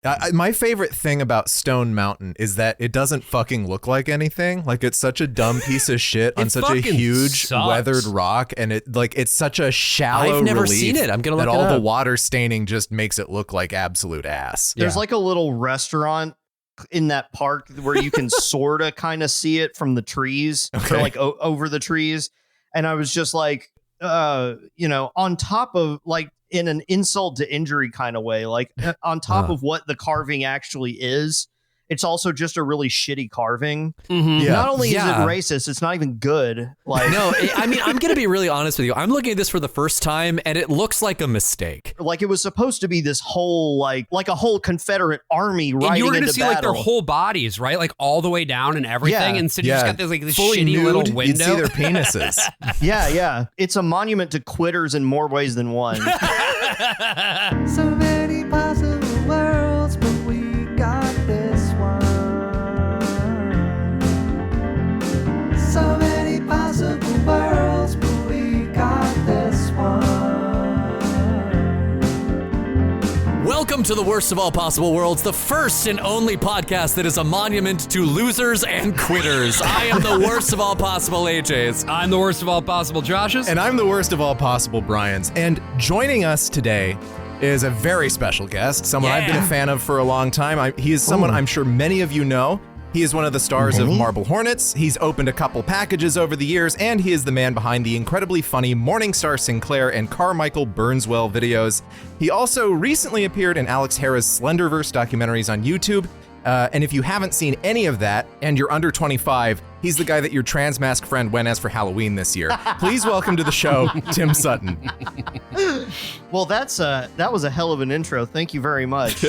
My favorite thing about Stone Mountain is that it doesn't fucking look like anything. Like, it's such a dumb piece of shit on such a huge weathered rock, and it's such a shallow I've never relief seen it. I'm gonna look that it all up. the water staining just makes it look like absolute ass. There's like a little restaurant in that park where you can sort of kind of see it from the trees, or like over the trees. And I was just like, on top of like, in an insult to injury kind of way, like on top of what the carving actually is, it's also just a really shitty carving. Mm-hmm. Yeah. Not only is it racist, it's not even good. Like, no, I mean, I'm going to be really honest with you. I'm looking at this for the first time, and it looks like a mistake. Like, it was supposed to be this whole, like a whole Confederate army riding into battle. And you were going to see like their whole bodies, right? Like all the way down and everything. Yeah. And so you just got this like this fully shitty nude, little you'd window. see their penises. Yeah. It's a monument to quitters in more ways than one. So many possible worlds, but we got this one. So many possible worlds, but we got this one. Welcome to the Worst of All Possible Worlds, the first and only podcast that is a monument to losers and quitters. I am the worst of all possible AJs. I'm the worst of all possible Joshes. And I'm the worst of all possible Brians. And joining us today is a very special guest, someone I've been a fan of for a long time. He is someone I'm sure many of you know. He is one of the stars of Marble Hornets. He's opened a couple packages over the years, and he is the man behind the incredibly funny Morningstar Sinclair and Carmichael Burnswell videos. He also recently appeared in Alex Hara's Slenderverse documentaries on YouTube. And if you haven't seen any of that, and you're under 25, he's the guy that your trans mask friend went as for Halloween this year. Please welcome to the show, Tim Sutton. Well, that was a hell of an intro. Thank you very much.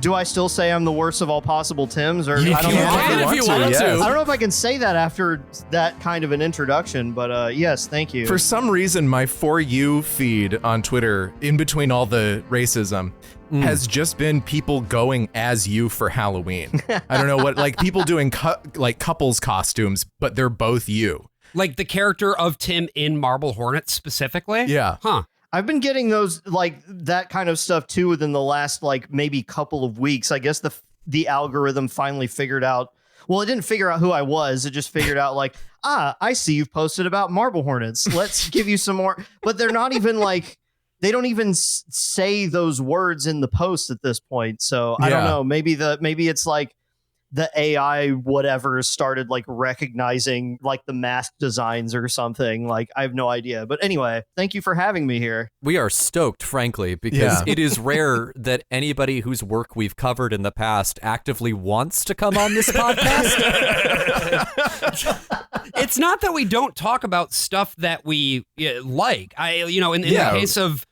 Do I still say I'm the worst of all possible Tims? Or If you want to. I don't know if I can say that after that kind of an introduction, but yes, thank you. For some reason, my For You feed on Twitter, in between all the racism, has just been people going as you for Halloween. I don't know what, like people doing like couples costumes, but they're both you. Like the character of Tim in Marble Hornets specifically? Yeah. Huh. I've been getting those, like that kind of stuff too within the last like maybe couple of weeks. I guess the algorithm finally figured out. Well, it didn't figure out who I was. It just figured out like, I see you've posted about Marble Hornets. Let's give you some more. But they're not even like, they don't even say those words in the post at this point. So I don't know. Maybe it's like the AI whatever started like recognizing like the mask designs or something. Like, I have no idea. But anyway, thank you for having me here. We are stoked, frankly, because it is rare that anybody whose work we've covered in the past actively wants to come on this podcast. It's not that we don't talk about stuff that we like. In the case of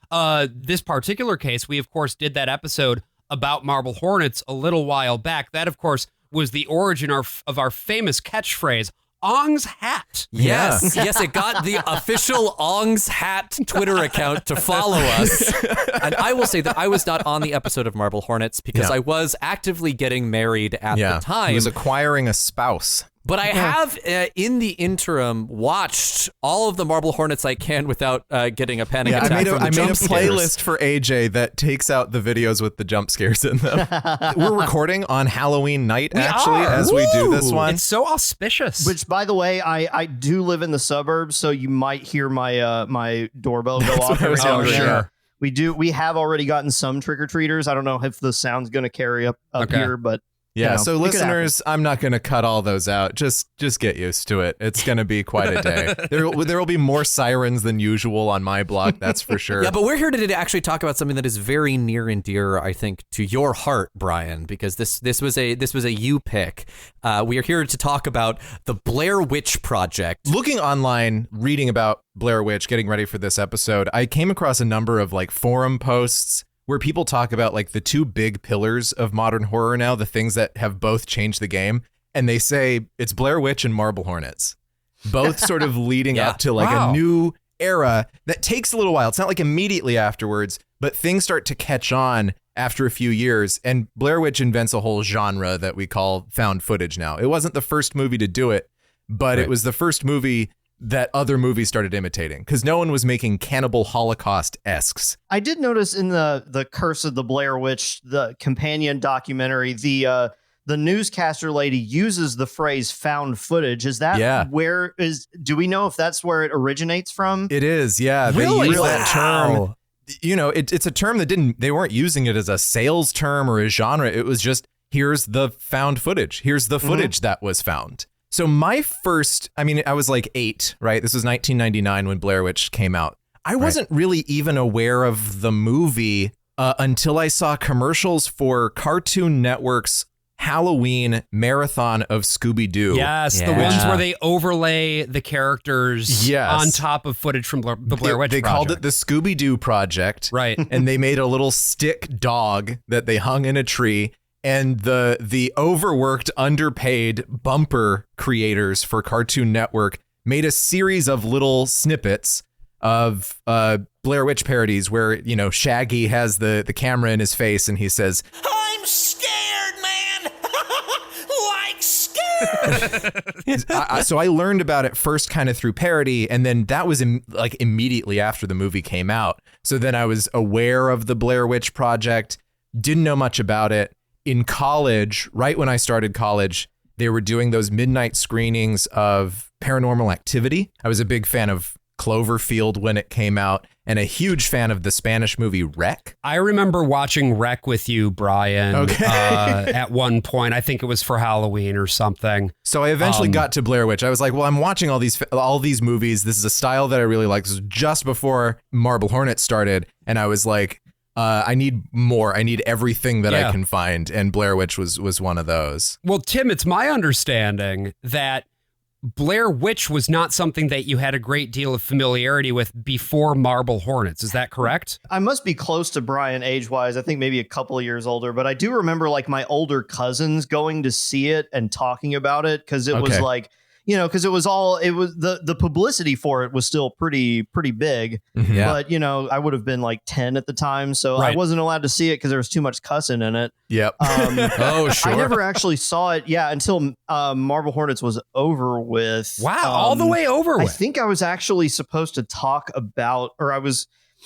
this particular case, we of course did that episode about Marble Hornets a little while back. That, of course, was the origin of our famous catchphrase, Ong's Hat. Yes, it got the official Ong's Hat Twitter account to follow us. And I will say that I was not on the episode of Marble Hornets because I was actively getting married at the time. He was acquiring a spouse. But I have, in the interim, watched all of the Marble Hornets I can without getting a panic attack from the I made a jump scares. playlist for AJ that takes out the videos with the jump scares in them. We're recording on Halloween night, as we do this one. It's so auspicious. Which, by the way, I do live in the suburbs, so you might hear my my doorbell go off every now and then. We have already gotten some trick-or-treaters. I don't know if the sound's going to carry up here, but yeah, so listeners, I'm not going to cut all those out. Just get used to it. It's going to be quite a day. There will be more sirens than usual on my block, that's for sure. Yeah, but we're here today to actually talk about something that is very near and dear, I think, to your heart, Brian, because this was a you pick. We are here to talk about the Blair Witch Project. Looking online, reading about Blair Witch, getting ready for this episode, I came across a number of like forum posts where people talk about like the two big pillars of modern horror now, the things that have both changed the game. And they say it's Blair Witch and Marble Hornets, both sort of leading up to like a new era that takes a little while. It's not like immediately afterwards, but things start to catch on after a few years. And Blair Witch invents a whole genre that we call found footage now. It wasn't the first movie to do it, but it was the first movie that other movies started imitating, because no one was making Cannibal Holocaust-esques. I did notice in the Curse of the Blair Witch, the companion documentary, the newscaster lady uses the phrase "found footage." Is that do we know if that's where it originates from? It is, yeah. Really? They use that term. You know, it's a term that they weren't using it as a sales term or a genre. It was just, here's the found footage. Here's the footage that was found. So I was like 8, right? This was 1999 when Blair Witch came out. I wasn't really even aware of the movie until I saw commercials for Cartoon Network's Halloween marathon of Scooby-Doo. Yes, the ones where they overlay the characters on top of footage from the Blair Witch Project. They called it the Scooby-Doo Project. Right. And they made a little stick dog that they hung in a tree. And the overworked, underpaid bumper creators for Cartoon Network made a series of little snippets of Blair Witch parodies where, you know, Shaggy has the camera in his face and he says, "I'm scared, man." Like scared. So I learned about it first kind of through parody, and then that was immediately after the movie came out. So then I was aware of the Blair Witch Project, didn't know much about it. In college, right when I started college, they were doing those midnight screenings of Paranormal Activity. I was a big fan of Cloverfield when it came out, and a huge fan of the Spanish movie Rec. I remember watching Rec with you, Brian, at one point. I think it was for Halloween or something. So I eventually got to Blair Witch. I was like, well, I'm watching all these movies. This is a style that I really like. This was just before Marble Hornets started, and I was like, I need more. I need everything that I can find. And Blair Witch was one of those. Well, Tim, it's my understanding that Blair Witch was not something that you had a great deal of familiarity with before Marble Hornets. Is that correct? I must be close to Brian age-wise. I think maybe a couple of years older. But I do remember like my older cousins going to see it and talking about it because it was like, you know, because it was the publicity for it was still pretty big. Mm-hmm. Yeah. But, you know, I would have been like 10 at the time. So I wasn't allowed to see it because there was too much cussing in it. Yep. Oh, sure. I never actually saw it. Yeah. Until Marble Hornets was over with. Wow. All the way over with. I think I was actually supposed to talk about,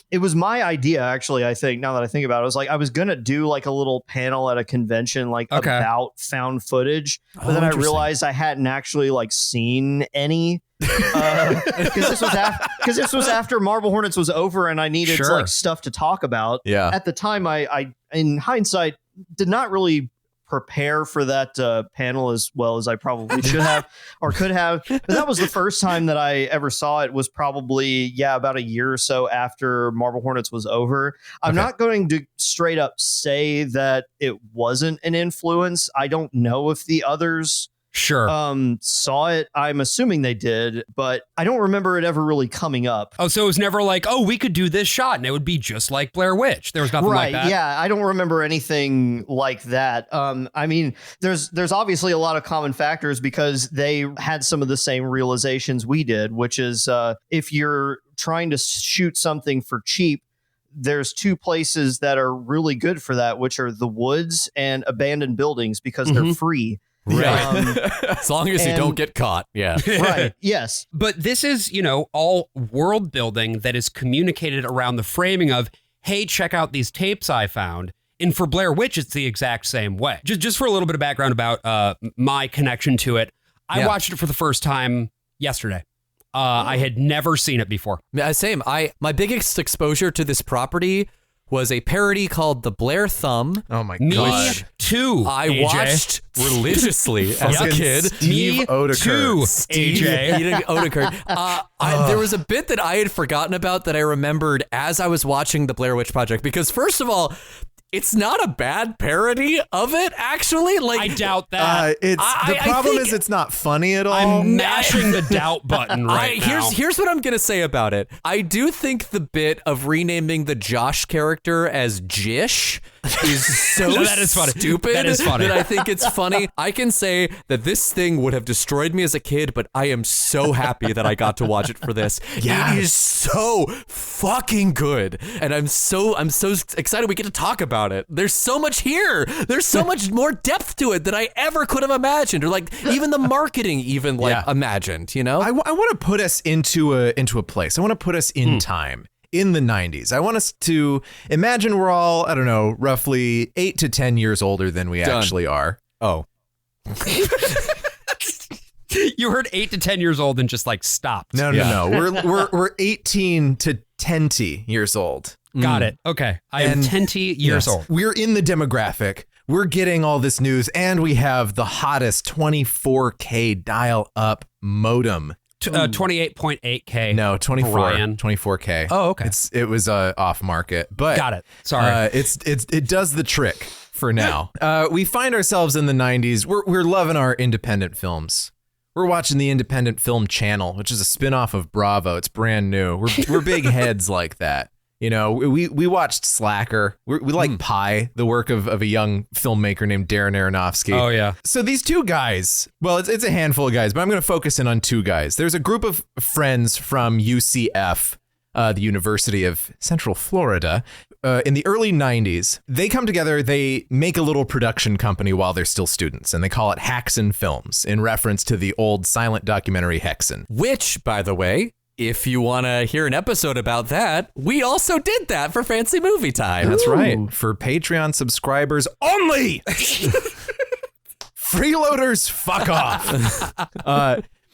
it was my idea, actually, I think, now that I think about it. I was going to do like a little panel at a convention, like about found footage. But then I realized I hadn't actually like seen any. Because this was after Marble Hornets was over and I needed like stuff to talk about. Yeah. At the time, I in hindsight, did not really prepare for that panel as well as I probably should have or could have. But that was the first time that I ever saw it. Was probably about a year or so after Marble Hornets was over. I'm not going to straight up say that it wasn't an influence. I don't know if the others saw it. I'm assuming they did, but I don't remember it ever really coming up. Oh, so it was never like, oh, we could do this shot and it would be just like Blair Witch. There was nothing like that. Yeah, I don't remember anything like that. I mean, there's obviously a lot of common factors because they had some of the same realizations we did, which is if you're trying to shoot something for cheap, there's two places that are really good for that, which are the woods and abandoned buildings because they're free. Right. As long as you don't get caught. Yeah. Right. Yes. But this is, you know, all world building that is communicated around the framing of, hey, check out these tapes I found. And for Blair Witch, it's the exact same way. Just for a little bit of background about my connection to it. I watched it for the first time yesterday. I had never seen it before. Same. My biggest exposure to this property was a parody called The Blair Thumb. Oh my gosh. Me too. I watched religiously as a kid. Steve Oedeker. Steve Oedeker. There was a bit that I had forgotten about that I remembered as I was watching The Blair Witch Project. Because first of all, it's not a bad parody of it, actually. Like, I doubt that. The problem is it's not funny at all. I'm mashing the doubt button now. Here's what I'm going to say about it. I do think the bit of renaming the Josh character as Jish is so No, that is funny. stupid That is funny. that I think it's funny. I can say that this thing would have destroyed me as a kid, but I am so happy that I got to watch it for this. Yes. It is so fucking good, and I'm so excited we get to talk about it. There's so much here. There's so much more depth to it than I ever could have imagined, or like even the marketing imagined. You know, I want to put us into a place. I want to put us in time. In the 90s. I want us to imagine we're all, I don't know, roughly 8 to 10 years older than we actually are. Oh. You heard 8 to 10 years old and just like stopped. No. We're 18 to 20 years old. Got it. Okay. I am 20 years old. We're in the demographic. We're getting all this news, and we have the hottest 24K dial-up modem. 28.8K. No, 24. Brian. 24K. Oh, okay. It was off market, but Got it. Sorry. It does the trick for now. We find ourselves in the 90s. We're loving our independent films. We're watching the Independent Film Channel, which is a spinoff of Bravo. It's brand new. We're big heads like that. You know, we watched Slacker. We like Pi, the work of a young filmmaker named Darren Aronofsky. Oh, yeah. So these two guys, well, it's a handful of guys, but I'm going to focus in on two guys. There's a group of friends from UCF, the University of Central Florida, in the early 90s. They come together, they make a little production company while they're still students, and they call it Haxan Films, in reference to the old silent documentary Haxan. Which, by the way, if you want to hear an episode about that, we also did that for Fancy Movie Time. That's right. For Patreon subscribers only. Freeloaders, fuck off.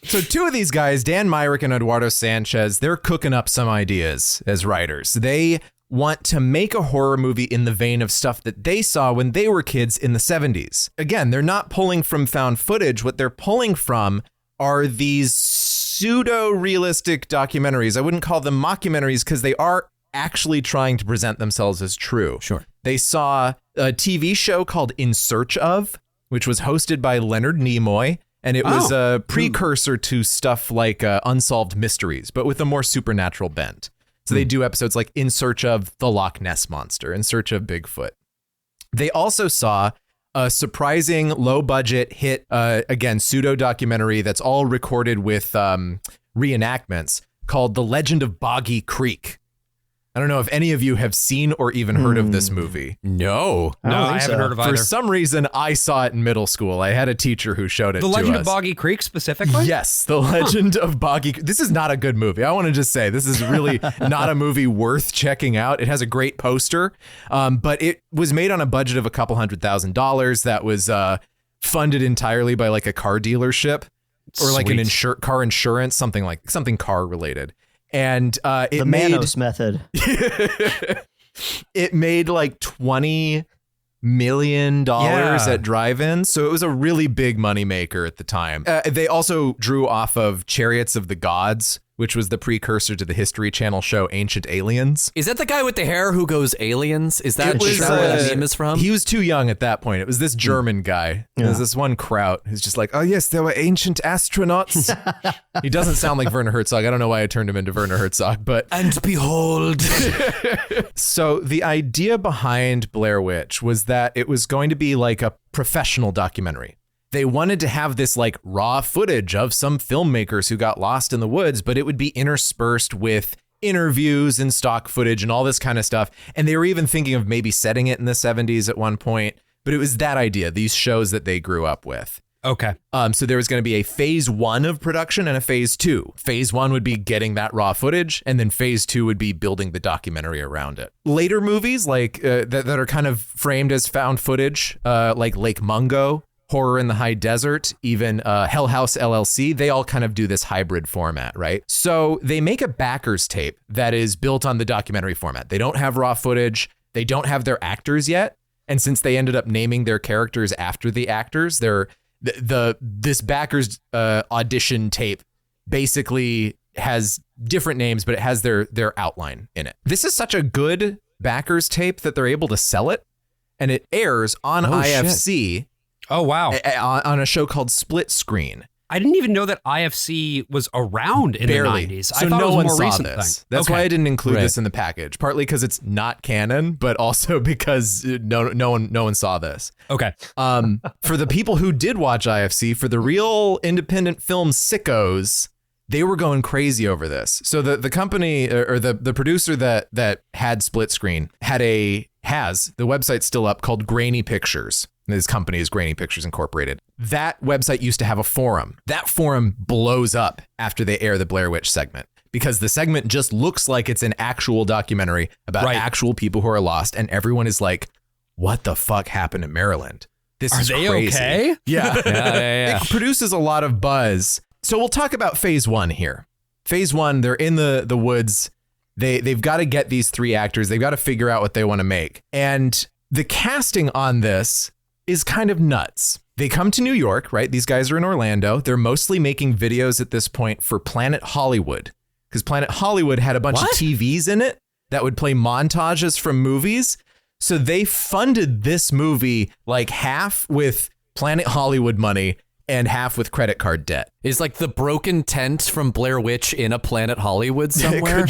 So two of these guys, Dan Myrick and Eduardo Sánchez, they're cooking up some ideas as writers. They want to make a horror movie in the vein of stuff that they saw when they were kids in the 70s. Again, they're not pulling from found footage. What they're pulling from are these pseudo-realistic documentaries. I wouldn't call them mockumentaries because they are actually trying to present themselves as true. Sure. They saw a TV show called In Search Of, which was hosted by Leonard Nimoy, and it was a precursor to stuff like Unsolved Mysteries, but with a more supernatural bent. So they do episodes like In Search Of the Loch Ness Monster, In Search of Bigfoot. They also saw a surprising low-budget hit, again, pseudo-documentary that's all recorded with reenactments called The Legend of Boggy Creek. I don't know if any of you have seen or even heard of this movie. No. No, I haven't heard of either. For some reason, I saw it in middle school. I had a teacher who showed it to us. The Legend of Boggy Creek specifically? Yes, The Legend of Boggy Creek. This is not a good movie. I want to just say this is really not a movie worth checking out. It has a great poster, but it was made on a budget of $200,000 that was funded entirely by like a car dealership or like an car insurance, something car related. And it the made Manos method. It made like $20 million at drive-in, so it was a really big moneymaker at the time. They also drew off of Chariots of the Gods, which was the precursor to the History Channel show Ancient Aliens. Is that the guy with the hair who goes aliens? Is that where the name is from? He was too young at that point. It was this German guy. There's this one Kraut who's just like, oh yes, there were ancient astronauts. He doesn't sound like Werner Herzog. I don't know why I turned him into Werner Herzog, but... And behold. So the idea behind Blair Witch was that it was going to be like a professional documentary. They wanted to have this like raw footage of some filmmakers who got lost in the woods, but it would be interspersed with interviews and stock footage and all this kind of stuff. And they were even thinking of maybe setting it in the 70s at one point, but it was that idea, these shows that they grew up with. Okay. So there was going to be a phase 1 of production and a phase 2. Phase 1 would be getting that raw footage, and then phase 2 would be building the documentary around it. Later movies like that are kind of framed as found footage, like Lake Mungo, Horror in the High Desert, even Hell House LLC, they all kind of do this hybrid format, right? So they make a backers tape that is built on the documentary format. They don't have raw footage. They don't have their actors yet. And since they ended up naming their characters after the actors, this backers audition tape basically has different names, but it has their outline in it. This is such a good backers tape that they're able to sell it, and it airs on IFC. Shit. Oh, wow. On a show called Split Screen. I didn't even know that IFC was around in Barely. the 90s. So I thought no it was a one more saw recent this. thing. That's Okay. why I didn't include Right. this in the package. Partly because it's not canon, but also because no one saw this. Okay. For the people who did watch IFC, for the real independent film sickos, they were going crazy over this. So the company or the producer that had Split Screen has the website still up called Grainy Pictures. His company is Grainy Pictures Incorporated. That website used to have a forum. That forum blows up after they air the Blair Witch segment because the segment just looks like it's an actual documentary about actual people who are lost. And everyone is like, what the fuck happened in Maryland? This is they crazy. okay? Yeah. Yeah. It produces a lot of buzz. So we'll talk about phase one here. Phase one, they're in the woods. They've got to get these three actors. They've got to figure out what they want to make. And the casting on this is kind of nuts. They come to New York, right? These guys are in Orlando. They're mostly making videos at this point for Planet Hollywood because Planet Hollywood had a bunch of TVs in it that would play montages from movies. So they funded this movie like half with Planet Hollywood money and half with credit card debt. Is like the broken tent from Blair Witch in a Planet Hollywood somewhere?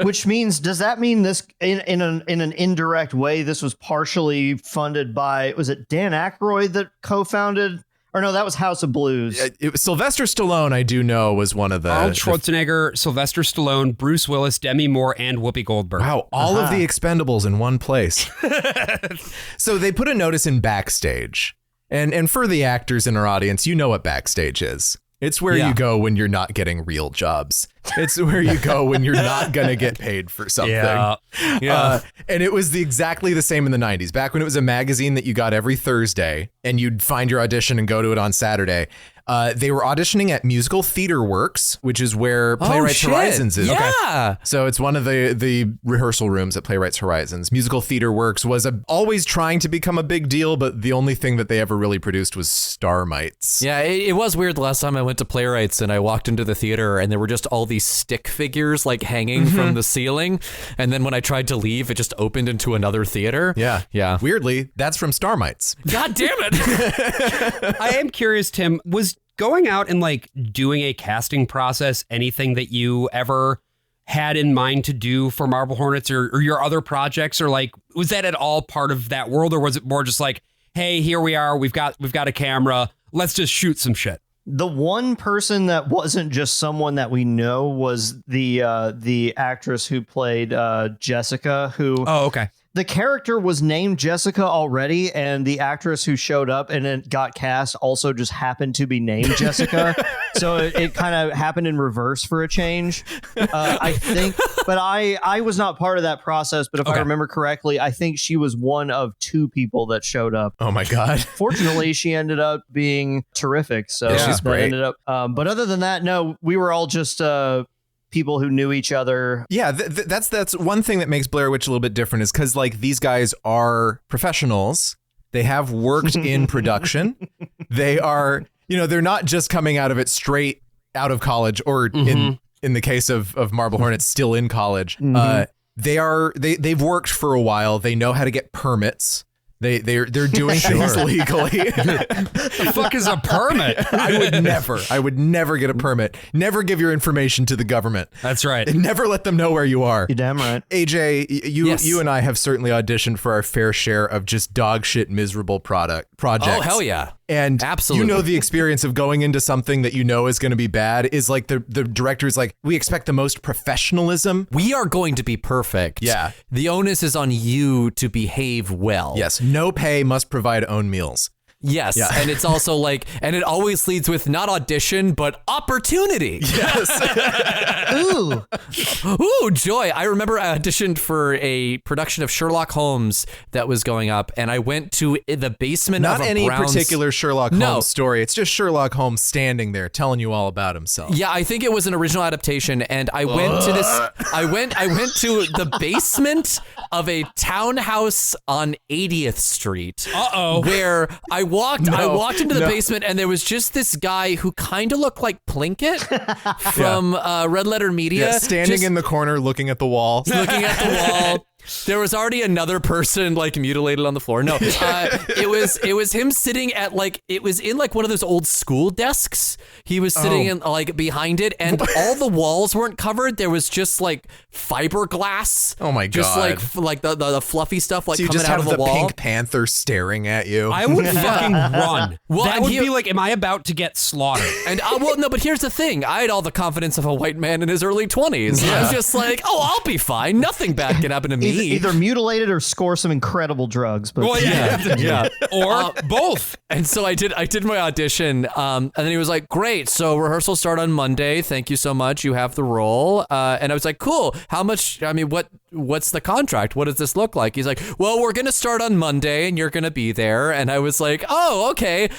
Which means, does that mean this in an indirect way, this was partially funded by, was it Dan Aykroyd that co-founded? Or no, that was House of Blues. It was Sylvester Stallone, I do know, was one of the... Arnold Schwarzenegger, Sylvester Stallone, Bruce Willis, Demi Moore, and Whoopi Goldberg. Wow, all of the Expendables in one place. So they put a notice in Backstage. And for the actors in our audience, you know what Backstage is. It's where you go when you're not getting real jobs. It's where you go when you're not going to get paid for something. Yeah. And it was exactly the same in the 90s. Back when it was a magazine that you got every Thursday and you'd find your audition and go to it on Saturday. They were auditioning at Musical Theater Works, which is where Playwrights Horizons is. Yeah. So it's one of the rehearsal rooms at Playwrights Horizons. Musical Theater Works was always trying to become a big deal, but the only thing that they ever really produced was Starmites. Yeah, it was weird the last time I went to Playwrights and I walked into the theater and there were just all these stick figures like hanging from the ceiling. And then when I tried to leave, it just opened into another theater. Yeah. Yeah. Weirdly, that's from Starmites. God damn it. I am curious, Tim, was going out and like doing a casting process anything that you ever had in mind to do for Marble Hornets or your other projects, or like was that at all part of that world, or was it more just like, hey, here we are, we've got a camera, let's just shoot some shit? The one person that wasn't just someone that we know was the actress who played Jessica, who okay. The character was named Jessica already, and the actress who showed up and it got cast also just happened to be named Jessica. So it kind of happened in reverse for a change, I think. But I was not part of that process. But if I remember correctly, I think she was one of two people that showed up. Oh, my God. Fortunately, she ended up being terrific. So Yeah, she's that great. ended up. But other than that, no, we were all just people who knew each other. Yeah, that's one thing that makes Blair Witch a little bit different is because like these guys are professionals. They have worked in production. They are, they're not just coming out of it straight out of college or in the case of Marble Hornets still in college. They've worked for a while. They know how to get permits. They're doing things legally. The fuck is a permit? I would never get a permit. Never give your information to the government. That's right. And never let them know where you are. You're damn right. AJ, Yes. you and I have certainly auditioned for our fair share of just dog shit miserable projects. Oh, hell yeah. And Absolutely. the experience of going into something that you know is going to be bad is like the director is like, we expect the most professionalism. We are going to be perfect. Yeah. The onus is on you to behave well. Yes. No pay, must provide own meals. Yes. Yeah. And it's also like, and it always leads with not audition, but opportunity. Yes. Ooh. Ooh, joy. I remember I auditioned for a production of Sherlock Holmes that was going up, and I went to the basement Not of a any Brown's... particular Sherlock No. Holmes story. It's just Sherlock Holmes standing there telling you all about himself. Yeah, I think it was an original adaptation, and I went to this. I went to the basement of a townhouse on 80th Street. Where I walked into the basement, and there was just this guy who kind of looked like Plinkett from Red Letter Media, Yeah, standing just in the corner looking at the wall. looking at the wall. There was already another person like mutilated on the floor. No, it was him sitting at like, it was in like one of those old school desks. He was sitting in like behind it, and all the walls weren't covered. There was just like fiberglass. Oh my God. Just like the fluffy stuff like So you coming just out have of the the wall. Pink Panther staring at you. I would fucking run. Well, that and would he- be like, am I about to get slaughtered? And well, no, but here's the thing. I had all the confidence of a white man in his early 20s. I was just like, oh, I'll be fine. Nothing bad can happen to me. Either mutilated or score some incredible drugs. But Well, yeah. Or both. And so I did my audition, and then he was like, great, so rehearsal start on Monday. Thank you so much. You have the role. And I was like, cool. How much, I mean, what's the contract? What does this look like? He's like, well, we're going to start on Monday and you're going to be there. And I was like, oh, okay,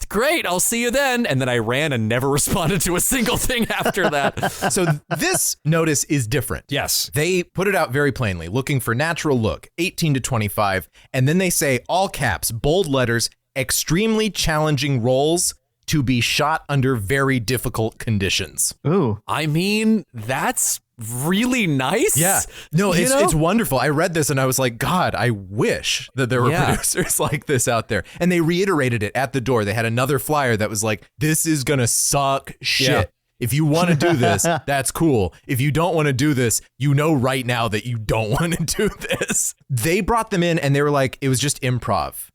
great. I'll see you then. And then I ran and never responded to a single thing after that. So this notice is different. Yes. They put it out very plainly, looking for natural look, 18 to 25. And then they say, all caps, bold letters, extremely challenging roles to be shot under very difficult conditions. Ooh. I mean, that's really nice. Yeah. No, You know? it's wonderful. I read this and I was like, God, I wish that there were Yeah. producers like this out there. And they reiterated it at the door. They had another flyer that was like, this is going to suck shit. Yeah. If you want to do this, that's cool. If you don't want to do this, you know right now that you don't want to do this. They brought them in and they were like, it was just improv.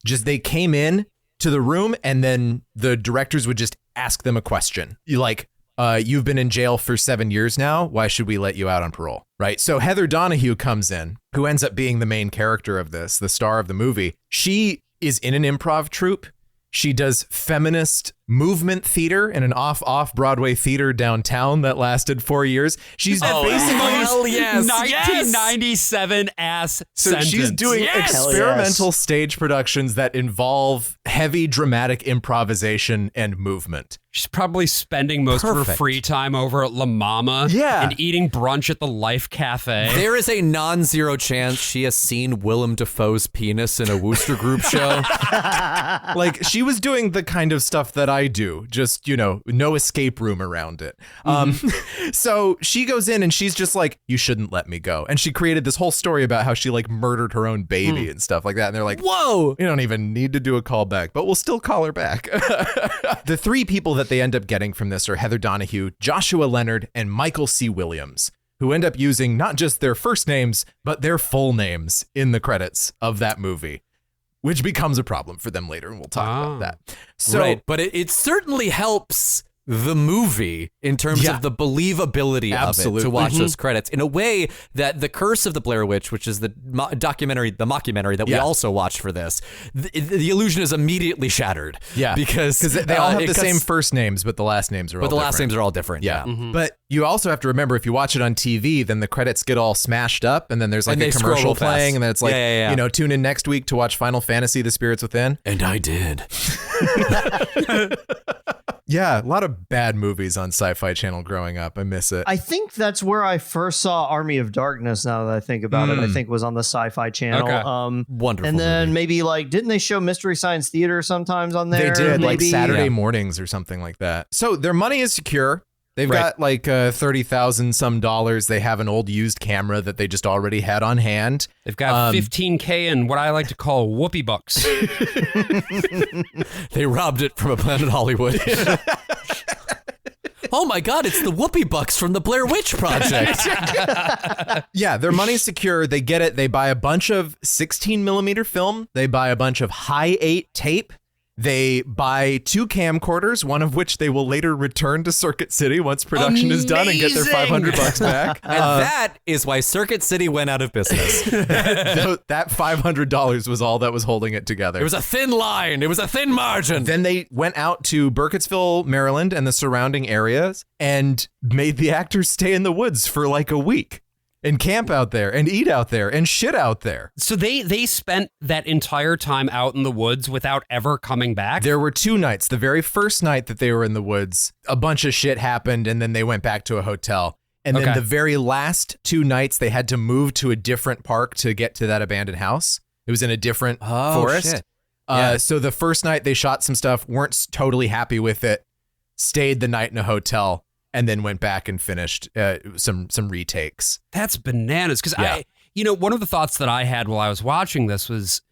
Just they came in to the room and then the directors would just ask them a question. You like, you've been in jail for 7 years now. Why should we let you out on parole? Right. So Heather Donahue comes in, who ends up being the main character of this, the star of the movie. She is in an improv troupe. She does feminist movement theater in an off-Broadway theater downtown that lasted 4 years. She's basically hell yes. 1997 ass so sentence. she's doing Yes. experimental stage productions that involve heavy dramatic improvisation and movement. She's probably spending most of her Perfect. free time over at La Mama Yeah. and eating brunch at the Life Cafe. There is a non-zero chance she has seen Willem Dafoe's penis in a Wooster Group show. Like she was doing the kind of stuff that I do, just, you know, no escape room around it. So she goes in and she's just like, you shouldn't let me go. And she created this whole story about how she like murdered her own baby and stuff like that. And they're like, Whoa. you don't even need to do a callback, but we'll still call her back. The three people that they end up getting from this are Heather Donahue, Joshua Leonard, and Michael C. Williams, who end up using not just their first names, but their full names in the credits of that movie, which becomes a problem for them later, and we'll talk about that. So, Right, but it certainly helps the movie in terms Yeah. of the believability of it Absolutely. to watch those credits in a way that The Curse of the Blair Witch, which is the mockumentary that we Yeah. also watched for this, the illusion is immediately shattered. yeah, because they all have it the cuts- same first names, but the last names are all but the last different. names are all different. Yeah. Yeah. But you also have to remember, if you watch it on TV, then the credits get all smashed up and then there's like And a they scroll commercial real fast. playing and then it's like, Yeah. you know, tune in next week to watch Final Fantasy, The Spirits Within. And I did. Yeah, a lot of bad movies on Sci-Fi Channel growing up. I miss it. I think that's where I first saw Army of Darkness. Now that I think about it, I think was on the Sci-Fi Channel. Okay. Wonderful. And then movie. maybe like, didn't they show Mystery Science Theater sometimes on there? They did, like Maybe? Saturday Yeah. mornings or something like that. So their money is secure. They've Right. got like $30,000 some dollars. They have an old used camera that they just already had on hand. They've got 15K in what I like to call whoopee bucks. They robbed it from a Planet Hollywood. Oh my God, it's the Whoopi Bucks from the Blair Witch Project. Yeah, their money's secure. They get it. They buy a bunch of 16 millimeter film. They buy a bunch of high 8 tape. They buy 2 camcorders, one of which they will later return to Circuit City once production is done and get their Amazing! $500 back. And that is why Circuit City went out of business. That $500 was all that was holding it together. It was a thin line. It was a thin margin. Then they went out to Burkittsville, Maryland, and the surrounding areas and made the actors stay in the woods for like a week and camp out there and eat out there and shit out there. So they spent that entire time out in the woods without ever coming back? There were 2 nights. The very first night that they were in the woods, a bunch of shit happened, and then they went back to a hotel. And then Okay. the very last 2 nights, they had to move to a different park to get to that abandoned house. It was in a different forest. shit. So the first night they shot some stuff, weren't totally happy with it, stayed the night in a hotel, and then went back and finished some retakes. That's bananas. Because Yeah. one of the thoughts that I had while I was watching this was,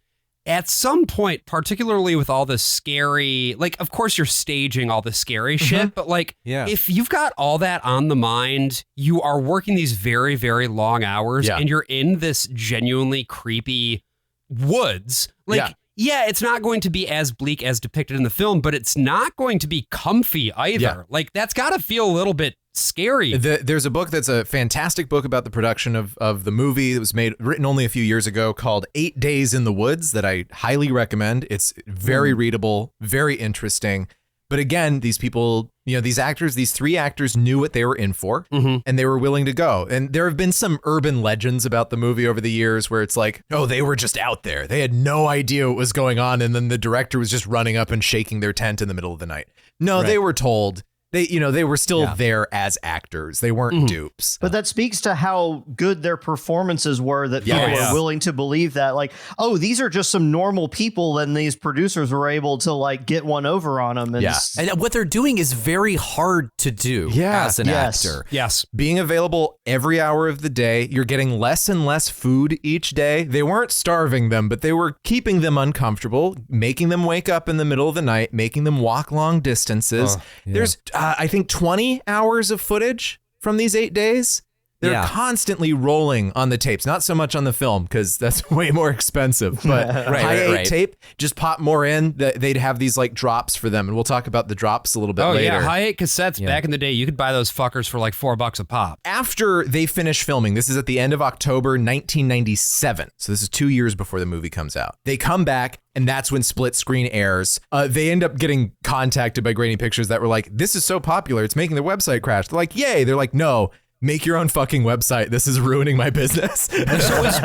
at some point, particularly with all the scary, like, of course you're staging all the scary shit, but like, if you've got all that on the mind, you are working these very, very long hours and you're in this genuinely creepy woods. Like, it's not going to be as bleak as depicted in the film, but it's not going to be comfy either. Yeah. Like, that's got to feel a little bit scary. There's a book that's a fantastic book about the production of the movie that was written only a few years ago called 8 Days in the Woods that I highly recommend. It's very readable, very interesting. But again, these people, these three actors knew what they were in for and they were willing to go. And there have been some urban legends about the movie over the years where it's like, oh, they were just out there. They had no idea what was going on. And then the director was just running up and shaking their tent in the middle of the night. No, they were told. They were still there as actors. They weren't dupes. But that speaks to how good their performances were that people are willing to believe that, like, oh, these are just some normal people, and these producers were able to like get one over on them. And and what they're doing is very hard to do as an actor. Yes. Being available every hour of the day, you're getting less and less food each day. They weren't starving them, but they were keeping them uncomfortable, making them wake up in the middle of the night, making them walk long distances. There's I think 20 hours of footage from these 8 days. They're constantly rolling on the tapes, not so much on the film because that's way more expensive, but high 8 tape, just pop more in. They'd have these like drops for them. And we'll talk about the drops a little bit later. Yeah, high 8 cassettes back in the day, you could buy those fuckers for like $4 a pop. After they finish filming, this is at the end of October 1997. So this is 2 years before the movie comes out. They come back. And that's when Split Screen airs. They end up getting contacted by Grainy Pictures that were like, this is so popular, it's making their website crash. They're like, yay. They're like, no, make your own fucking website. This is ruining my business. So was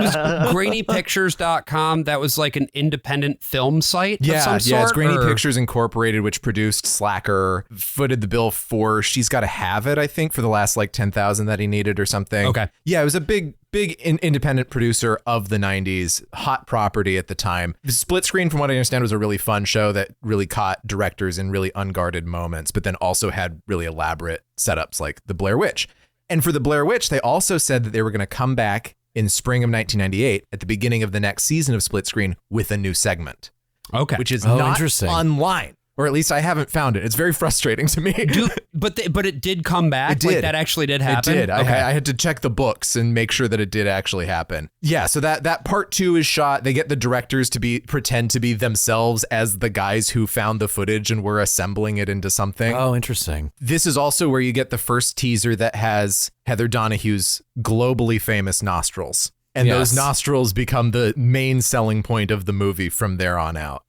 grainypictures.com, that was like an independent film site of some sort? Yeah, it's Grainy Pictures Incorporated, which produced Slacker, footed the bill for She's Gotta Have It, I think, for the last like 10,000 that he needed or something. Okay. Yeah, it was a big independent producer of the 90s, hot property at the time. Split Screen, from what I understand, was a really fun show that really caught directors in really unguarded moments, but then also had really elaborate setups like the Blair Witch. And for the Blair Witch, they also said that they were going to come back in spring of 1998 at the beginning of the next season of Split Screen with a new segment. Okay. Which is not online. Or at least I haven't found it. It's very frustrating to me. But it did come back? It did. Like, that actually did happen? It did. Okay. I had to check the books and make sure that it did actually happen. Yeah, so that part 2 is shot. They get the directors to pretend to be themselves as the guys who found the footage and were assembling it into something. Oh, interesting. This is also where you get the first teaser that has Heather Donahue's globally famous nostrils. And those nostrils become the main selling point of the movie from there on out.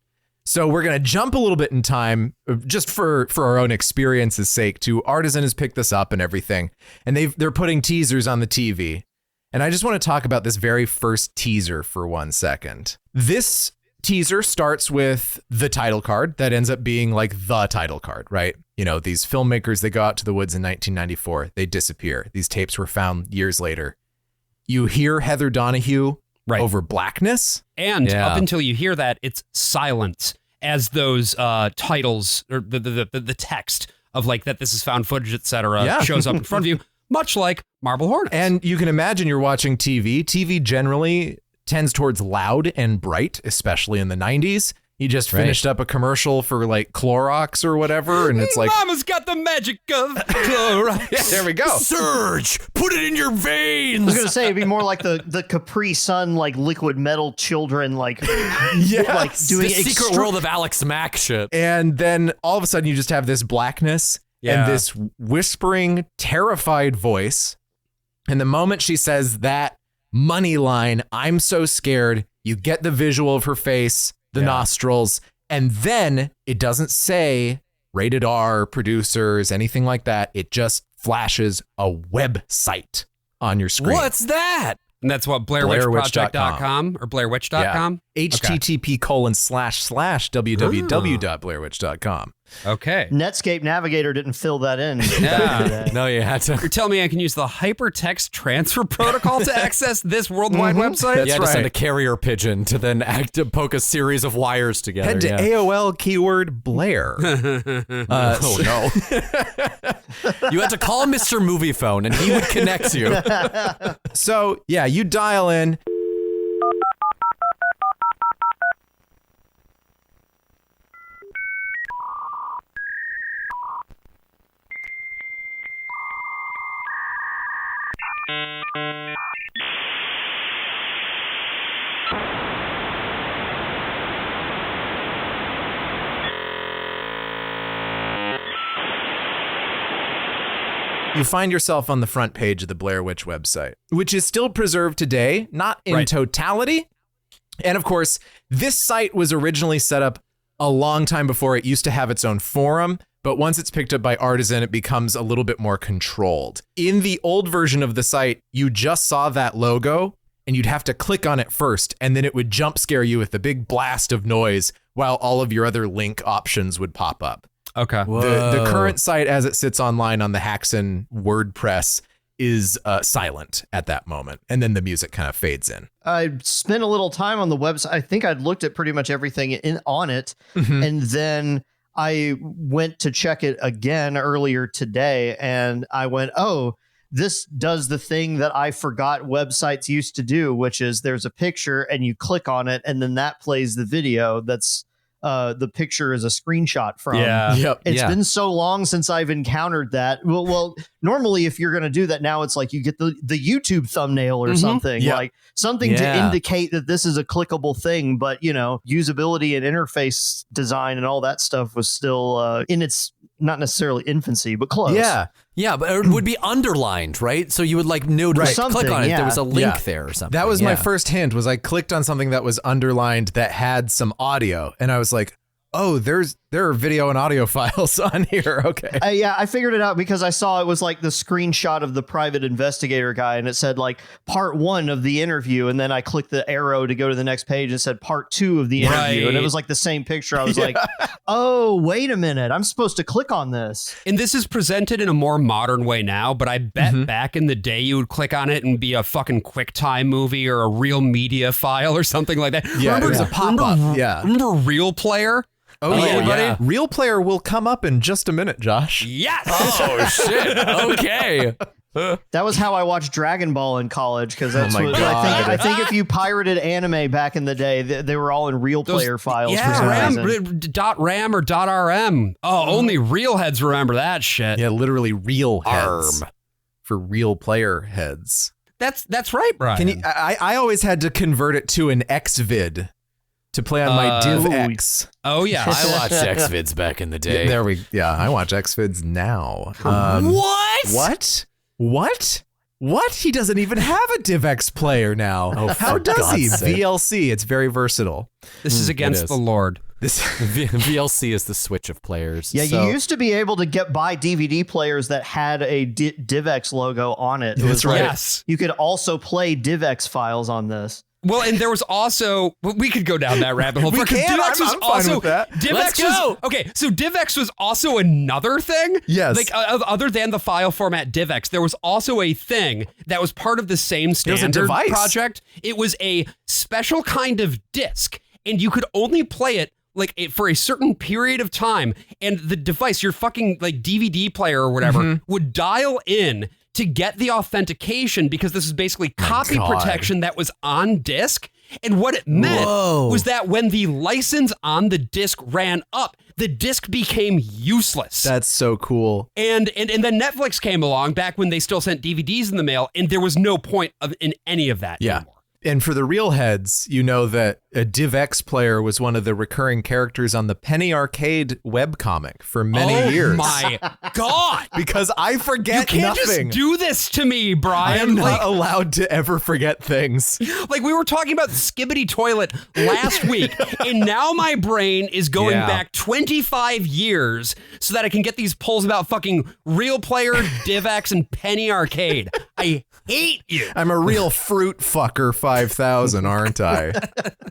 So we're going to jump a little bit in time just for our own experience's sake to Artisan has picked this up and everything. And they're putting teasers on the TV. And I just want to talk about this very first teaser for 1 second. This teaser starts with the title card that ends up being like the title card, right? These filmmakers, they go out to the woods in 1994. They disappear. These tapes were found years later. You hear Heather Donahue over blackness. And up until you hear that, it's silent as those titles or the text of like that this is found footage, etc. shows up in front of you, much like Marble Hornets. And you can imagine you're watching TV. TV generally tends towards loud and bright, especially in the 90s. He just finished up a commercial for like Clorox or whatever, and it's like, Mama's got the magic of Clorox. Yeah, there we go. Surge, put it in your veins. I was gonna say it'd be more like the Capri Sun, like liquid metal children, like like doing the secret world of Alex Mack shit. And then all of a sudden you just have this blackness and this whispering, terrified voice. And the moment she says that money line, I'm so scared, you get the visual of her face, the nostrils, and then it doesn't say rated R, producers, anything like that. It just flashes a website on your screen. What's that? And that's what BlairWitchProject.com or BlairWitch.com? http://www.blairwitch.com. Okay. Netscape Navigator didn't fill that in. Yeah. No, you had to. You're telling me I can use the hypertext transfer protocol to access this worldwide website? That's You had to send right. a carrier pigeon to then poke a series of wires together. Head to AOL keyword Blair. Oh no! You had to call Mr. Movie Phone, and he would connect you. So, yeah, you dial in. You find yourself on the front page of the Blair Witch website, which is still preserved today, not in totality. And of course, this site was originally set up a long time before. It used to have its own forum, but once it's picked up by Artisan, it becomes a little bit more controlled. In the old version of the site, you just saw that logo and you'd have to click on it first, and then it would jump scare you with a big blast of noise while all of your other link options would pop up. Okay. The current site as it sits online on the Haxan WordPress is silent at that moment. And then the music kind of fades in. I spent a little time on the website. I think I'd looked at pretty much everything on it. Mm-hmm. And then I went to check it again earlier today. And I went, oh, this does the thing that I forgot websites used to do, which is there's a picture and you click on it and then that plays the video. That's the picture is a screenshot from. Yeah. Yep. It's been so long since I've encountered that. Well, normally if you're going to do that now, it's like you get the YouTube thumbnail or something, like something to indicate that this is a clickable thing. But, you know, usability and interface design and all that stuff was still in its not necessarily infancy, but close. Yeah. Yeah, but it would be underlined, right? So you would like notice, Something, click on it. yeah. There was a link Yeah. there or something. That was my Yeah. first hint, was I clicked on something that was underlined that had some audio. And I was like, oh, there are video and audio files on here. Okay. Yeah, I figured it out because I saw it was like the screenshot of the private investigator guy, and it said like part 1 of the interview, and then I clicked the arrow to go to the next page and it said part 2 of the interview, and it was like the same picture. I was like, oh, wait a minute, I'm supposed to click on this. And this is presented in a more modern way now, but I bet back in the day you would click on it and be a fucking QuickTime movie or a Real Media file or something like that. Yeah, remember, it was a pop-up. Yeah. Remember Real Player? Oh, yeah. Real Player will come up in just a minute, Josh. Yes! Oh, shit. Okay. That was how I watched Dragon Ball in college, because that's my what God. I think if you pirated anime back in the day, they were all in Real Player files for some reason. .ram or .rm. Oh, only real heads remember that shit. Yeah, literally real heads for Real Player heads. That's right, Brian. Can you? I always had to convert it to an XVid to play on my DivX. Oh, yeah. I watched XVids back in the day. I watch XVids now. What? What? He doesn't even have a DivX player now. Oh, how for does God's he? sake. VLC. It's very versatile. This is against the Lord. This VLC is the switch of players. Yeah, So- you used to be able to buy DVD players that had a DivX logo on it. It was right. Yes. You could also play DivX files on this. Well, and there was also, we could go down that rabbit hole. We because can. DivX was I'm fine also, with that. DivX Let's was, go. okay, so DivX was also another thing. Yes. Like, other than the file format DivX, there was also a thing that was part of the same was a standard device. project. It was a special kind of disc, and you could only play it for a certain period of time, and the device, your fucking like DVD player or whatever, would dial in to get the authentication, because this is basically copy God. protection that was on disk. And what it meant was that when the license on the disc ran up, the disc became useless. That's so cool. And then Netflix came along back when they still sent DVDs in the mail, and there was no point in any of that anymore. And for the real heads, you know that a DivX player was one of the recurring characters on the Penny Arcade webcomic for many years. Oh my God. Because I forget You can't nothing. just do this to me, I Brian. am not allowed to ever forget things. Like we were talking about Skibbity Toilet last week, and now my brain is going back 25 years so that I can get these polls about fucking Real Player, DivX, and Penny Arcade. I hate you. I'm a real fruit fucker 5,000, aren't I?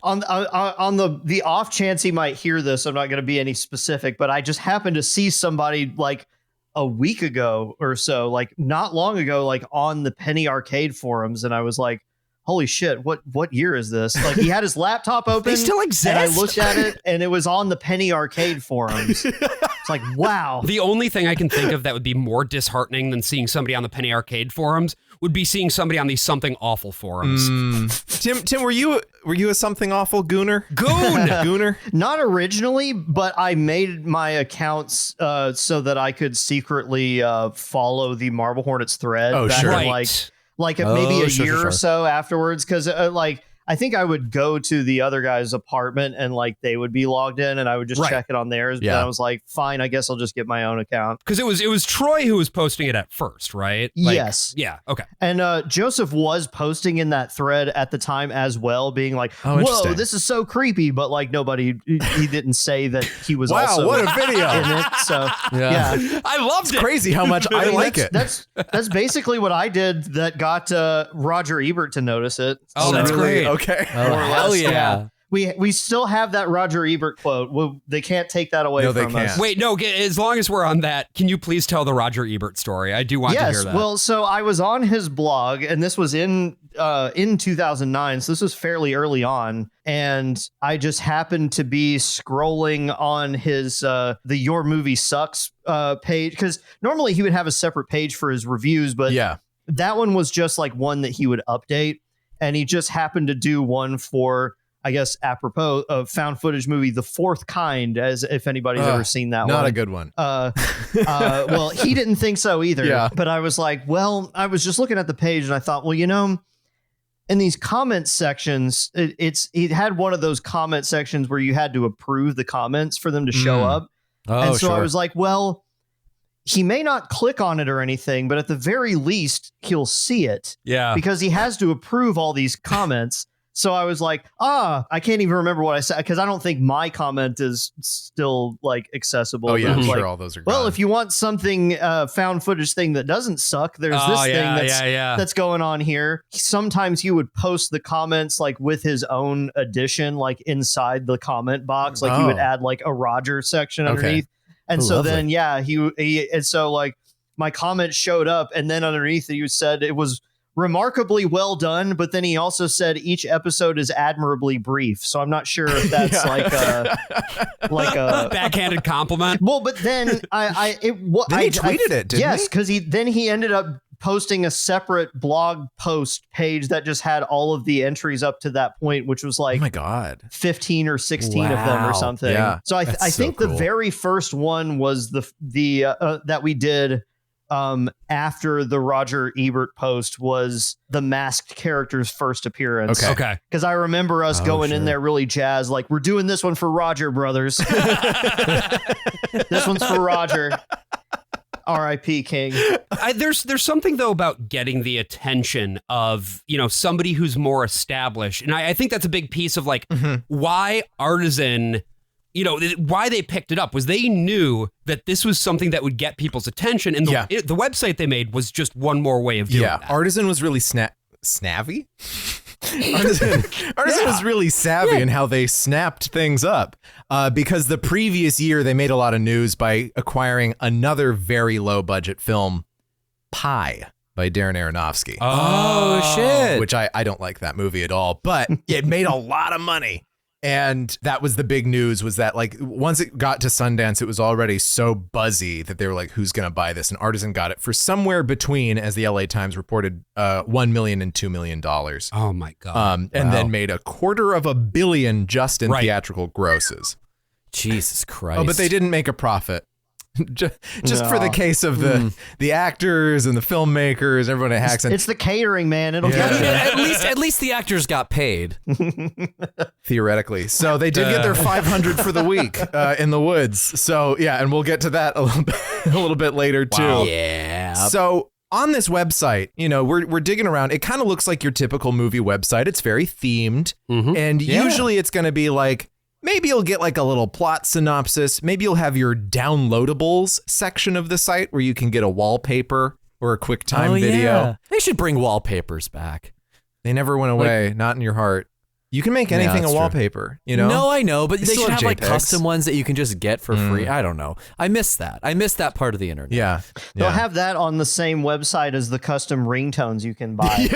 On the off chance he might hear this, I'm not going to be any specific, but I just happened to see somebody like a week ago or so, like not long ago, like on the Penny Arcade forums, and I was like, holy shit, what year is this? Like, he had his laptop open. They still exist. And I looked at it, and it was on the Penny Arcade forums. It's like, wow. The only thing I can think of that would be more disheartening than seeing somebody on the Penny Arcade forums would be seeing somebody on these Something Awful forums. Tim, were you a Something Awful gooner? Gooner? Not originally, but I made my accounts so that I could secretly follow the Marble Hornets thread. Oh, sure. Maybe a year or so afterwards, because I think I would go to the other guy's apartment and like they would be logged in, and I would just check it on theirs. Yeah. But I was like, fine, I guess I'll just get my own account. Because it was Troy who was posting it at first, right? Yes. Yeah. Okay. And Joseph was posting in that thread at the time as well, being like, interesting. whoa, this is so creepy. But like he didn't say that he was also what a video in it. So yeah. I loved it. Crazy how much I like it. That's basically what I did that got Roger Ebert to notice it. Oh, that's great. Okay. Oh, hell yeah. We still have that Roger Ebert quote. They can't take that away from us. Wait, no, as long as we're on that, can you please tell the Roger Ebert story? I do want to hear that. Well, so I was on his blog, and this was in 2009, so this was fairly early on, and I just happened to be scrolling on his the Your Movie Sucks page, because normally he would have a separate page for his reviews, but that one was just like one that he would update, and he just happened to do one for, I guess, apropos of found footage movie The Fourth Kind, as if anybody's ever seen that one. Not a good one. Well, he didn't think so either. Yeah. But I was like, well, I was just looking at the page and I thought, well, in these comment sections, it had one of those comment sections where you had to approve the comments for them to show up. And so I was like, well, he may not click on it or anything, but at the very least, he'll see it. Yeah. Because he has to approve all these comments. So I was like, I can't even remember what I said, because I don't think my comment is still like accessible. Oh yeah, I'm like, sure all those are gone. well, if you want something found footage thing that doesn't suck, there's this thing that's going on here. Sometimes he would post the comments like with his own addition, like inside the comment box, like he would add like a Roger section underneath. And so lovely. then and so like my comment showed up, and then underneath it, you said it was remarkably well done, but then he also said each episode is admirably brief. So I'm not sure if that's like a backhanded compliment. Well, but then Then he tweeted it, didn't yes, he? because he ended up posting a separate blog post page that just had all of the entries up to that point, which was like, oh my God, 15 or 16 of them or something. Yeah, so I think cool. the very first one was the that we did after the Roger Ebert post was the masked character's first appearance. Okay. Because I remember us going in there really jazzed, like, we're doing this one for Roger, brothers. This one's for Roger. R.I.P. King. There's something though about getting the attention of, somebody who's more established. And I think that's a big piece of like why Artisan, why they picked it up was they knew that this was something that would get people's attention. And the website they made was just one more way of doing that. Artisan was really snavvy. Artisan was really savvy in how they snapped things up, because the previous year they made a lot of news by acquiring another very low budget film, Pi, by Darren Aronofsky. Oh shit. Which I don't like that movie at all, but it made a lot of money. And that was the big news, was that like once it got to Sundance, it was already so buzzy that they were like, who's going to buy this? And Artisan got it for somewhere between, as the LA Times reported, $1 million and $2 million. Oh my God. And then made $250 million just in theatrical grosses. Jesus Christ. Oh, but they didn't make a profit. Just for the case of the actors and the filmmakers, everyone at Haxan. It's the catering, man. It'll get you. At least the actors got paid. Theoretically. So they did get their 500 for the week in the woods. So yeah, and we'll get to that a little bit later too. Yeah. So on this website, we're digging around. It kind of looks like your typical movie website. It's very themed, and usually it's going to be like, maybe you'll get like a little plot synopsis. Maybe you'll have your downloadables section of the site where you can get a wallpaper or a QuickTime video. Yeah. They should bring wallpapers back. They never went away, not in your heart. You can make anything a wallpaper, you know? No, I know, but they still should have have like JPEGs. custom ones that you can just get for free. I don't know. I miss that. I miss that part of the internet. Yeah. They'll have that on the same website as the custom ringtones you can buy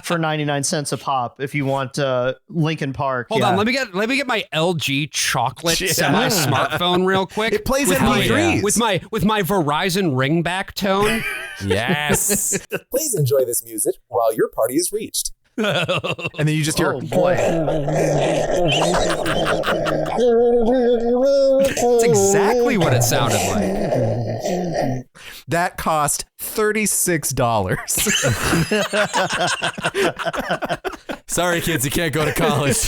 for 99 cents a pop if you want Linkin Park. Hold on, let me get my LG chocolate semi smartphone real quick. It plays with MP3s. with my Verizon ringback tone. Yes. Please enjoy this music while your party is reached. And then you just hear, Oh boy. That's exactly what it sounded like. that cost $36. Sorry, kids, you can't go to college.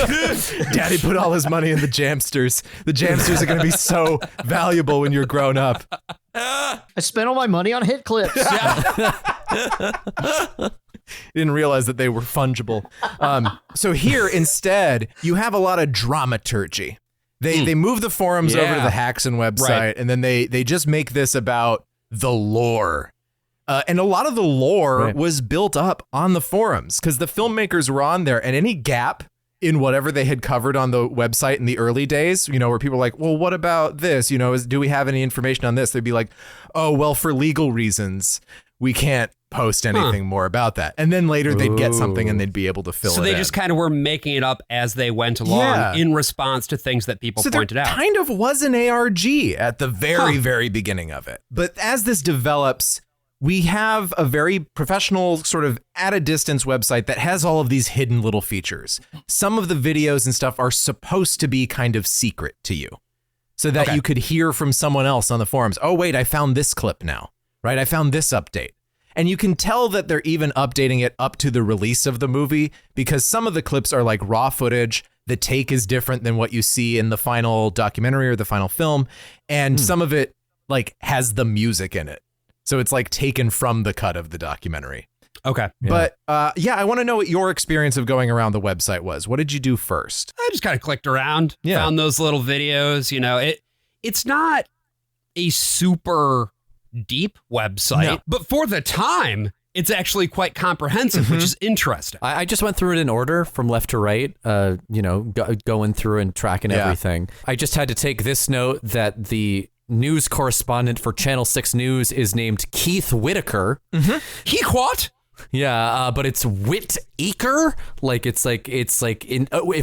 Daddy put all his money in the Jamsters. The Jamsters are going to be so valuable when you're grown up. I spent all my money on hit clips. Didn't realize that they were fungible. So here, instead, you have a lot of dramaturgy. They move the forums over to the Haxan website, Right. and then they just make this about the lore. And a lot of the lore was built up on the forums because the filmmakers were on there, and any gap in whatever they had covered on the website in the early days, you know, where people were like, well, what about this? You know, do we have any information on this? They'd be like, oh, well, for legal reasons, we can't post anything more about that. And then later they'd get something and they'd be able to fill it So they in. just kind of were making it up as they went along in response to things that people So pointed there out. kind of was an ARG at the very, very beginning of it. But as this develops, we have a very professional sort of at a distance website that has all of these hidden little features. Some of the videos and stuff are supposed to be kind of secret to you so that you could hear from someone else on the forums. Oh, wait, I found this clip now, right? I found this update. And you can tell that they're even updating it up to the release of the movie because some of the clips are like raw footage. The take is different than what you see in the final documentary or the final film. And some of it like has the music in it. So it's like taken from the cut of the documentary. Okay. But I want to know what your experience of going around the website was. What did you do first? I just kind of clicked around, found those little videos. You know, it's not a super deep website, but for the time, it's actually quite comprehensive, which is interesting. I just went through it in order from left to right, going through and tracking everything. I just had to take this note that the news correspondent for Channel 6 News is named Keith Whitaker. He what? Yeah, but it's Whitaker. Like it's like if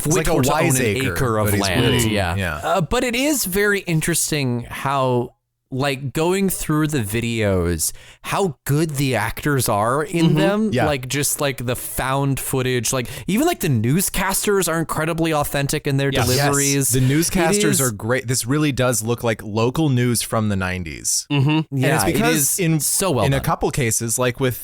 Whit like a were to own an wiseacre, acre of but he's land. witty. Yeah. But it is very interesting how, like, going through the videos, how good the actors are in them. Yeah. Like, just like the found footage, like even like the newscasters are incredibly authentic in their deliveries. Yes. The newscasters It is- are great. This really does look like local news from the 90s. Yeah, And it's because it is so well in done. a couple cases, like with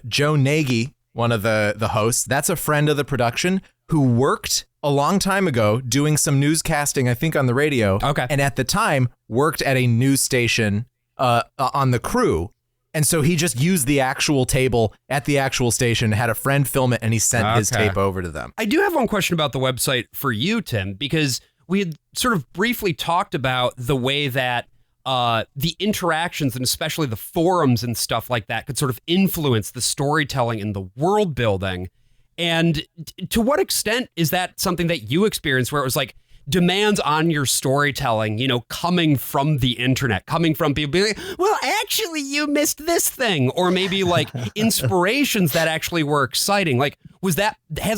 Joe Nagy, one of the hosts, that's a friend of the production who worked a long time ago doing some newscasting, I think, on the radio. Okay. And at the time worked at a news station on the crew. And so he just used the actual table at the actual station, had a friend film it, and he sent his tape over to them. I do have one question about the website for you, Tim, because we had sort of briefly talked about the way that the interactions and especially the forums and stuff like that could sort of influence the storytelling and the world building. And to what extent is that something that you experienced where it was like demands on your storytelling, you know, coming from the internet, coming from people being like, well, actually, you missed this thing, or maybe like inspirations that actually were exciting. Like, has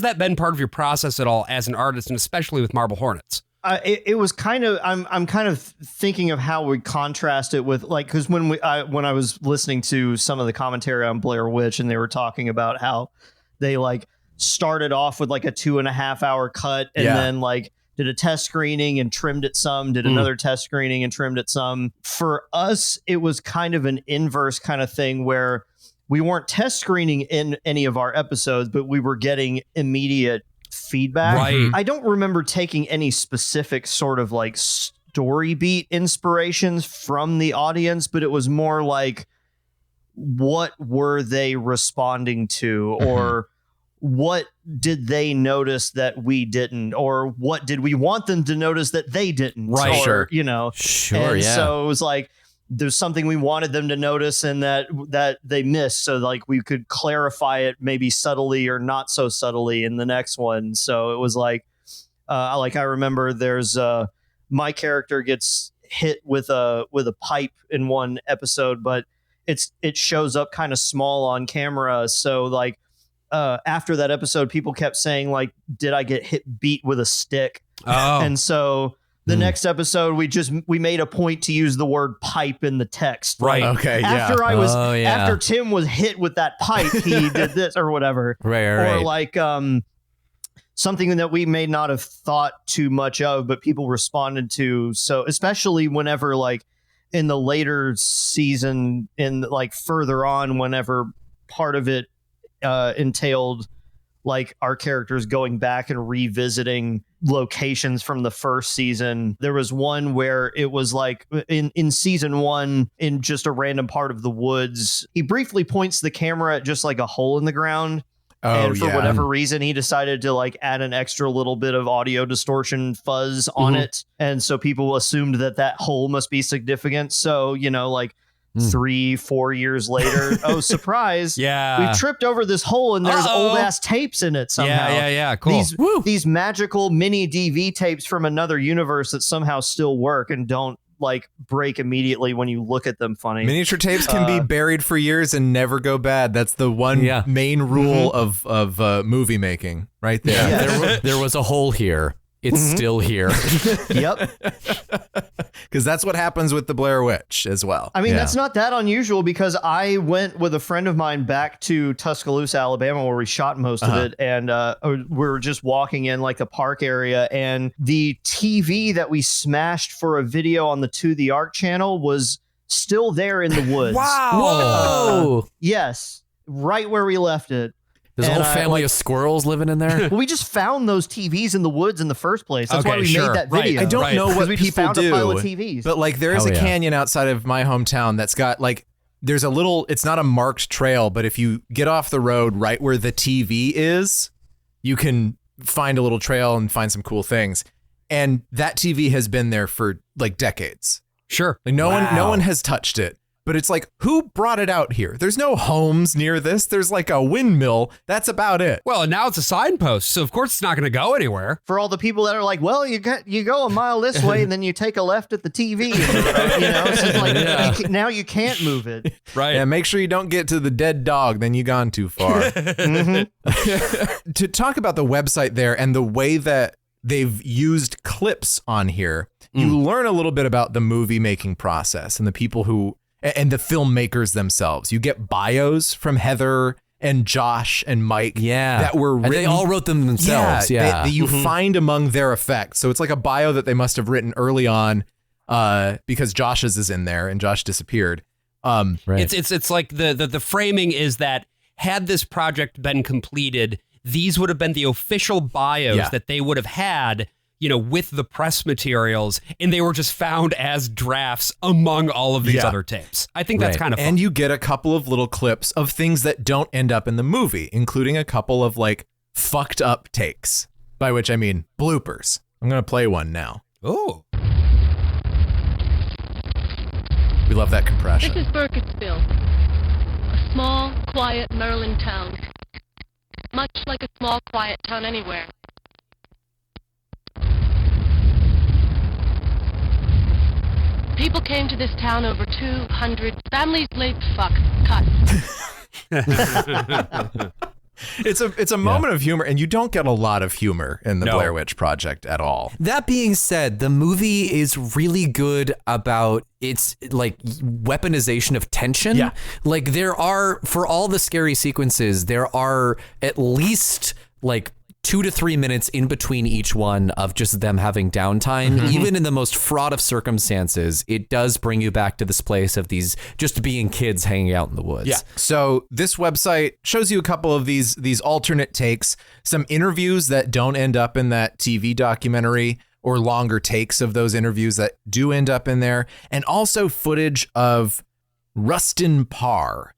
that been part of your process at all as an artist, and especially with Marble Hornets? It was kind of, I'm kind of thinking of how we contrast it with, like, because when I was listening to some of the commentary on Blair Witch, and they were talking about how they like started off with like a 2.5 hour cut and then like did a test screening and trimmed it some, did another test screening and trimmed it some. For us, it was kind of an inverse kind of thing where we weren't test screening in any of our episodes, but we were getting immediate feedback. Right. I don't remember taking any specific sort of like story beat inspirations from the audience, but it was more like, what were they responding to, or what did they notice that we didn't, or what did we want them to notice that they didn't? Right. Or, Sure. you know, Sure, and yeah. so it was like, there's something we wanted them to notice and that they missed, so like we could clarify it maybe subtly or not so subtly in the next one. So it was like I remember there's my character gets hit with a pipe in one episode, but it shows up kind of small on camera. So like after that episode, people kept saying like, did I get beat with a stick? Oh. And so the next episode, we made a point to use the word pipe in the text. Right. Okay. After Yeah. after Tim was hit with that pipe, he did this or whatever. Right. Or like something that we may not have thought too much of, but people responded to. So especially whenever like in the later season, in like further on, whenever part of it entailed like our characters going back and revisiting locations from the first season. There was one where it was like in season 1, in just a random part of the woods, he briefly points the camera at just like a hole in the ground. And for whatever reason, he decided to like add an extra little bit of audio distortion fuzz on it. And so people assumed that hole must be significant. So, you know, like 3-4 years later, oh, surprise. Yeah. We tripped over this hole and there's old ass tapes in it somehow. Yeah. Cool. These magical mini DV tapes from another universe that somehow still work and don't like break immediately when you look at them funny. Miniature tapes can be buried for years and never go bad. That's the one main rule of movie making right there. Yeah. There was a hole here. It's still here. Yep. Because that's what happens with the Blair Witch as well. I mean, that's not that unusual because I went with a friend of mine back to Tuscaloosa, Alabama, where we shot most of it. And we were just walking in like the park area. And the TV that we smashed for a video on the To the Arc channel was still there in the woods. Wow. Whoa. Yes. Right where we left it. There's a whole family of squirrels living in there. Well, we just found those TVs in the woods in the first place. That's Okay, why we sure. made that Right. video. I don't know what we just people found do, a pile of TVs. but like there is Hell a yeah. canyon outside of my hometown that's got like there's a little. It's not a marked trail, but if you get off the road right where the TV is, you can find a little trail and find some cool things. And that TV has been there for like decades. Sure. Like no one has touched it. But it's like, who brought it out here? There's no homes near this. There's like a windmill. That's about it. Well, and now it's a signpost, so of course it's not going to go anywhere. For all the people that are like, well, you go a mile this way and then you take a left at the TV. You know, it's just like now you can't move it. Right. Yeah, make sure you don't get to the dead dog, then you've gone too far. To talk about the website there and the way that they've used clips on here, you learn a little bit about the movie making process and the people who and the filmmakers themselves. You get bios from Heather and Josh and Mike that were written. And they all wrote them themselves. Yeah. That you find among their effects. So it's like a bio that they must have written early on because Josh's is in there and Josh disappeared. Right. It's like the framing is that had this project been completed, these would have been the official bios that they would have had, you know, with the press materials, and they were just found as drafts among all of these other tapes. I think that's kind of fun. And you get a couple of little clips of things that don't end up in the movie, including a couple of like fucked up takes, by which I mean bloopers. I'm going to play one now. Oh. We love that compression. This is Burkittsville, a small, quiet Maryland town, much like a small, quiet town anywhere. People came to this town over 200. Families laid fuck. Cut. It's a moment of humor, and you don't get a lot of humor in the Blair Witch Project at all. That being said, the movie is really good about its like weaponization of tension. Yeah. Like there are, for all the scary sequences, there are at least like 2 to 3 minutes in between each one of just them having downtime. Even in the most fraught of circumstances, it does bring you back to this place of these just being kids hanging out in the woods. Yeah. So this website shows you a couple of these alternate takes, some interviews that don't end up in that TV documentary, or longer takes of those interviews that do end up in there, and also footage of Rustin Parr.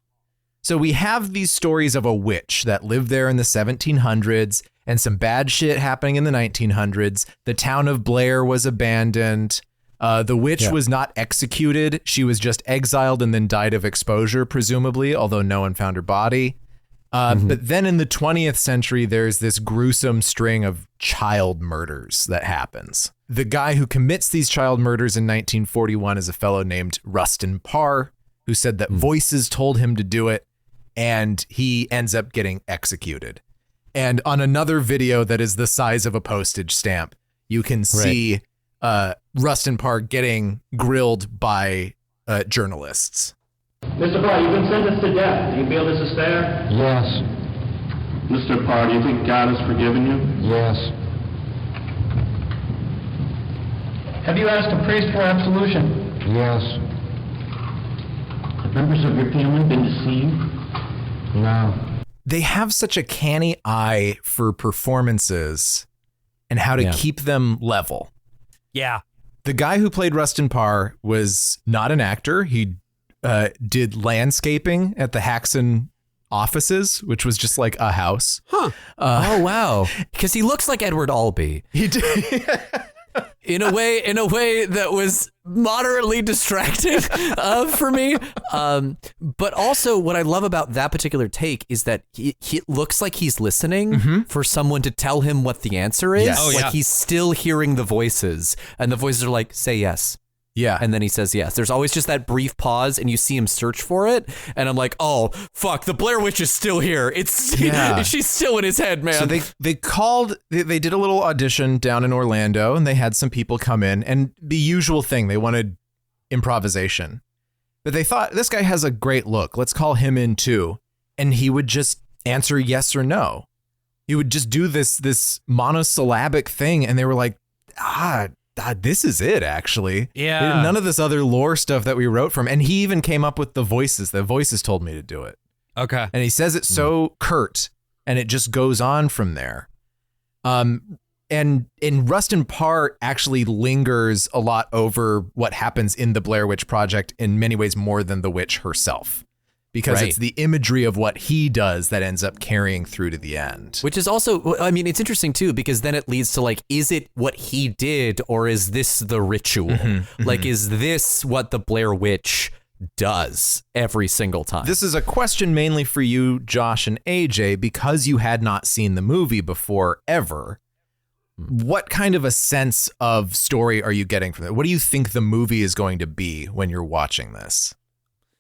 So we have these stories of a witch that lived there in the 1700s and some bad shit happening in the 1900s. The town of Blair was abandoned. The witch was not executed. She was just exiled and then died of exposure, presumably, although no one found her body. But then in the 20th century, there's this gruesome string of child murders that happens. The guy who commits these child murders in 1941 is a fellow named Rustin Parr, who said that voices told him to do it, and he ends up getting executed. And on another video that is the size of a postage stamp, you can see Rustin Parr getting grilled by journalists. Mr. Parr, you've been sentenced to death. Do you feel this is fair? Yes. Mr. Parr, do you think God has forgiven you? Yes. Have you asked a priest for absolution? Yes. Have members of your family been deceived? No. They have such a canny eye for performances and how to keep them level. Yeah. The guy who played Rustin Parr was not an actor. He did landscaping at the Haxan offices, which was just like a house. Oh, wow. Because he looks like Edward Albee. He did. in a way that was moderately distracting for me. But also what I love about that particular take is that he looks like he's listening for someone to tell him what the answer is. Yes. Oh, like he's still hearing the voices, and the voices are like, say yes. Yeah. And then he says yes. There's always just that brief pause, and you see him search for it. And I'm like, oh, fuck, the Blair Witch is still here. She's still in his head, man. So they did a little audition down in Orlando, and they had some people come in, and the usual thing, they wanted improvisation. But they thought, this guy has a great look. Let's call him in too. And he would just answer yes or no. He would just do this monosyllabic thing, and they were like, this is it, actually. Yeah. None of this other lore stuff that we wrote from. And he even came up with the voices. The voices told me to do it. Okay. And he says it so curt, and it just goes on from there. And Rustin Parr actually lingers a lot over what happens in the Blair Witch Project in many ways more than the witch herself. Because it's the imagery of what he does that ends up carrying through to the end. Which is also, I mean, it's interesting too, because then it leads to like, is it what he did, or is this the ritual? Like, is this what the Blair Witch does every single time? This is a question mainly for you, Josh and AJ, because you had not seen the movie before ever. What kind of a sense of story are you getting from it? What do you think the movie is going to be when you're watching this?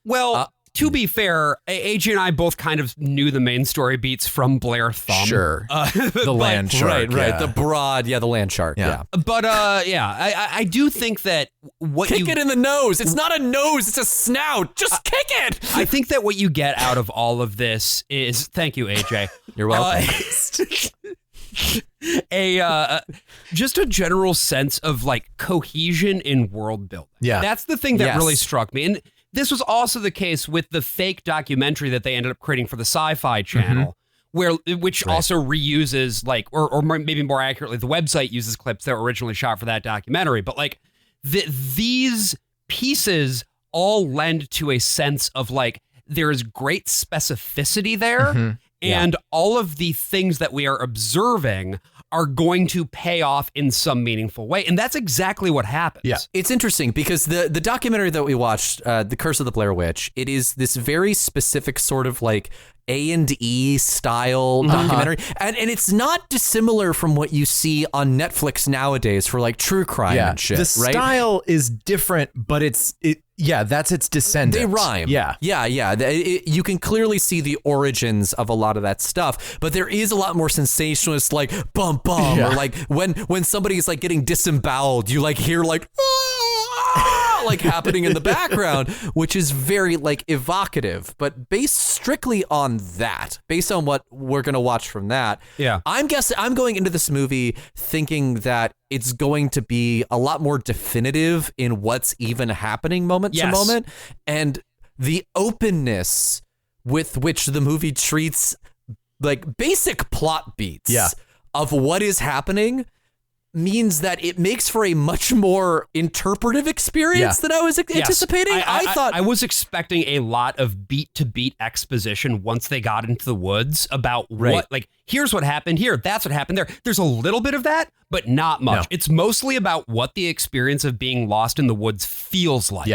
Well, to be fair, AJ and I both kind of knew the main story beats from Blair Thumb. Sure. The land shark. Right. The broad, the land shark. Yeah. But I do think that kick it in the nose. It's not a nose, it's a snout. Just kick it. I think that what you get out of all of this is, thank you, AJ. You're welcome. Just a general sense of like cohesion in world building. Yeah. That's the thing that really struck me. And this was also the case with the fake documentary that they ended up creating for the Sci-Fi Channel, which also reuses like, or maybe more accurately, the website uses clips that were originally shot for that documentary. But like these pieces all lend to a sense of like, there is great specificity there. And all of the things that we are observing are going to pay off in some meaningful way. And that's exactly what happens. Yeah. It's interesting because the documentary that we watched, The Curse of the Blair Witch, it is this very specific sort of like A&E style documentary. And it's not dissimilar from what you see on Netflix nowadays for like true crime and shit, the right? style is different, but that's its descendant. They rhyme. Yeah. You can clearly see the origins of a lot of that stuff, but there is a lot more sensationalist, like bum bum, or like when somebody's like getting disemboweled, you like hear like like happening in the background, which is very like evocative, but based strictly on that, based on what we're going to watch from that. Yeah. I'm going into this movie thinking that it's going to be a lot more definitive in what's even happening moment to moment. And the openness with which the movie treats like basic plot beats of what is happening means that it makes for a much more interpretive experience than I was anticipating. I was expecting a lot of beat-to-beat exposition once they got into the woods about what, like, here's what happened here, that's what happened there. There's a little bit of that, but not much. No. It's mostly about what the experience of being lost in the woods feels like.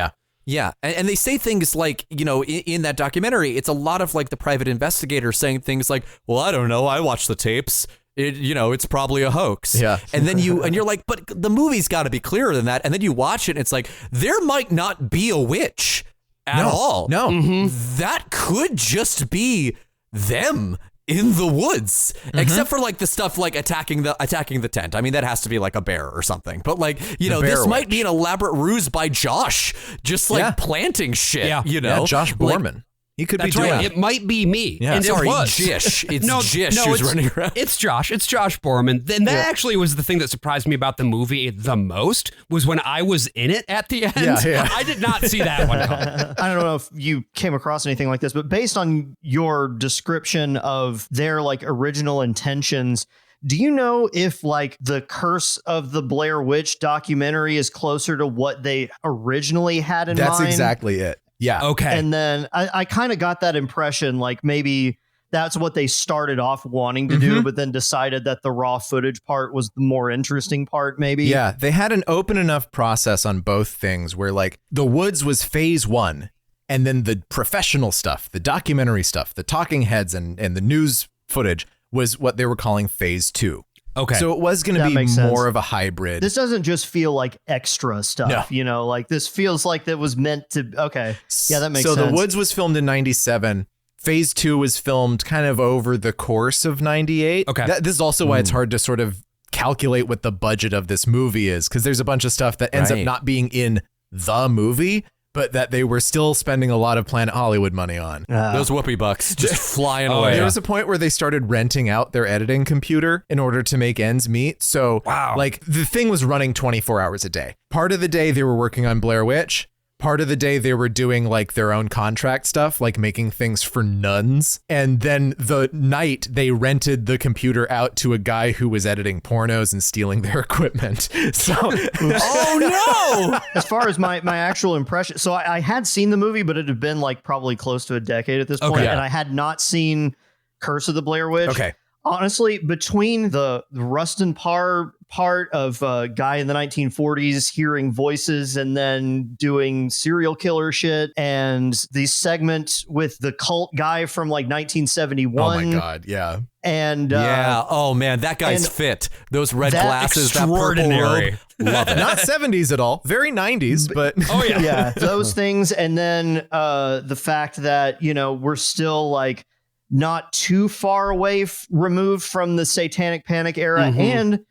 Yeah, and they say things like, you know, in that documentary, it's a lot of like the private investigator saying things like, well, I don't know, I watched the tapes. It's probably a hoax. Yeah. And then you're like, but the movie's got to be clearer than that. And then you watch it and it's like, there might not be a witch at all. No. Mm-hmm. That could just be them in the woods, except for like the stuff like attacking the tent. I mean, that has to be like a bear or something. But like, this might be an elaborate ruse by Josh, just like planting shit. Yeah. Josh Borman. He could be doing it. It might be me. Yeah. And sorry, it was. Jish. It's Jish who's running around. It's Josh. It's Josh Borman. And that actually was the thing that surprised me about the movie the most, was when I was in it at the end. Yeah. I did not see that one coming. I don't know if you came across anything like this, but based on your description of their like original intentions, do you know if like the Curse of the Blair Witch documentary is closer to what they originally had in mind? That's exactly it. Yeah. Okay. And then I kind of got that impression, like maybe that's what they started off wanting to do, but then decided that the raw footage part was the more interesting part, maybe. Yeah. They had an open enough process on both things where like the woods was phase 1, and then the professional stuff, the documentary stuff, the talking heads and the news footage was what they were calling phase 2. Okay. So it was going to be more of a hybrid. This doesn't just feel like extra stuff, like this feels like that was meant to. Okay. Yeah, that makes sense. So The Woods was filmed in 97. Phase 2 was filmed kind of over the course of 98. Okay. This is also why it's hard to sort of calculate what the budget of this movie is, because there's a bunch of stuff that ends up not being in the movie, but that they were still spending a lot of Planet Hollywood money on. Those whoopee bucks just flying away. There was a point where they started renting out their editing computer in order to make ends meet. So like the thing was running 24 hours a day. Part of the day they were working on Blair Witch. Part of the day they were doing like their own contract stuff, like making things for nuns. And then the night they rented the computer out to a guy who was editing pornos and stealing their equipment. So, oh no! As far as my actual impression, so I had seen the movie, but it had been like probably close to a decade at this point. And I had not seen Curse of the Blair Witch. Okay. Honestly, between the Rustin Parr part of a guy in the 1940s hearing voices and then doing serial killer shit, and the segment with the cult guy from like 1971. Oh my God, yeah. And oh man, that guy's fit. Those red glasses, that purple robe. Love it. Not 70s at all. Very 90s, but yeah, those things. And then the fact that, we're still like not too far away removed from the Satanic Panic era. And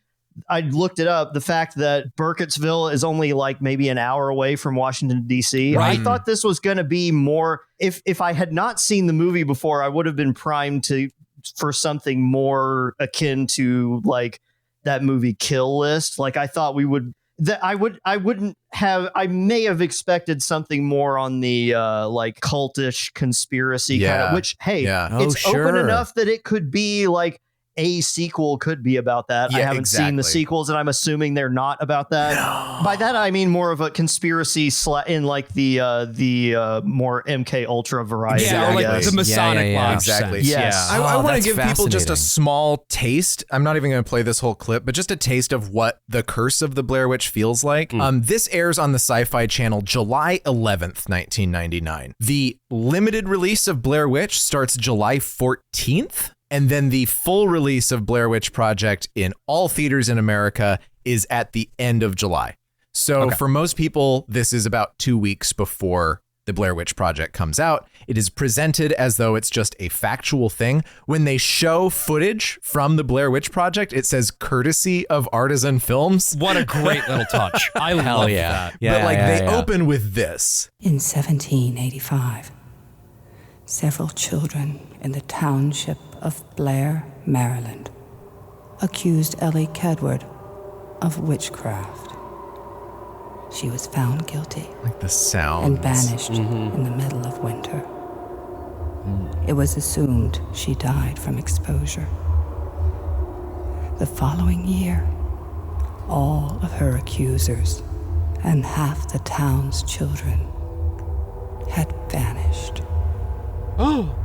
I looked it up, the fact that Burkittsville is only like maybe an hour away from Washington, D.C. I thought this was going to be more, if I had not seen the movie before, I would have been primed for something more akin to like that movie Kill List. Like I thought we would, I may have expected something more on the like cultish conspiracy kind of, which, hey, it's open enough that it could be like a sequel could be about that. I haven't seen the sequels, and I'm assuming they're not about that. No. By that I mean more of a conspiracy in like the more MK Ultra variety. Yeah, or like the Masonic Lodge. Exactly. Sense. Yes. I want to give people just a small taste. I'm not even going to play this whole clip, but just a taste of what the Curse of the Blair Witch feels like. This airs on the Sci-Fi Channel July 11th, 1999. The limited release of Blair Witch starts July 14th. And then the full release of Blair Witch Project in all theaters in America is at the end of July. So for most people, this is about 2 weeks before the Blair Witch Project comes out. It is presented as though it's just a factual thing. When they show footage from the Blair Witch Project, it says courtesy of Artisan Films. What a great little touch. I love that. But they open with this. In 1785, several children in the township of Blair, Maryland, accused Ellie Kedward of witchcraft. She was found guilty. Like the sound. And banished in the middle of winter. It was assumed she died from exposure. The following year, all of her accusers and half the town's children had vanished. Oh,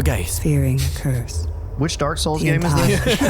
guys. Fearing a curse. Which Dark Souls game is this?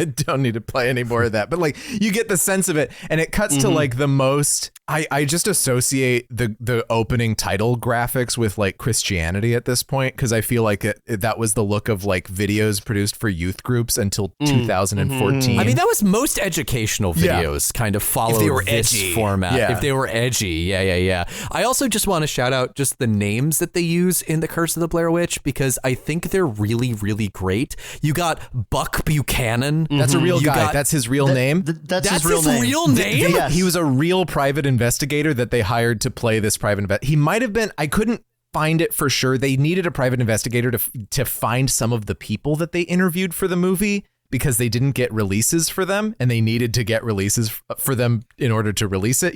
I don't need to play any more of that, but like you get the sense of it, and it cuts to like the most. I just associate the opening title graphics with like Christianity at this point, because I feel like that was the look of like videos produced for youth groups until 2014. I mean, that was most educational videos kind of followed this format. If they were edgy. Yeah. I also just want to shout out just the names that they use in The Curse of the Blair Witch, because I think they're really, really great. You got Buck Buchanan. That's a real guy. That's his real name. That's his real name. Yes. He was a real private investigator that they hired to play this private he might have been. I couldn't find it for sure. They needed a private investigator to find some of the people that they interviewed for the movie, because they didn't get releases for them, and they needed to get releases for them in order to release it,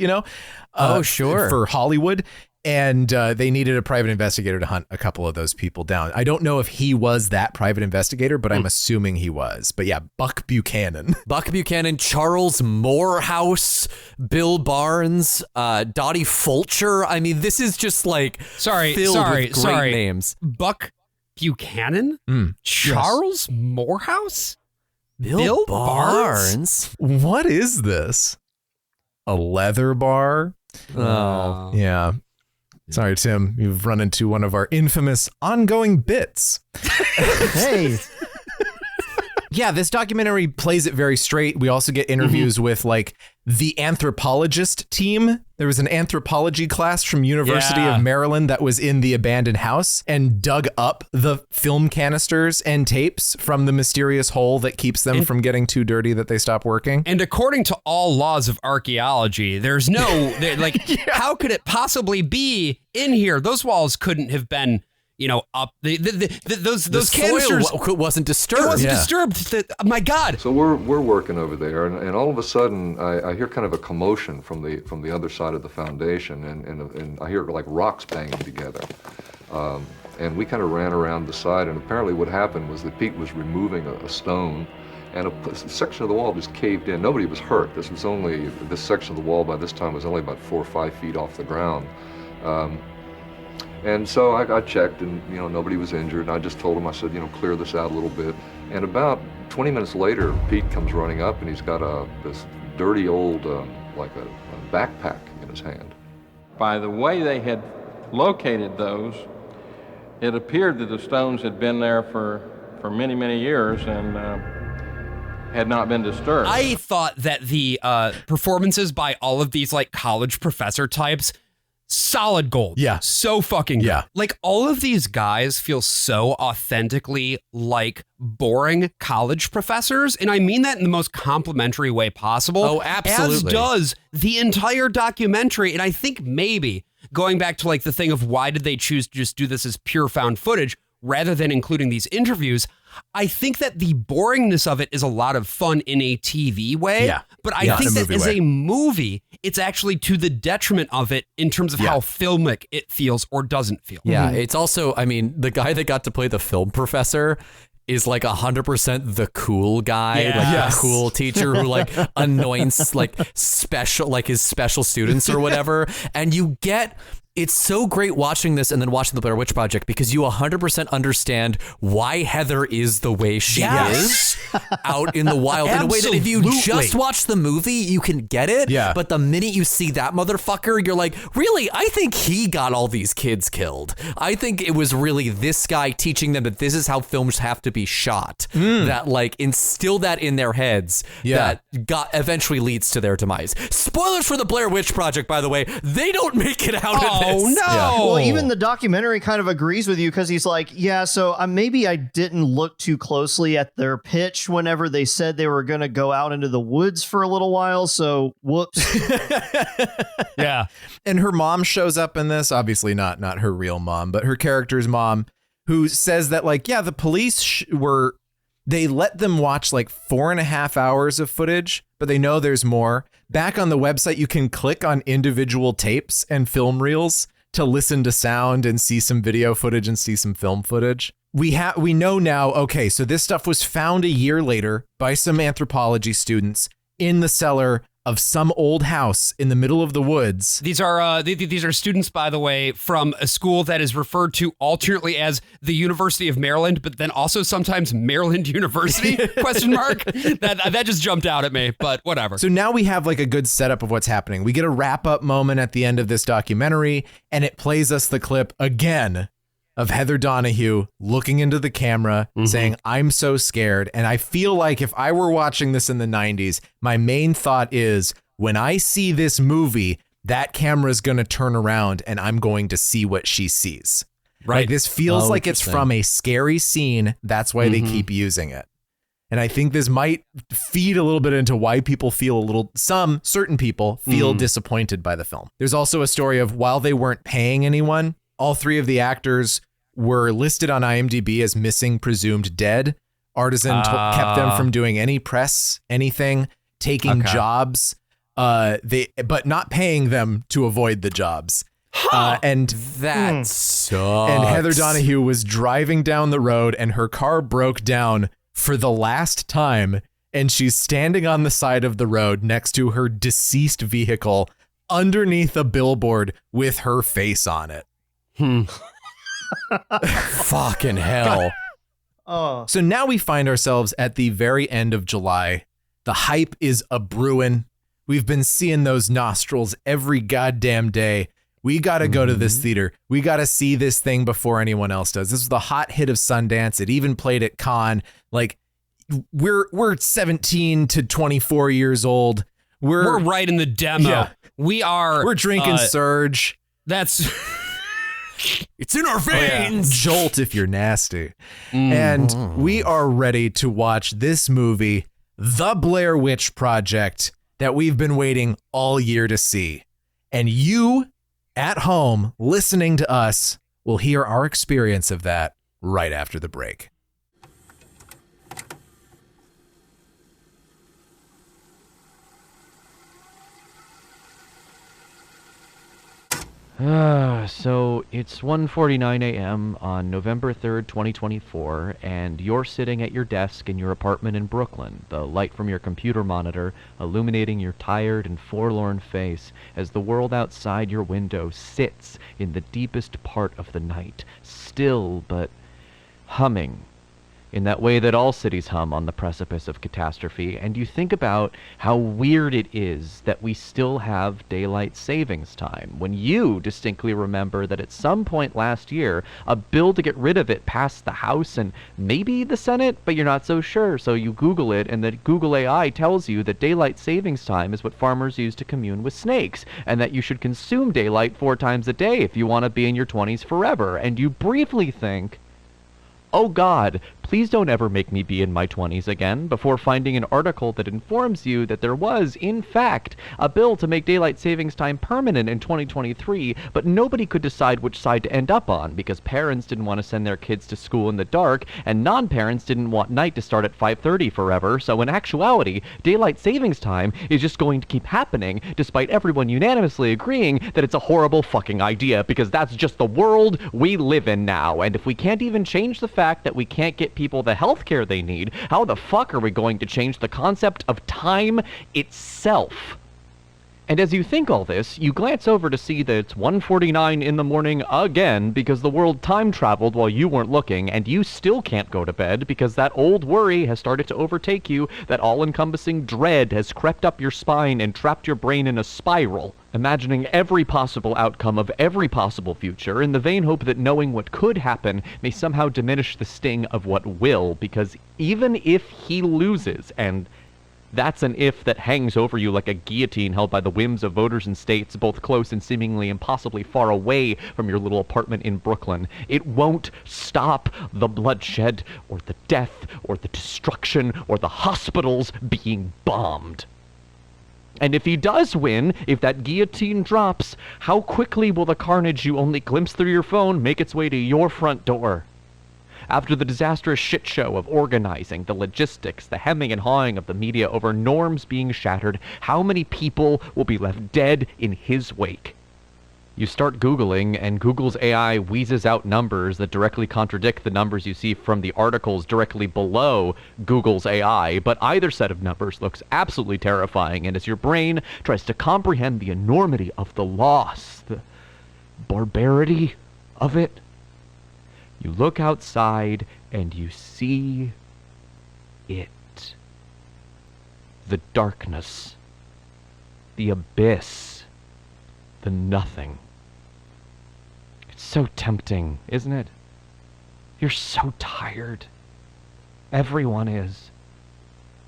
for Hollywood. And they needed a private investigator to hunt a couple of those people down. I don't know if he was that private investigator, but I'm assuming he was. But yeah, Buck Buchanan, Charles Morehouse, Bill Barnes, Dottie Fulcher. I mean, this is just like filled with great names. Buck Buchanan, Charles Morehouse, Bill Barnes. What is this? A leather bar? Oh, yeah. Sorry, Tim, you've run into one of our infamous ongoing bits. Hey. Yeah, this documentary plays it very straight. We also get interviews with like the anthropologist team. There was an anthropology class from University of Maryland that was in the abandoned house and dug up the film canisters and tapes from the mysterious hole that keeps them from getting too dirty that they stop working. And according to all laws of archaeology, there's no, how could it possibly be in here? Those walls couldn't have been, up. Those canisters wasn't disturbed. It wasn't disturbed. My God. So we're working over there, and all of a sudden I hear kind of a commotion from the other side of the foundation, and I hear like rocks banging together. And we kind of ran around the side, and apparently what happened was that Pete was removing a stone, and a section of the wall just caved in. Nobody was hurt. This section of the wall by this time was only about 4 or 5 feet off the ground. And so I checked, and nobody was injured. And I just told him, I said, clear this out a little bit. And about 20 minutes later, Pete comes running up, and he's got this dirty old like a backpack in his hand. By the way they had located those, it appeared that the stones had been there for many, many years and had not been disturbed. I thought that the performances by all of these like college professor types, solid gold. Yeah. So fucking good. Yeah. Like all of these guys feel so authentically like boring college professors. And I mean that in the most complimentary way possible. Oh, absolutely. As does the entire documentary. And I think maybe going back to like the thing of why did they choose to just do this as pure found footage rather than including these interviews, I think that the boringness of it is a lot of fun in a TV way. Yeah. But I think that as a movie, it's actually to the detriment of it in terms of how filmic it feels or doesn't feel. Yeah, it's also, I mean, the guy that got to play the film professor is like 100% the cool guy, the cool teacher who like anoints like his special students or whatever. And it's so great watching this and then watching the Blair Witch Project because you 100% understand why Heather is the way she is out in the wild in a way that if you just watch the movie, you can get it. Yeah. But the minute you see that motherfucker, you're like, really? I think he got all these kids killed. I think it was really this guy teaching them that this is how films have to be shot. That like instill that in their heads that eventually leads to their demise. Spoilers for the Blair Witch Project, by the way. They don't make it out of this. Oh, no. Yeah. Well, even the documentary kind of agrees with you because he's like, so maybe I didn't look too closely at their pitch whenever they said they were going to go out into the woods for a little while. So whoops. Yeah. And her mom shows up in this, obviously not her real mom, but her character's mom, who says that like, the police they let them watch like 4.5 hours of footage, but they know there's more. Back on the website, you can click on individual tapes and film reels to listen to sound and see some video footage and see some film footage. We know now, okay, so this stuff was found a year later by some anthropology students in the cellar of some old house in the middle of the woods. These are students, by the way, from a school that is referred to alternately as the University of Maryland, but then also sometimes Maryland University, question mark. That just jumped out at me, but whatever. So now we have like a good setup of what's happening. We get a wrap-up moment at the end of this documentary, and it plays us the clip again of Heather Donahue looking into the camera saying, I'm so scared. And I feel like if I were watching this in the 90s, my main thought is, when I see this movie, that camera's going to turn around and I'm going to see what she sees. Right. Like, this feels like it's from a scary scene. That's why they keep using it. And I think this might feed a little bit into why people feel certain people feel disappointed by the film. There's also a story of, while they weren't paying anyone, all three of the actors were listed on IMDb as missing, presumed dead. Artisan kept them from doing any press, anything, taking jobs, but not paying them to avoid the jobs. And that sucks. And Heather Donahue was driving down the road and her car broke down for the last time. And she's standing on the side of the road next to her deceased vehicle underneath a billboard with her face on it. Fucking hell. So now we find ourselves at the very end of July. The hype is a-brewing. We've been seeing those nostrils every goddamn day. We got to go to this theater. We got to see this thing before anyone else does. This is the hot hit of Sundance. It even played at Cannes. Like, we're 17 to 24 years old. We're right in the demo. Yeah. We're drinking Surge. That's... It's in our veins. Jolt if you're nasty. And we are ready to watch this movie, The Blair Witch Project, that we've been waiting all year to see. And you at home listening to us will hear our experience of that right after the break. So it's 1:49 a.m. on November 3rd, 2024, and you're sitting at your desk in your apartment in Brooklyn, the light from your computer monitor illuminating your tired and forlorn face as the world outside your window sits in the deepest part of the night, still but humming, in that way that all cities hum on the precipice of catastrophe. And you think about how weird it is that we still have daylight savings time, when you distinctly remember that at some point last year, a bill to get rid of it passed the House and maybe the Senate, but you're not so sure. So you Google it, and that Google AI tells you that daylight savings time is what farmers use to commune with snakes, and that you should consume daylight 4 times a day if you want to be in your 20s forever. And you briefly think, oh God, please don't ever make me be in my 20s again, before finding an article that informs you that there was, in fact, a bill to make daylight savings time permanent in 2023, but nobody could decide which side to end up on, because parents didn't want to send their kids to school in the dark, and non-parents didn't want night to start at 5:30 forever. So in actuality, daylight savings time is just going to keep happening, despite everyone unanimously agreeing that it's a horrible fucking idea, because that's just the world we live in now. And if we can't even change the fact that we can't get people the health care they need, how the fuck are we going to change the concept of time itself? And as you think all this, you glance over to see that it's 1:49 in the morning again, because the world time traveled while you weren't looking, and you still can't go to bed because that old worry has started to overtake you, that all-encompassing dread has crept up your spine and trapped your brain in a spiral, imagining every possible outcome of every possible future, in the vain hope that knowing what could happen may somehow diminish the sting of what will, because even if he loses, and that's an if that hangs over you like a guillotine held by the whims of voters in states both close and seemingly impossibly far away from your little apartment in Brooklyn, it won't stop the bloodshed, or the death, or the destruction, or the hospitals being bombed. And if he does win, if that guillotine drops, how quickly will the carnage you only glimpse through your phone make its way to your front door? After the disastrous shit show of organizing, the logistics, the hemming and hawing of the media over norms being shattered, how many people will be left dead in his wake? You start Googling, and Google's AI wheezes out numbers that directly contradict the numbers you see from the articles directly below Google's AI, but either set of numbers looks absolutely terrifying, and as your brain tries to comprehend the enormity of the loss, the barbarity of it, you look outside and you see it. The darkness, the abyss, the nothing. It's so tempting, isn't it? You're so tired. Everyone is.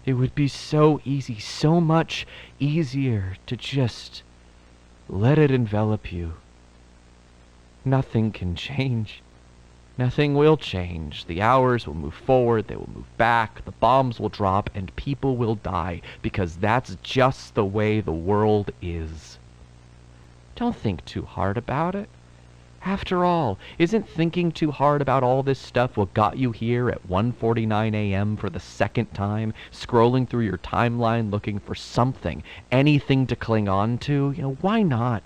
It would be so easy, so much easier to just let it envelop you. Nothing can change. Nothing will change. The hours will move forward, they will move back, the bombs will drop, and people will die, because that's just the way the world is. Don't think too hard about it. After all, isn't thinking too hard about all this stuff what got you here at 1:49 a.m. for the second time, scrolling through your timeline looking for something, anything to cling on to? Why not?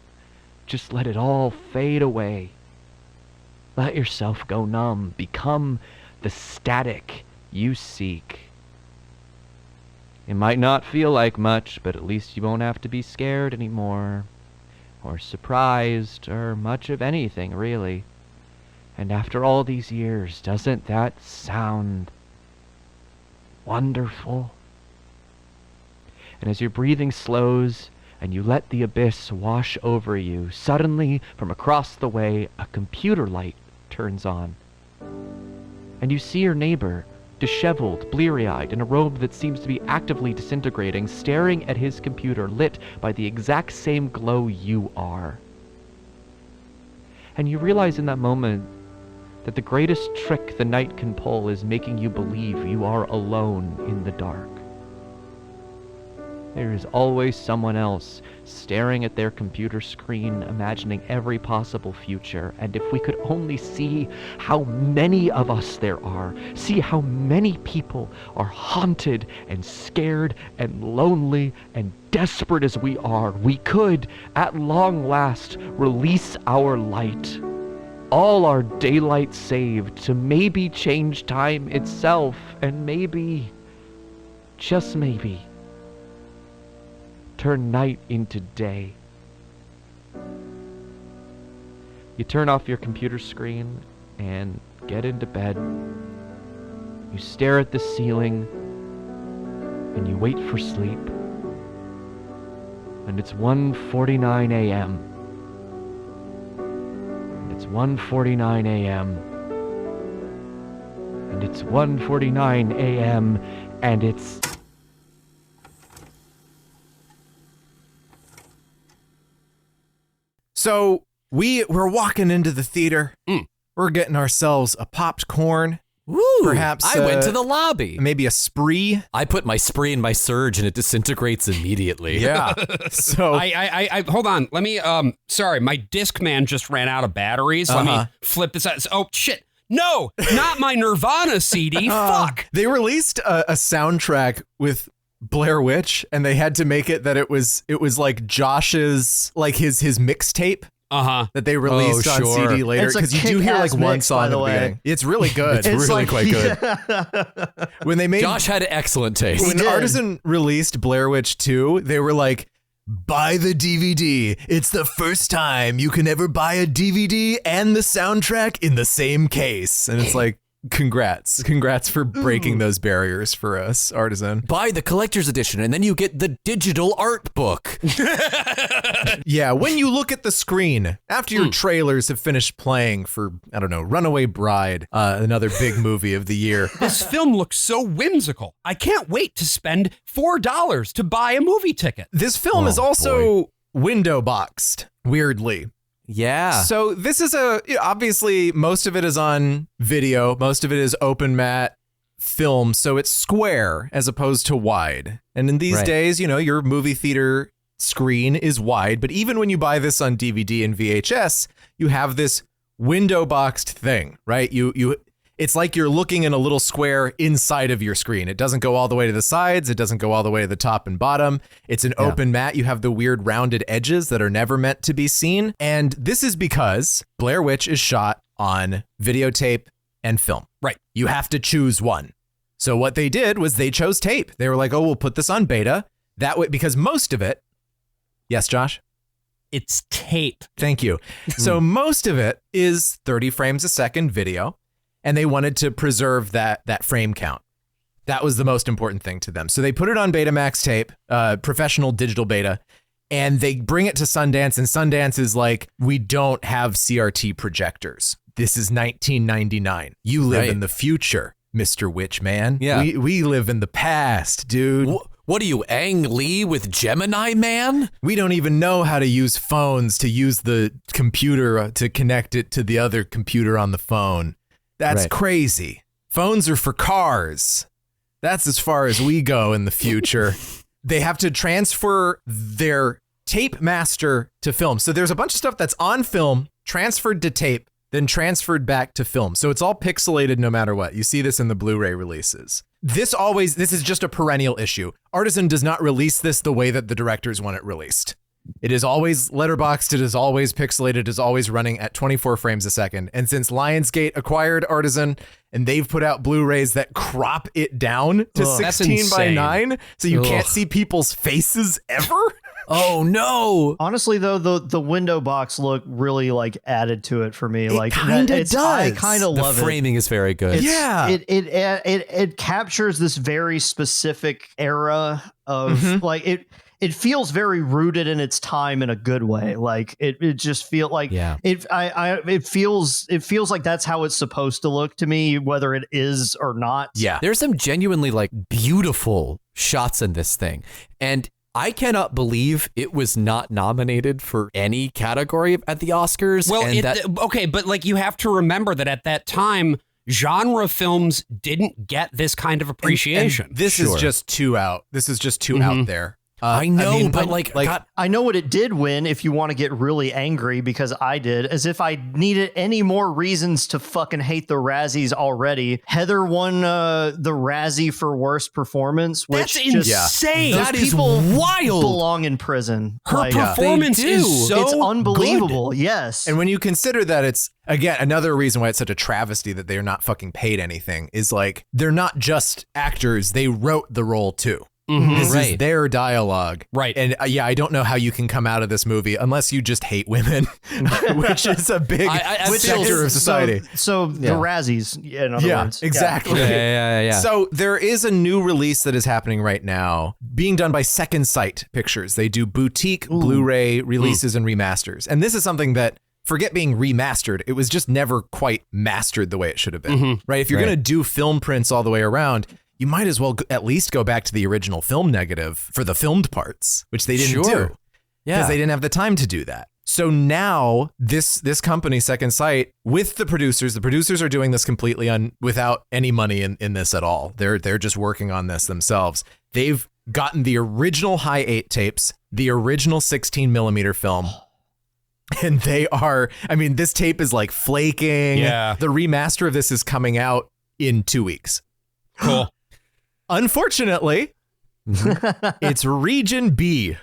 Just let it all fade away. Let yourself go numb. Become the static you seek. It might not feel like much, but at least you won't have to be scared anymore, or surprised, or much of anything, really. And after all these years, doesn't that sound wonderful? And as your breathing slows, and you let the abyss wash over you, suddenly, from across the way, a computer light turns on. And you see your neighbor, disheveled, bleary-eyed, in a robe that seems to be actively disintegrating, staring at his computer lit by the exact same glow you are. And you realize in that moment that the greatest trick the night can pull is making you believe you are alone in the dark. There is always someone else staring at their computer screen, imagining every possible future. And if we could only see how many of us there are, see how many people are haunted and scared and lonely and desperate as we are, we could, at long last, release our light. All our daylight saved to maybe change time itself, and maybe, just maybe, turn night into day. You turn off your computer screen and get into bed. You stare at the ceiling and you wait for sleep. And it's 1:49 a.m. And it's 1:49 a.m. And it's 1:49 a.m. and it's... So we're walking into the theater. We're getting ourselves a popped corn. Woo! Perhaps I went to the lobby. Maybe a spree. I put my spree in my surge and it disintegrates immediately. Yeah. So I hold on. Let me sorry, my Discman just ran out of batteries. Let me flip this out. Oh shit. No, not my Nirvana CD. Fuck. They released a soundtrack with Blair Witch, and they had to make it that it was like Josh's, like his mixtape. That they released on CD later, because you do hear like one song at the beginning. It's really good. It's really quite good. When they made Josh had excellent taste. When Artisan released Blair Witch 2, they were like, buy the DVD. It's the first time you can ever buy a DVD and the soundtrack in the same case. And it's like, congrats for breaking those barriers for us, Artisan. Buy the collector's edition and then you get the digital art book. Yeah, when you look at the screen after your trailers have finished playing for, I don't know, Runaway Bride, another big movie of the year. This film looks so whimsical. I can't wait to spend $4 to buy a movie ticket. This film is also window boxed, weirdly. Yeah. So this is obviously most of it is on video. Most of it is open matte film. So it's square as opposed to wide. And in these days, your movie theater screen is wide. But even when you buy this on DVD and VHS, you have this window boxed thing, right? it's like you're looking in a little square inside of your screen. It doesn't go all the way to the sides. It doesn't go all the way to the top and bottom. It's an open mat. You have the weird rounded edges that are never meant to be seen. And this is because Blair Witch is shot on videotape and film. Right. You have to choose one. So what they did was they chose tape. They were like, oh, we'll put this on beta. That way, because most of it, yes, Josh? It's tape. Thank you. So most of it is 30 frames a second video, and they wanted to preserve that frame count. That was the most important thing to them. So they put it on Betamax tape, professional digital beta, and they bring it to Sundance, and Sundance is like, we don't have CRT projectors. This is 1999. You live in the future, Mr. Witchman. Yeah. We live in the past, dude. What are you, Ang Lee with Gemini Man? We don't even know how to use phones to use the computer to connect it to the other computer on the phone. That's crazy. Phones are for cars. That's as far as we go in the future. They have to transfer their tape master to film. So there's a bunch of stuff that's on film, transferred to tape, then transferred back to film. So it's all pixelated no matter what. You see this in the Blu-ray releases. This is just a perennial issue. Artisan does not release this the way that the directors want it released. It is always letterboxed, it is always pixelated, it is always running at 24 frames a second. And since Lionsgate acquired Artisan and they've put out Blu-rays that crop it down to 16 by 9, so you can't see people's faces ever. Oh no! Honestly, though, the window box look really like added to it for me. It kinda does. I kind of love it. The framing is very good. It captures this very specific era of like it. It feels very rooted in its time in a good way. Like it just feels like it feels like that's how it's supposed to look to me, whether it is or not. Yeah, there's some genuinely like beautiful shots in this thing, and I cannot believe it was not nominated for any category at the Oscars. Well, okay, but like you have to remember that at that time, genre films didn't get this kind of appreciation. And this is just too out. This is just too out there. I know, but God, I know what it did win. If you want to get really angry, because I did, as if I needed any more reasons to fucking hate the Razzies already. Heather won the Razzie for worst performance. Which that's insane. That is wild. Belong in prison. Her performance is so it's unbelievable. Good. Yes, and when you consider that it's again another reason why it's such a travesty that they're not fucking paid anything is like they're not just actors; they wrote the role too. This is their dialogue. Right. And I don't know how you can come out of this movie unless you just hate women, which is a big sector of society. So the Razzies, in other words. Exactly. Yeah. So there is a new release that is happening right now being done by Second Sight Pictures. They do boutique Blu-ray releases and remasters. And this is something that, forget being remastered, it was just never quite mastered the way it should have been. Right? If you're going to do film prints all the way around, you might as well at least go back to the original film negative for the filmed parts, which they didn't do. Because they didn't have the time to do that. So now this company, Second Sight, with the producers are doing this completely without any money in this at all. They're just working on this themselves. They've gotten the original high 8 tapes, the original 16 millimeter film. And this tape is like flaking. Yeah. The remaster of this is coming out in 2 weeks. Cool. Unfortunately, it's Region B.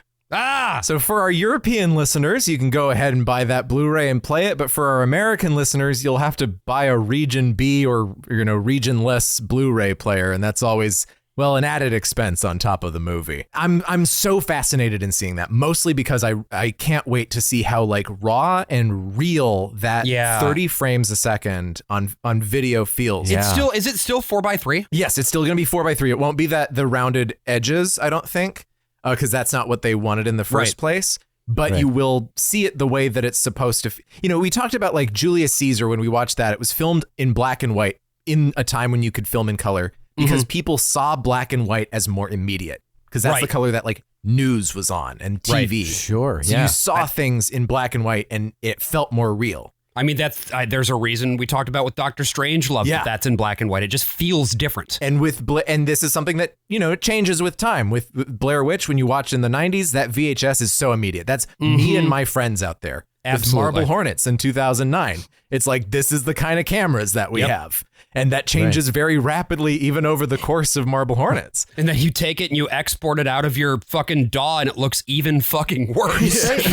So for our European listeners, you can go ahead and buy that Blu-ray and play it. But for our American listeners, you'll have to buy a Region B or regionless Blu-ray player. And that's always, an added expense on top of the movie. I'm so fascinated in seeing that, mostly because I can't wait to see how like raw and real that 30 frames a second on video feels. Is it still 4:3? Yes, it's still going to be 4:3. It won't be the rounded edges, I don't think, because that's not what they wanted in the first place. But you will see it the way that it's supposed to. We talked about like Julius Caesar when we watched that. It was filmed in black and white in a time when you could film in color. Because people saw black and white as more immediate, because that's the color that like news was on and TV. Right. Sure. So you saw things in black and white and it felt more real. I mean, there's a reason we talked about with Dr. Strangelove that's in black and white. It just feels different. And and this is something that, it changes with time. With Blair Witch, when you watched in the 90s, that VHS is so immediate. That's me and my friends out there. Absolutely. With Marble Hornets in 2009. It's like, this is the kind of cameras that we have. And that changes very rapidly, even over the course of Marble Hornets. And then you take it and you export it out of your fucking DAW and it looks even fucking worse. You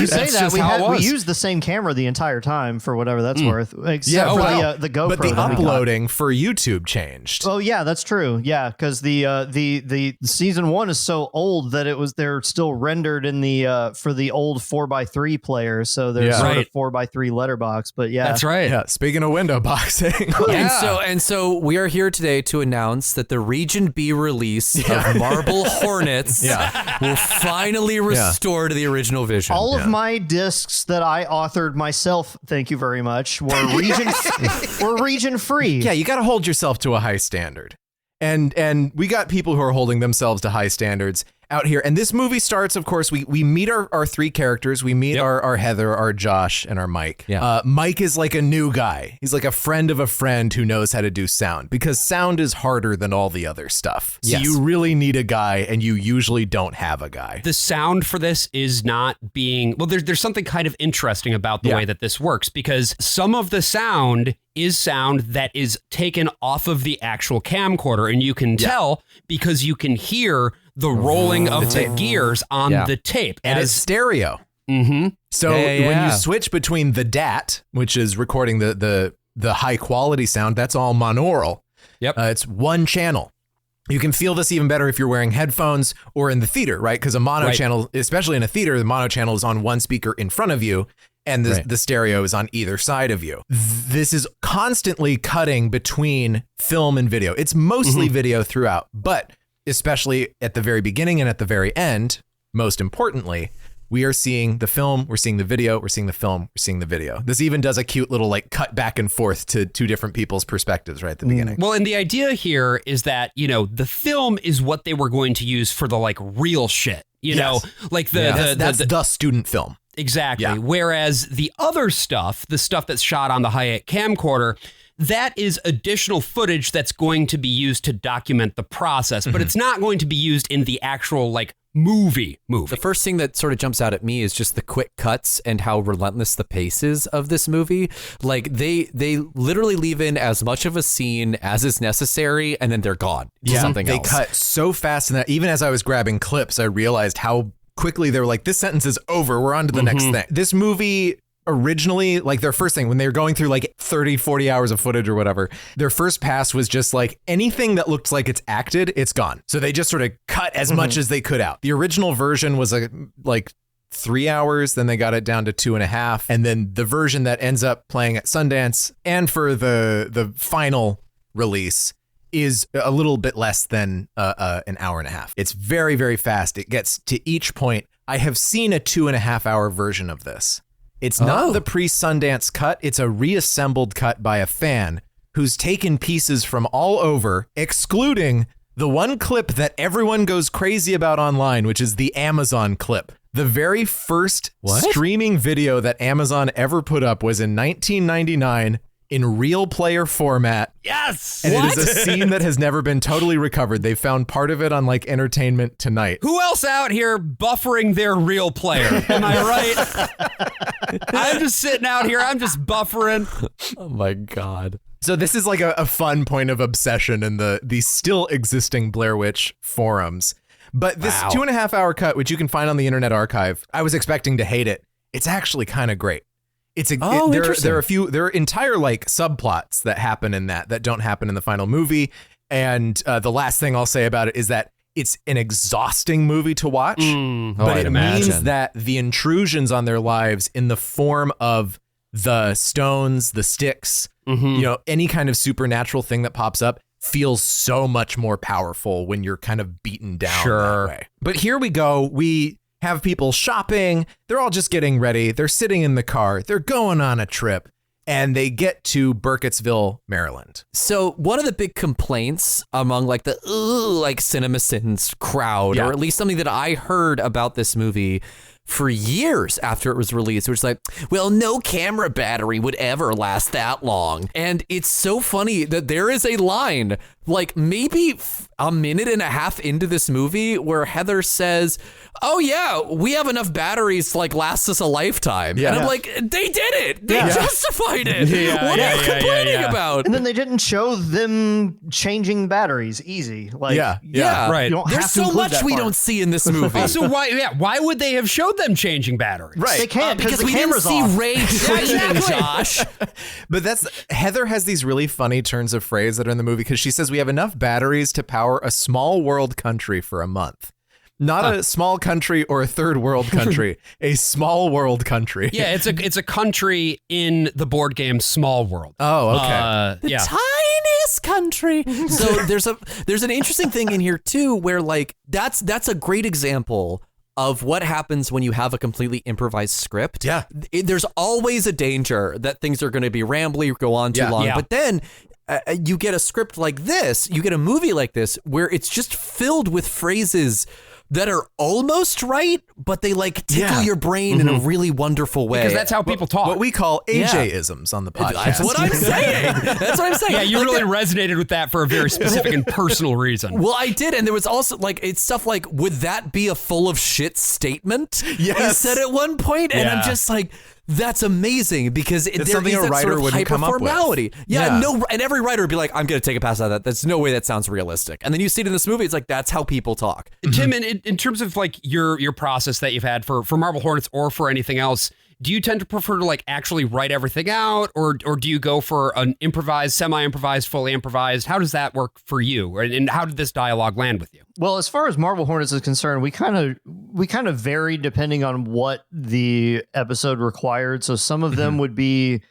say that. We used the same camera the entire time for whatever that's worth. Except for the GoPro. But the uploading for YouTube changed. Oh, yeah, that's true. Yeah, because the season 1 is so old that they're still rendered in the for the old 4x3 player. So there's sort of 4x3 letterbox. But yeah. That's right. Yeah. Speaking of window boxing. And so we are here today to announce that the Region B release of Marble Hornets will finally restore to the original vision. All of my discs that I authored myself, thank you very much, were region free. Yeah, you got to hold yourself to a high standard. And we got people who are holding themselves to high standards out here. And this movie starts, of course, we meet our three characters. We meet our Heather, our Josh, and our Mike. Yeah. Mike is like a new guy. He's like a friend of a friend who knows how to do sound, because sound is harder than all the other stuff. So you really need a guy, and you usually don't have a guy. The sound for this is not being, well, there's something kind of interesting about the way that this works, because some of the sound is sound that is taken off of the actual camcorder, and you can tell because you can hear the rolling of the gears on the tape. And it's stereo. Mm-hmm. So when you switch between the DAT, which is recording the high quality sound, that's all monaural. Yep. It's one channel. You can feel this even better if you're wearing headphones or in the theater, right? Because a mono channel, especially in a theater, the mono channel is on one speaker in front of you, and the stereo is on either side of you. This is constantly cutting between film and video. It's mostly video throughout, but especially at the very beginning and at the very end, most importantly, we are seeing the film, we're seeing the video, we're seeing the film, we're seeing the video. This even does a cute little like cut back and forth to two different people's perspectives right at the beginning. Well, and the idea here is that, the film is what they were going to use for the like real shit, you know, like that's the student film. Exactly. Yeah. Whereas the other stuff, the stuff that's shot on the high-end camcorder, that is additional footage that's going to be used to document the process, but it's not going to be used in the actual like movie. The first thing that sort of jumps out at me is just the quick cuts and how relentless the pace is of this movie. Like they literally leave in as much of a scene as is necessary, and then they're gone to something else. They cut so fast, and that even as I was grabbing clips, I realized how quickly they were like, this sentence is over, we're on to the next thing. This movie originally, like their first thing when they were going through like 30, 40 hours of footage or whatever, their first pass was just like anything that looks like it's acted, it's gone. So they just sort of cut as much as they could out. The original version was like 3 hours, then they got it down to 2.5. And then the version that ends up playing at Sundance and for the final release is a little bit less than an hour and a half. It's very, very fast. It gets to each point. I have seen a 2.5 hour version of this. It's not the pre-Sundance cut. It's a reassembled cut by a fan who's taken pieces from all over, excluding the one clip that everyone goes crazy about online, which is the Amazon clip. The very first streaming video that Amazon ever put up was in 1999 in real player format. Yes! And it is a scene that has never been totally recovered. They found part of it on like Entertainment Tonight. Who else out here buffering their real player? Am I right? I'm just sitting out here. I'm just buffering. Oh my God. So this is like a fun point of obsession in the still existing Blair Witch forums. But this 2.5 hour cut, which you can find on the Internet Archive, I was expecting to hate it. It's actually kind of great. There are entire like subplots that happen in that don't happen in the final movie. And the last thing I'll say about it is that it's an exhausting movie to watch, but it means that the intrusions on their lives in the form of the stones, the sticks, any kind of supernatural thing that pops up feels so much more powerful when you're kind of beaten down that way. But here we go. We have people shopping. They're all just getting ready. They're sitting in the car. They're going on a trip. And they get to Burkittsville, Maryland. So one of the big complaints among like the CinemaSins crowd, or at least something that I heard about this movie for years after it was released, it was like, well, no camera battery would ever last that long. And it's so funny that there is a line like maybe a minute and a half into this movie where Heather says, oh yeah, we have enough batteries to like last us a lifetime. Yeah. And I'm like, they did it. They justified it. What are you complaining about? And then they didn't show them changing batteries. Easy. Like, right. There's so much we don't see in this movie. Also, why would they have showed them changing batteries? Right. They can't because the we didn't camera's see off. Ray training, Josh. But Heather has these really funny turns of phrase that are in the movie because she says we have enough batteries to power a small world country for a month. Not a small country or a third world country, a small world country. Yeah, it's a country in the board game Small World. Oh, okay. The tiniest country. So there's an interesting thing in here too, where like that's a great example of what happens when you have a completely improvised script. Yeah. There's always a danger that things are going to be rambly or go on too long. Yeah. But then you get a script like this, you get a movie like this, where it's just filled with phrases that are almost right, but they like tickle your brain in a really wonderful way. Because that's how people talk. What we call AJ-isms on the podcast. That's what I'm saying. That's what I'm saying. Yeah, you really resonated with that for a very specific and personal reason. Well, I did, and there was also like it's stuff like, would that be a full of shit statement? Yes. He said at one point, and I'm just like, that's amazing because It's there something is a that writer sort of wouldn't come up with. hyper-formality. Yeah. No, and every writer would be like, I'm going to take a pass at that. There's no way that sounds realistic. And then you see it in this movie, it's like, that's how people talk. Tim, in terms of like your process that you've had for Marble Hornets or for anything else, do you tend to prefer to like actually write everything out, or do you go for an improvised, semi-improvised, fully improvised? How does that work for you? And how did this dialogue land with you? Well, as far as Marble Hornets is concerned, we kind of vary depending on what the episode required. So some of them would be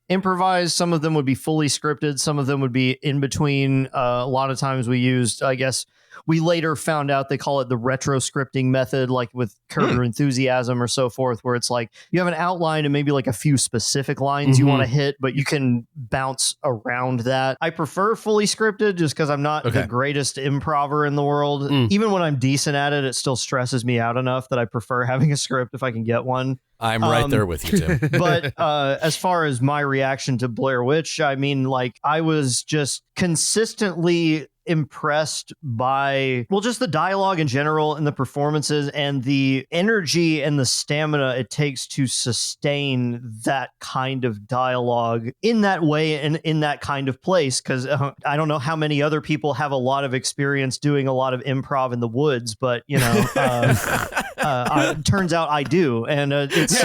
improvised, some of them would be fully scripted, some of them would be in between. A lot of times we used, I guess, we later found out they call it the retro scripting method, like with Curb Your Enthusiasm or so forth, where it's like you have an outline and maybe like a few specific lines you want to hit, but you can bounce around that. I prefer fully scripted just because I'm not the greatest improver in the world. Even when I'm decent at it, it still stresses me out enough that I prefer having a script if I can get one. I'm right there with you, Tim. But as far as my reaction to Blair Witch, I mean, like I was just consistently impressed by, well, just the dialogue in general and the performances and the energy and the stamina it takes to sustain that kind of dialogue in that way and in that kind of place. Because I don't know how many other people have a lot of experience doing a lot of improv in the woods, but you know, it turns out I do, and it's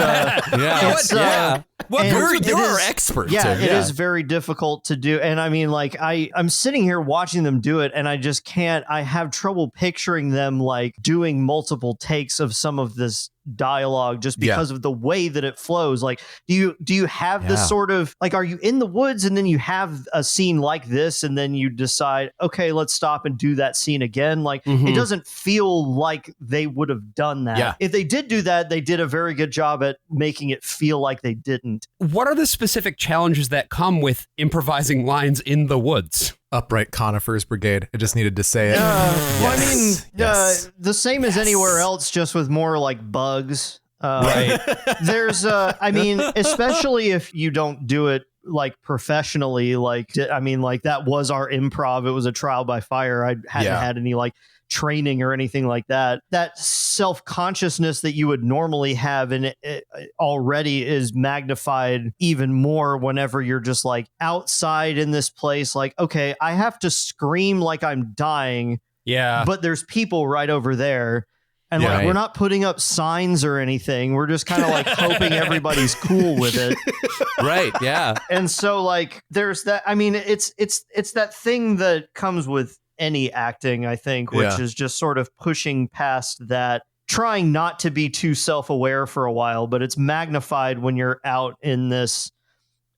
well, you're expert. Yeah, it is very difficult to do, and I mean, like I'm sitting here watching them do it, and I just can't. I have trouble picturing them like doing multiple takes of some of this dialogue just because of the way that it flows. Like, do you have this sort of like, are you in the woods and then you have a scene like this and then you decide, okay, let's stop and do that scene again? Like, it doesn't feel like they would have done that. Yeah. If they did do that, they did a very good job at making it feel like they didn't. What are the specific challenges that come with improvising lines in the woods? Upright Conifers Brigade. I just needed to say it. Well, I mean, the same as anywhere else, just with more like bugs. Right. There's, I mean, especially if you don't do it like professionally, like, I mean, like that was our improv. It was a trial by fire. I hadn't had any like training or anything like that. That self-consciousness that you would normally have and it already is magnified even more whenever you're just like outside in this place. Like, okay, I have to scream like I'm dying. Yeah. But there's people right over there. And like, we're not putting up signs or anything. We're just kind of like hoping everybody's cool with it. Right. Yeah. And so like, there's that. I mean, it's that thing that comes with any acting, I think, which is just sort of pushing past that, trying not to be too self-aware for a while, but it's magnified when you're out in this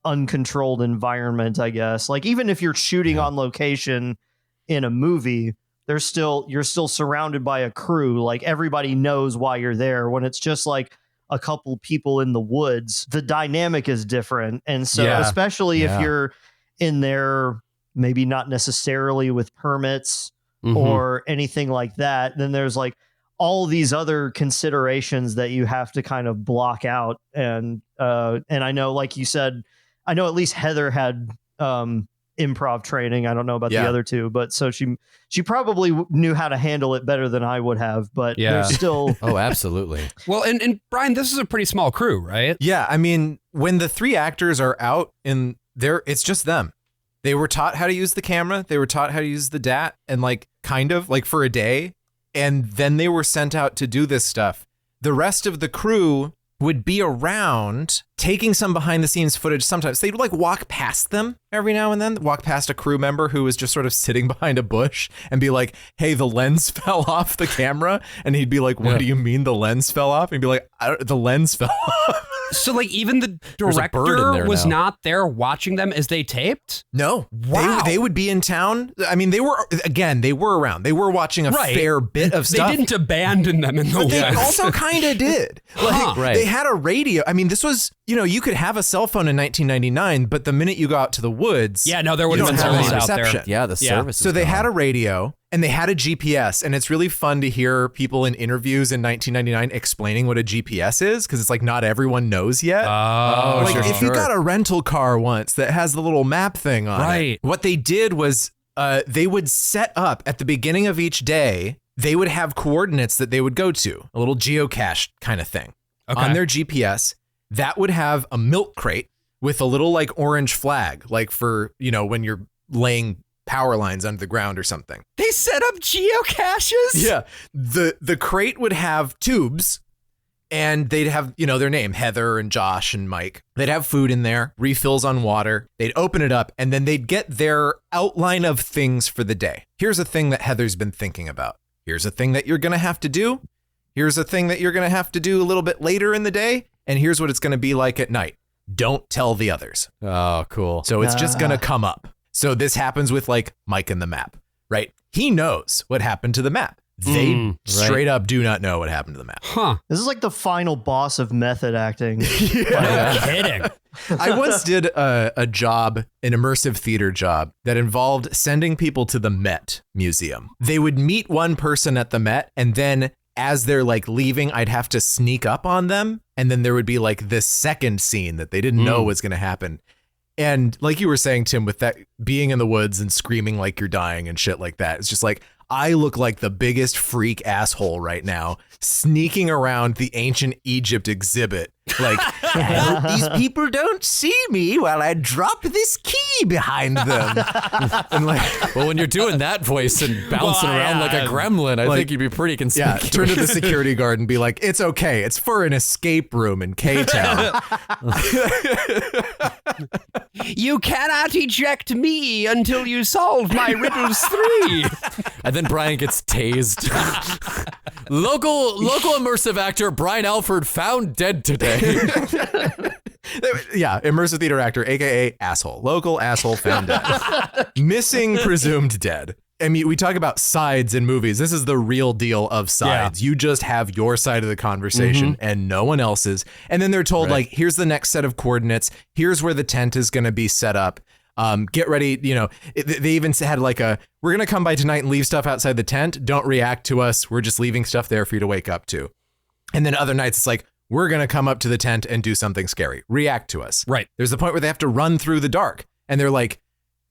uncontrolled environment, I guess. Like, even if you're shooting on location in a movie, you're still surrounded by a crew. Like, everybody knows why you're there. When it's just like a couple people in the woods, the dynamic is different. And so especially if you're in there, maybe not necessarily with permits or anything like that, then there's like all these other considerations that you have to kind of block out. And I know, like you said, I know at least Heather had improv training. I don't know about the other two, but so she probably knew how to handle it better than I would have, but there's still... Oh, absolutely. Well, and Brian, this is a pretty small crew, right? Yeah, I mean, when the 3 actors are out in there, it's just them. They were taught how to use the camera. They were taught how to use the DAT and like kind of like for a day. And then they were sent out to do this stuff. The rest of the crew would be around taking some behind the scenes footage. Sometimes they'd like walk past them every now and then, walk past a crew member who was just sort of sitting behind a bush and be like, hey, the lens fell off the camera. And he'd be like, what do you mean the lens fell off? And he'd be like, the lens fell off. So like even the director was not there watching them as they taped? No. Wow. They would be in town. I mean, they were around. They were watching a fair bit of stuff. They didn't abandon them in the But woods. they also kind of did. Like, they had a radio. I mean, this was, you could have a cell phone in 1999, but the minute you go out to the woods, yeah, no, there would have been service out there. Yeah, the service. So they had a radio and they had a GPS, and it's really fun to hear people in interviews in 1999 explaining what a GPS is, because it's like not everyone knows yet. Oh, like if you got a rental car once that has the little map thing on it, what they did was they would set up at the beginning of each day. They would have coordinates that they would go to, a little geocache kind of thing on their GPS. That would have a milk crate with a little like orange flag, like for, when you're laying power lines under the ground or something. They set up geocaches? Yeah. The crate would have tubes, and they'd have, their name, Heather and Josh and Mike. They'd have food in there, refills on water. They'd open it up, and then they'd get their outline of things for the day. Here's a thing that Heather's been thinking about. Here's a thing that you're going to have to do. Here's a thing that you're going to have to do a little bit later in the day. And here's what it's going to be like at night. Don't tell the others. Oh, cool. So it's just going to come up. So this happens with like Mike and the map, right? He knows what happened to the map. They straight up do not know what happened to the map. Huh. This is like the final boss of method acting. No kidding. I once did a job, an immersive theater job that involved sending people to the Met Museum. They would meet one person at the Met, and then as they're like leaving, I'd have to sneak up on them. And then there would be like this second scene that they didn't know was going to happen. And like you were saying, Tim, with that being in the woods and screaming like you're dying and shit like that, it's just like, I look like the biggest freak asshole right now, sneaking around the ancient Egypt exhibit. Like, I hope these people don't see me while I drop this key behind them. And like, well, when you're doing that voice and bouncing around like a gremlin, I think you'd be pretty conspicuous. Yeah, turn to the security guard and be like, it's okay. It's for an escape room in K-Town. You cannot eject me until you solve my riddles 3. And then Brian gets tased. Local immersive actor Brian Alford found dead today. Yeah, immersive theater actor, aka asshole. Local asshole found dead. Missing, presumed dead. I mean, we talk about sides in movies. This is the real deal of sides. Yeah. You just have your side of the conversation and no one else's. And then they're told, like, here's the next set of coordinates. Here's where the tent is going to be set up. Get ready. They even had like we're going to come by tonight and leave stuff outside the tent. Don't react to us. We're just leaving stuff there for you to wake up to. And then other nights it's like, we're going to come up to the tent and do something scary. React to us. Right. There's the point where they have to run through the dark. And they're like,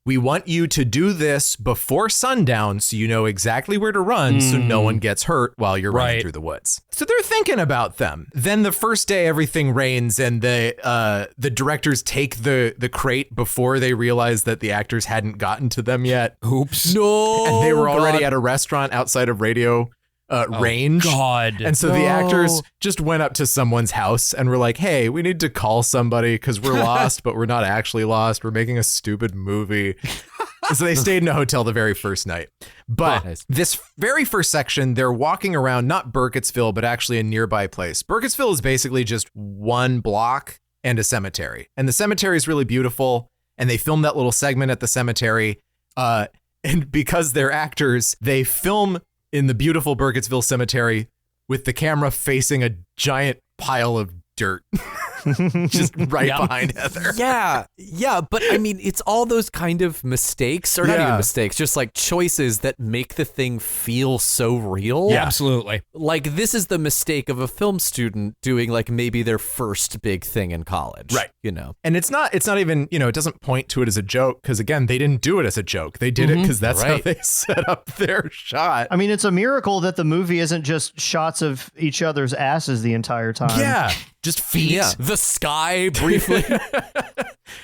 we want you to do this before sundown so you know exactly where to run so no one gets hurt while you're running through the woods. So they're thinking about them. Then the first day everything rains and the directors take the crate before they realize that the actors hadn't gotten to them yet. Oops. No. And they were already at a restaurant outside of radio range. God. And so the actors just went up to someone's house and were like, hey, we need to call somebody because we're lost, but we're not actually lost. We're making a stupid movie. So they stayed in a hotel the very first night. But this very first section, they're walking around, not Burkittsville, but actually a nearby place. Burkittsville is basically just one block and a cemetery. And the cemetery is really beautiful. And they filmed that little segment at the cemetery. And because they're actors, they film in the beautiful Burkittsville cemetery with the camera facing a giant pile of dirt. just right behind Heather. Yeah, but I mean, it's all those kind of mistakes, or not even mistakes, just like choices that make the thing feel so real. Yeah, absolutely. Like, this is the mistake of a film student doing like maybe their first big thing in college. Right. You know, and it's not even, it doesn't point to it as a joke, because again, they didn't do it as a joke. They did it because that's how they set up their shot. I mean, it's a miracle that the movie isn't just shots of each other's asses the entire time. Yeah. Just feet. Yeah. The sky briefly.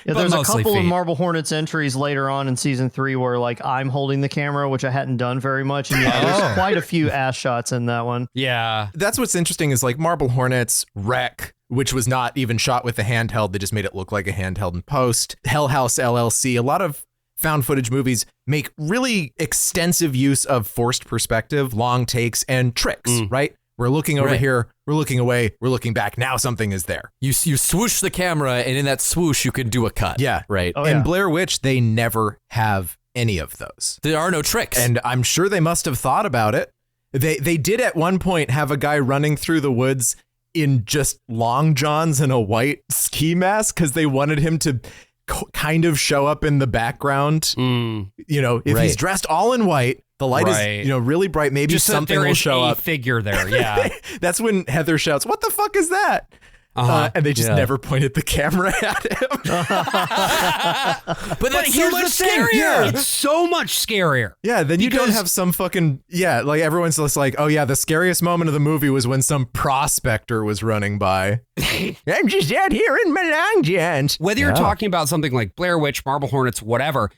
There's a couple of Marble Hornets entries later on in season 3 where like I'm holding the camera, which I hadn't done very much. And there's quite a few ass shots in that one. Yeah. That's what's interesting is like Marble Hornets, Wreck, which was not even shot with the handheld. They just made it look like a handheld in post. Hell House LLC. A lot of found footage movies make really extensive use of forced perspective, long takes, and tricks, right? We're looking over here, we're looking away, we're looking back. Now something is there. You swoosh the camera, and in that swoosh, you can do a cut. Yeah. Right. And Blair Witch, they never have any of those. There are no tricks. And I'm sure they must have thought about it. They did at one point have a guy running through the woods in just long johns and a white ski mask because they wanted him to kind of show up in the background. If he's dressed all in white, the light is, really bright. Maybe just something will show up. Figure there, yeah. That's when Heather shouts, "What the fuck is that?" And they just never pointed the camera at him. But that's so much scarier. Yeah. It's so much scarier. Yeah, then you don't have some fucking like everyone's just like, oh yeah, the scariest moment of the movie was when some prospector was running by. I'm just out here in my long johns. Whether you're talking about something like Blair Witch, Marble Hornets, whatever,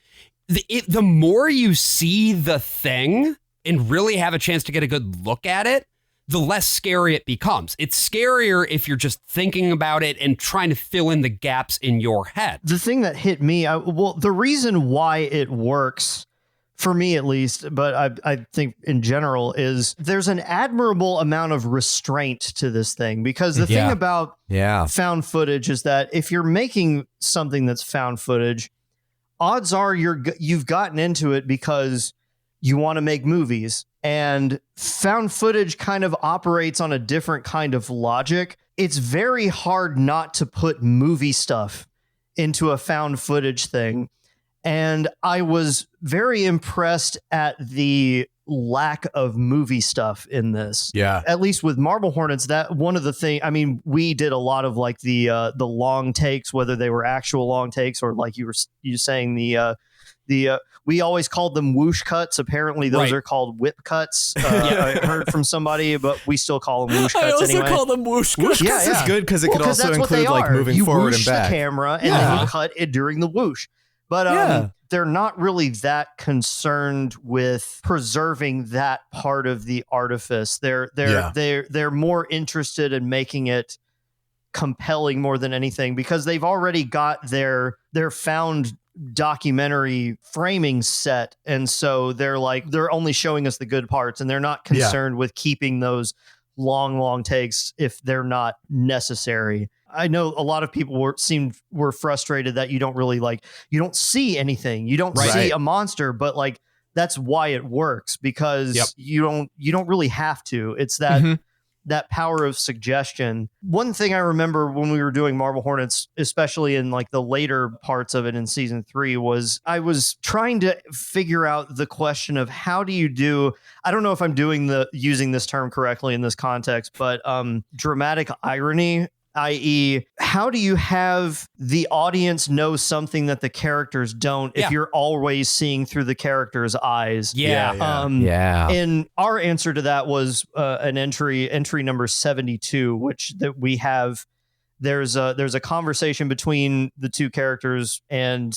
the more you see the thing and really have a chance to get a good look at it, the less scary it becomes. It's scarier if you're just thinking about it and trying to fill in the gaps in your head. The thing that hit me, the reason why it works, for me at least, but I think in general, is there's an admirable amount of restraint to this thing. Because the thing about found footage is that if you're making something that's found footage, odds are you've gotten into it because you want to make movies, and found footage kind of operates on a different kind of logic. It's very hard not to put movie stuff into a found footage thing. And I was very impressed at the lack of movie stuff in this. Yeah. At least with Marble Hornets, that one of the things, I mean, we did a lot of like the long takes, whether they were actual long takes or like you saying we always called them whoosh cuts. Apparently those are called whip cuts. I heard from somebody, but we still call them whoosh cuts. I also anyway. call them whoosh cuts. Whoosh cuts is good because it could also include like moving forward and back. You whoosh the camera and then you cut it during the whoosh. But they're not really that concerned with preserving that part of the artifice. They're more interested in making it compelling more than anything, because they've already got their found documentary framing set, and so they're only showing us the good parts, and they're not concerned with keeping those long takes if they're not necessary. I know a lot of people were frustrated that you don't really you don't see anything, you don't see a monster, but like that's why it works, because you don't really have to. It's that that power of suggestion. One thing I remember when we were doing Marble Hornets, especially in like the later parts of it in season 3, was I was trying to figure out the question of how do you do, I don't know if I'm using this term correctly in this context, but dramatic irony, i.e., how do you have the audience know something that the characters don't if you're always seeing through the character's eyes? And our answer to that was an entry number 72, which that we have. There's a conversation between the two characters, and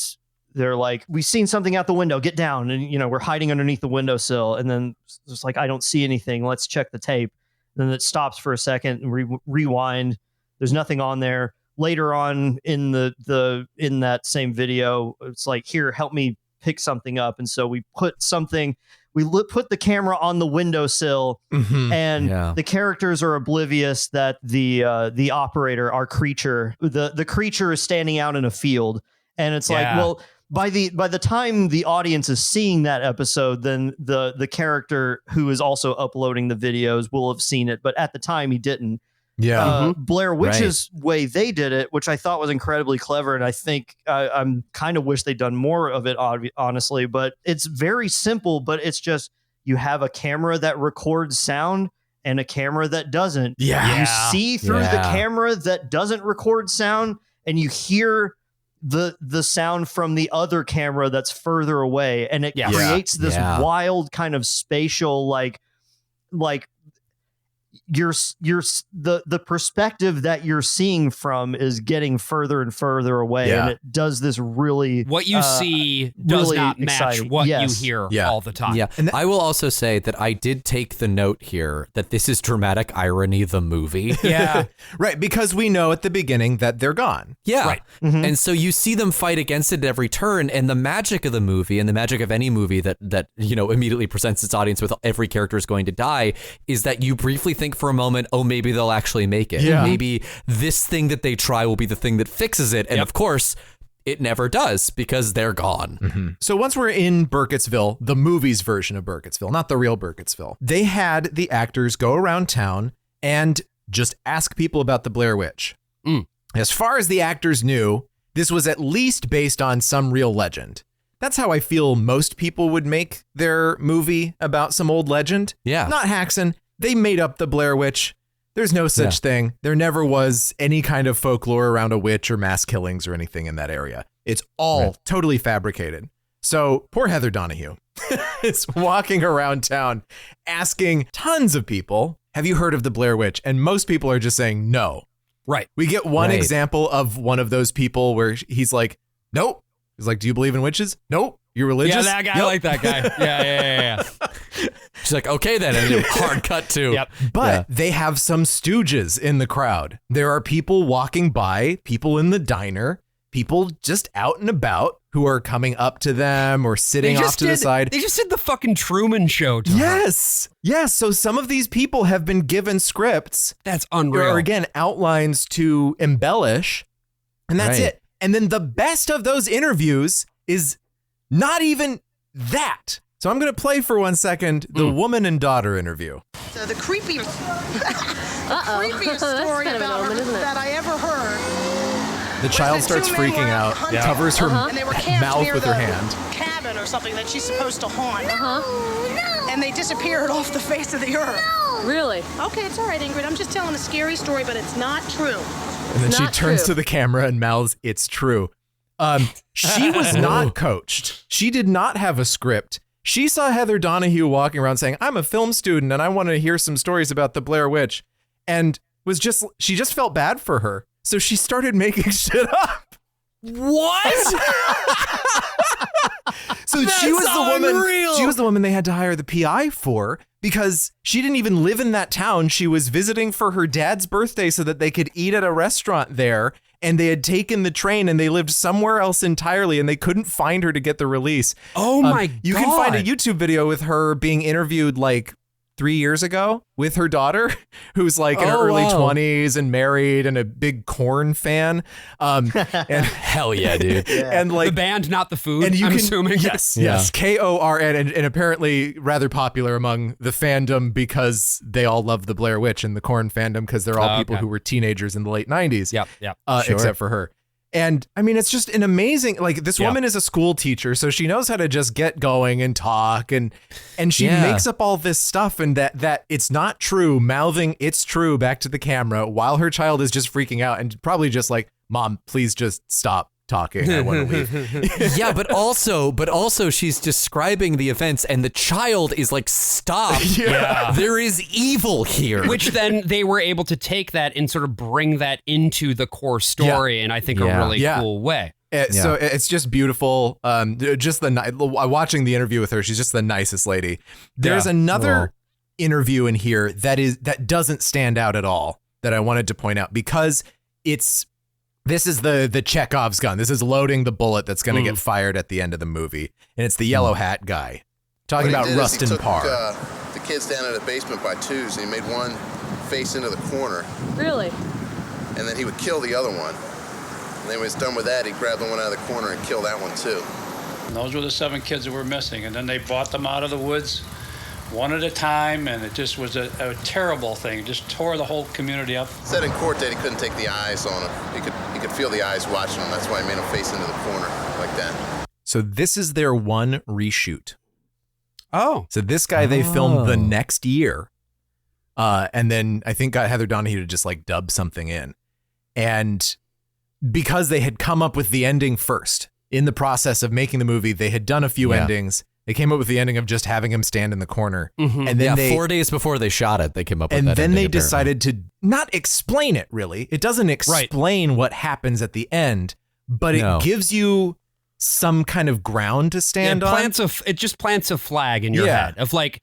they're like, "We've seen something out the window. Get down!" And we're hiding underneath the windowsill, and then it's like, "I don't see anything. Let's check the tape." And then it stops for a second and rewind. There's nothing on there. Later on in in that same video, it's like, here, help me pick something up. And so we put the camera on the windowsill, and the characters are oblivious that the operator, our creature, the creature is standing out in a field. And it's like, well, by the time the audience is seeing that episode, then the character who is also uploading the videos will have seen it. But at the time he didn't. Blair Witch's way they did it, which I thought was incredibly clever, and I think I'm kind of wish they'd done more of it, honestly. But it's very simple, but it's just you have a camera that records sound and a camera that doesn't. You see through the camera that doesn't record sound, and you hear the sound from the other camera that's further away, and it creates this wild kind of spatial like the perspective that you're seeing from is getting further and further away, and it does this really what you see does really not match exciting. what you hear all the time. And I will also say that I did take the note here that this is dramatic irony, the movie. Right, because we know at the beginning that they're gone. Right. And so you see them fight against it at every turn, and the magic of the movie and the magic of any movie that immediately presents its audience with every character is going to die is that you briefly think for a moment, oh, maybe they'll actually make it. Maybe this thing that they try will be the thing that fixes it. And of course, it never does because they're gone. So once we're in Burkittsville, the movie's version of Burkittsville, not the real Burkittsville, they had the actors go around town and just ask people about the Blair Witch. As far as the actors knew, this was at least based on some real legend. That's how I feel most people would make their movie about some old legend. Not Haxan. They made up the Blair Witch. There's no such thing. There never was any kind of folklore around a witch or mass killings or anything in that area. It's all totally fabricated. So poor Heather Donahue is walking around town asking tons of people, have you heard of the Blair Witch? And most people are just saying no. We get one example of one of those people where he's like, nope. He's like, do you believe in witches? Nope. You religious? Yeah, that guy. I like that guy. Yeah. She's like, okay then, and hard cut too. But they have some stooges in the crowd. There are people walking by, people in the diner, people just out and about who are coming up to them or sitting off to the side. They just did the fucking Truman Show to her. Yes. So some of these people have been given scripts. That's unreal. Or again, outlines to embellish, and that's it. And then the best of those interviews is not even that. So I'm going to play for 1 second the woman and daughter interview. So the creepiest story about her that I ever heard. The child starts freaking out, covers her mouth with her hand. Cabin or something that she's supposed to haunt. And they disappeared off the face of the earth. Really? Okay, it's all right, Ingrid. I'm just telling a scary story, but it's not true. And then she turns to the camera and mouths, "It's true." She was not coached. She did not have a script. She saw Heather Donahue walking around saying, I'm a film student and I want to hear some stories about the Blair Witch. And she just felt bad for her. So she started making shit up. What? So she was the woman they had to hire the PI for because she didn't even live in that town. She was visiting for her dad's birthday so that they could eat at a restaurant there. And they had taken the train and they lived somewhere else entirely and they couldn't find her to get the release. Oh my God. You can find a YouTube video with her being interviewed like 3 years ago with her daughter, who's like in her early 20s and married and a big Korn fan. And hell yeah, dude. And like the band, not the food. And I'm assuming. Yes. KORN, and apparently rather popular among the fandom because they all love the Blair Witch and the Korn fandom because they're all people who were teenagers in the late 90s. Except for her. And I mean, it's just an amazing, like this woman is a school teacher, so she knows how to just get going and talk and she makes up all this stuff and that it's not true, mouthing it's true back to the camera while her child is just freaking out and probably just like, Mom, please just stop talking. I want to leave. But also she's describing the events and the child is like, stop. There is evil here. Which then they were able to take that and sort of bring that into the core story in I think a really cool way. So it's just beautiful. Just watching the interview with her, she's just the nicest lady. There's another interview in here that doesn't stand out at all that I wanted to point out because this is the Chekhov's gun. This is loading the bullet that's going to get fired at the end of the movie. And it's the yellow hat guy. Talking about Rustin Parr. The kids down in the basement by twos, and he made one face into the corner. Really? And then he would kill the other one. And then when he was done with that, he grabbed the one out of the corner and killed that one too. And those were the 7 kids that were missing. And then they bought them out of the woods one at a time, and it just was a terrible thing. It just tore the whole community up. Said in court that he couldn't take the eyes on him. He could feel the eyes watching him. That's why he made him face into the corner like that. So this is their one reshoot. Oh. So this guy they filmed the next year. And then I think got Heather Donahue to just like dub something in. And because they had come up with the ending first in the process of making the movie, they had done a few endings. They came up with the ending of just having him stand in the corner. Mm-hmm. And then 4 days before they shot it, they came up with and that then ending, they apparently. decided to not explain it, really. It doesn't explain what happens at the end, but it gives you some kind of ground to stand on. It just plants a flag in your head of like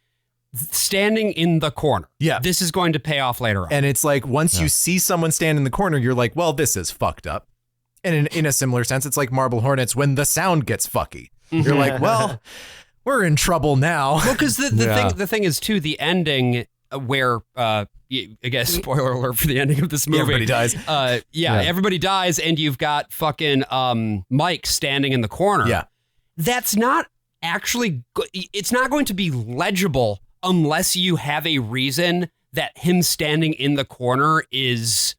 standing in the corner. Yeah. This is going to pay off later on. And it's like, once you see someone stand in the corner, you're like, well, this is fucked up. And in a similar sense, it's like Marble Hornets when the sound gets fucky. You're like, well, we're in trouble now. Well, because the thing is, too, the ending where, I guess, spoiler alert for the ending of this movie. Everybody dies. Everybody dies, and you've got fucking Mike standing in the corner. Yeah. That's not actually, it's not going to be legible unless you have a reason that him standing in the corner is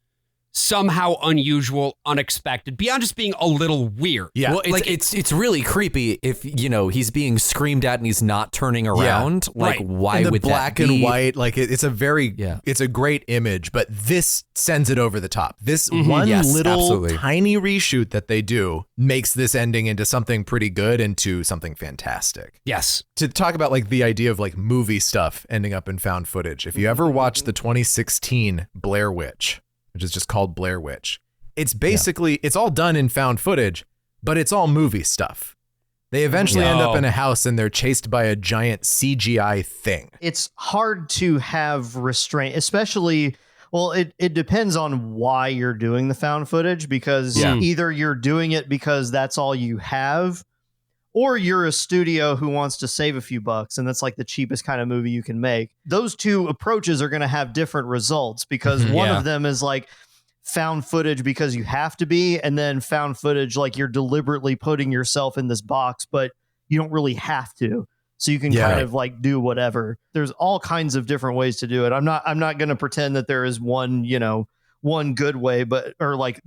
somehow unusual, unexpected, beyond just being a little weird. Yeah, well, it's really creepy if he's being screamed at and he's not turning around. Like, why and the would black that be? and white? Like it's a very it's a great image, but this sends it over the top. This one little tiny reshoot that they do makes this ending into something pretty good, into something fantastic. Yes. To talk about like the idea of like movie stuff ending up in found footage. If you ever watched the 2016 Blair Witch, which is just called Blair Witch. It's basically, it's all done in found footage, but it's all movie stuff. They eventually end up in a house and they're chased by a giant CGI thing. It's hard to have restraint, especially, well, it depends on why you're doing the found footage, because either you're doing it because that's all you have, or you're a studio who wants to save a few bucks, and that's like the cheapest kind of movie you can make. Those two approaches are going to have different results, because one of them is like found footage because you have to be, and then found footage like you're deliberately putting yourself in this box, but you don't really have to. So you can kind of like do whatever. There's all kinds of different ways to do it. I'm not going to pretend that there is one good way, but or like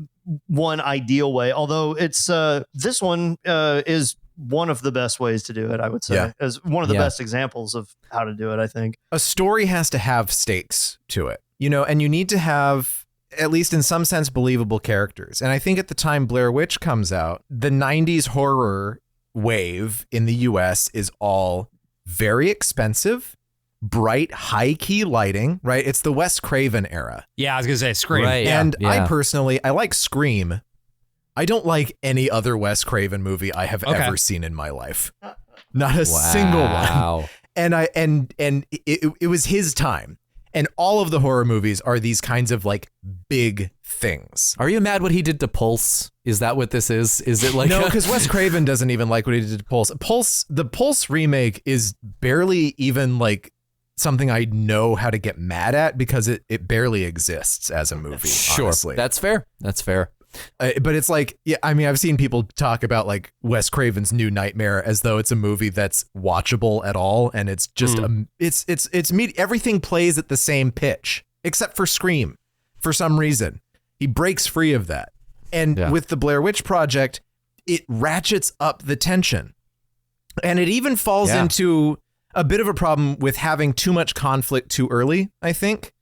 one ideal way. Although it's this one is one of the best ways to do it, I would say, as one of the best examples of how to do it, I think. A story has to have stakes to it, and you need to have, at least in some sense, believable characters. And I think at the time Blair Witch comes out, the 90s horror wave in the US is all very expensive, bright, high-key lighting, right? It's the Wes Craven era. Yeah, I was going to say Scream. Right, and I personally, I like Scream. I don't like any other Wes Craven movie I have ever seen in my life. Not a single one. And it was his time. And all of the horror movies are these kinds of like big things. Are you mad what he did to Pulse? Is that what this is? Is it like no? Because Wes Craven doesn't even like what he did to Pulse. The Pulse remake is barely even like something I know how to get mad at, because it barely exists as a movie. Sure, honestly. That's fair. That's fair. But it's like, I mean, I've seen people talk about like Wes Craven's New Nightmare as though it's a movie that's watchable at all, and it's just everything plays at the same pitch except for Scream. For some reason, he breaks free of that, and with the Blair Witch Project, it ratchets up the tension, and it even falls into a bit of a problem with having too much conflict too early, I think.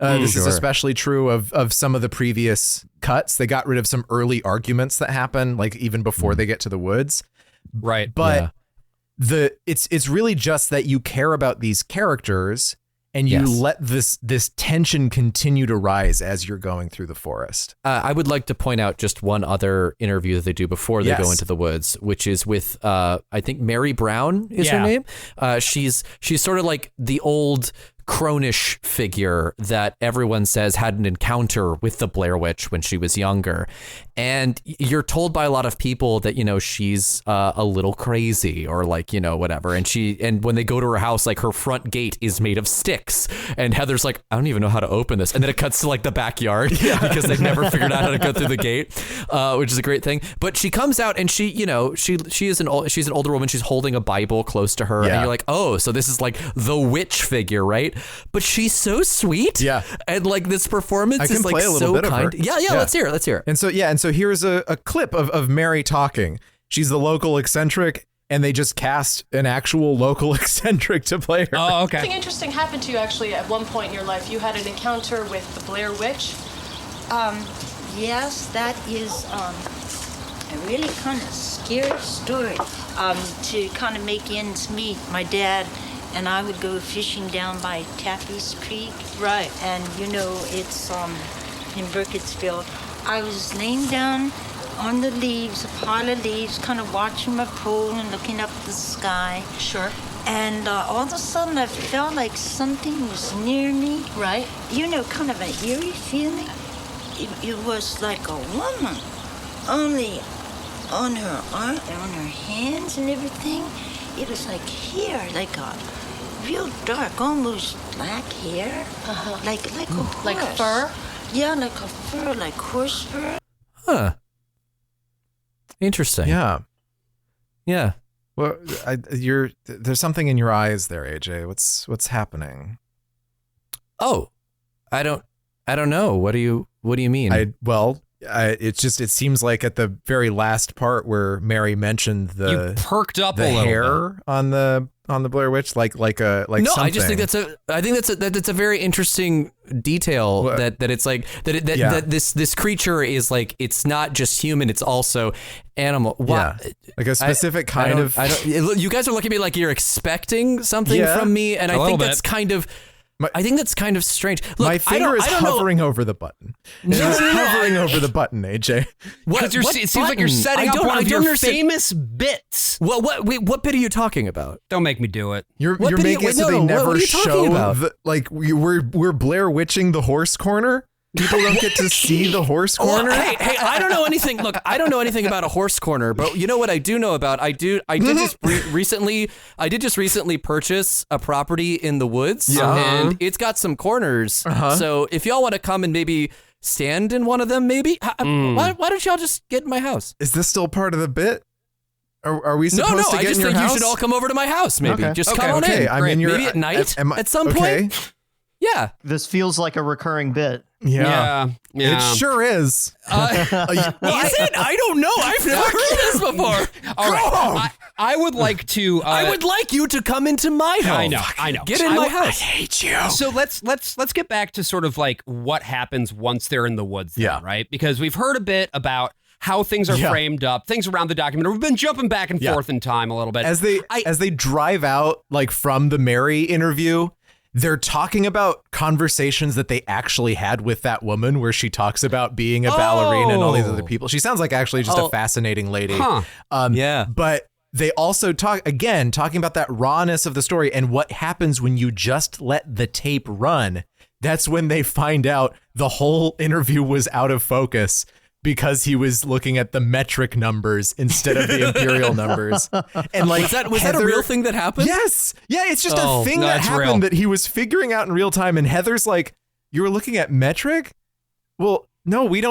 This is especially true of some of the previous cuts. They got rid of some early arguments that happen, like even before they get to the woods. Right. But it's really just that you care about these characters, and you let this tension continue to rise as you're going through the forest. I would like to point out just one other interview that they do before they go into the woods, which is with I think Mary Brown is her name. She's sort of like the old cronish figure that everyone says had an encounter with the Blair Witch when she was younger. And you're told by a lot of people that, you know, she's a little crazy or like, you know, whatever. And when they go to her house, like her front gate is made of sticks. And Heather's like, I don't even know how to open this. And then it cuts to like the backyard because they've never figured out how to go through the gate, which is a great thing. But she comes out and she, you know, she's an older woman. She's holding a Bible close to her. And you're like, oh, so this is like the witch figure, right? But she's so sweet. Yeah. And like this performance is like so kind. Yeah, let's hear it. And so here's a clip of Mary talking. She's the local eccentric, and they just cast an actual local eccentric to play her. Oh, okay. Something interesting happened to you actually at one point in your life. You had an encounter with the Blair Witch. Yes, that is a really kind of scary story. To kind of make ends meet, my dad and I would go fishing down by Taffy's Creek. Right. And, you know, it's in Burkittsville. I was laying down on the leaves, a pile of leaves, kind of watching my pole and looking up at the sky. Sure. And all of a sudden I felt like something was near me. Right. You know, kind of an eerie feeling. It was like a woman, only on her arm, on her hands and everything. It was like hair, like a real dark, almost black hair. Like a horse. Like fur? Yeah, like a fur, like horse fur. Huh. Interesting. Yeah. Yeah. Well, there's something in your eyes there, AJ. What's happening? Oh, I don't know. What do you mean? It seems like at the very last part where Mary mentioned you perked up the a little hair bit. on the Blair Witch, like no, something. I just think that's a very interesting detail that it's like that this creature is like, it's not just human, it's also animal. Yeah, like a specific kind of. You guys are looking at me like you're expecting something from me, and I think that's kind of. I think that's kind of strange. Look, my finger is hovering over the button. It is hovering over the button, AJ. Because it seems like you're setting up one of your famous bits. Well, what bit are you talking about? Don't make me do it. You're making it so they never show we're Blair Witching the horse corner. People don't get to see the horse corner. Hey, I don't know anything. Look, I don't know anything about a horse corner, but you know what I do know about? I did just recently purchase a property in the woods, and it's got some corners. So if y'all want to come and maybe stand in one of them, maybe why don't y'all just get in my house? Is this still part of the bit? Are we supposed to get in your house? No, I just think you should all come over to my house. Maybe just come on in. I'm in your, maybe at night at some point. Yeah. This feels like a recurring bit. Yeah. It sure is. Is it? I don't know. I've never heard this before. All right. I would like to. I would like you to come into my home. I know. Get in my house. I hate you. So let's get back to sort of like what happens once they're in the woods. Then, right? Because we've heard a bit about how things are framed up, things around the documentary. We've been jumping back and forth in time a little bit. As they drive out, like from the Mary interview, they're talking about conversations that they actually had with that woman where she talks about being a ballerina and all these other people. She sounds like actually just a fascinating lady. But they also talking about that rawness of the story and what happens when you just let the tape run. That's when they find out the whole interview was out of focus because he was looking at the metric numbers instead of the imperial numbers. And like, was that a real thing that happened? Yes. Yeah, it's just a thing that happened that he was figuring out in real time. And Heather's like, you were looking at metric? Well, no, we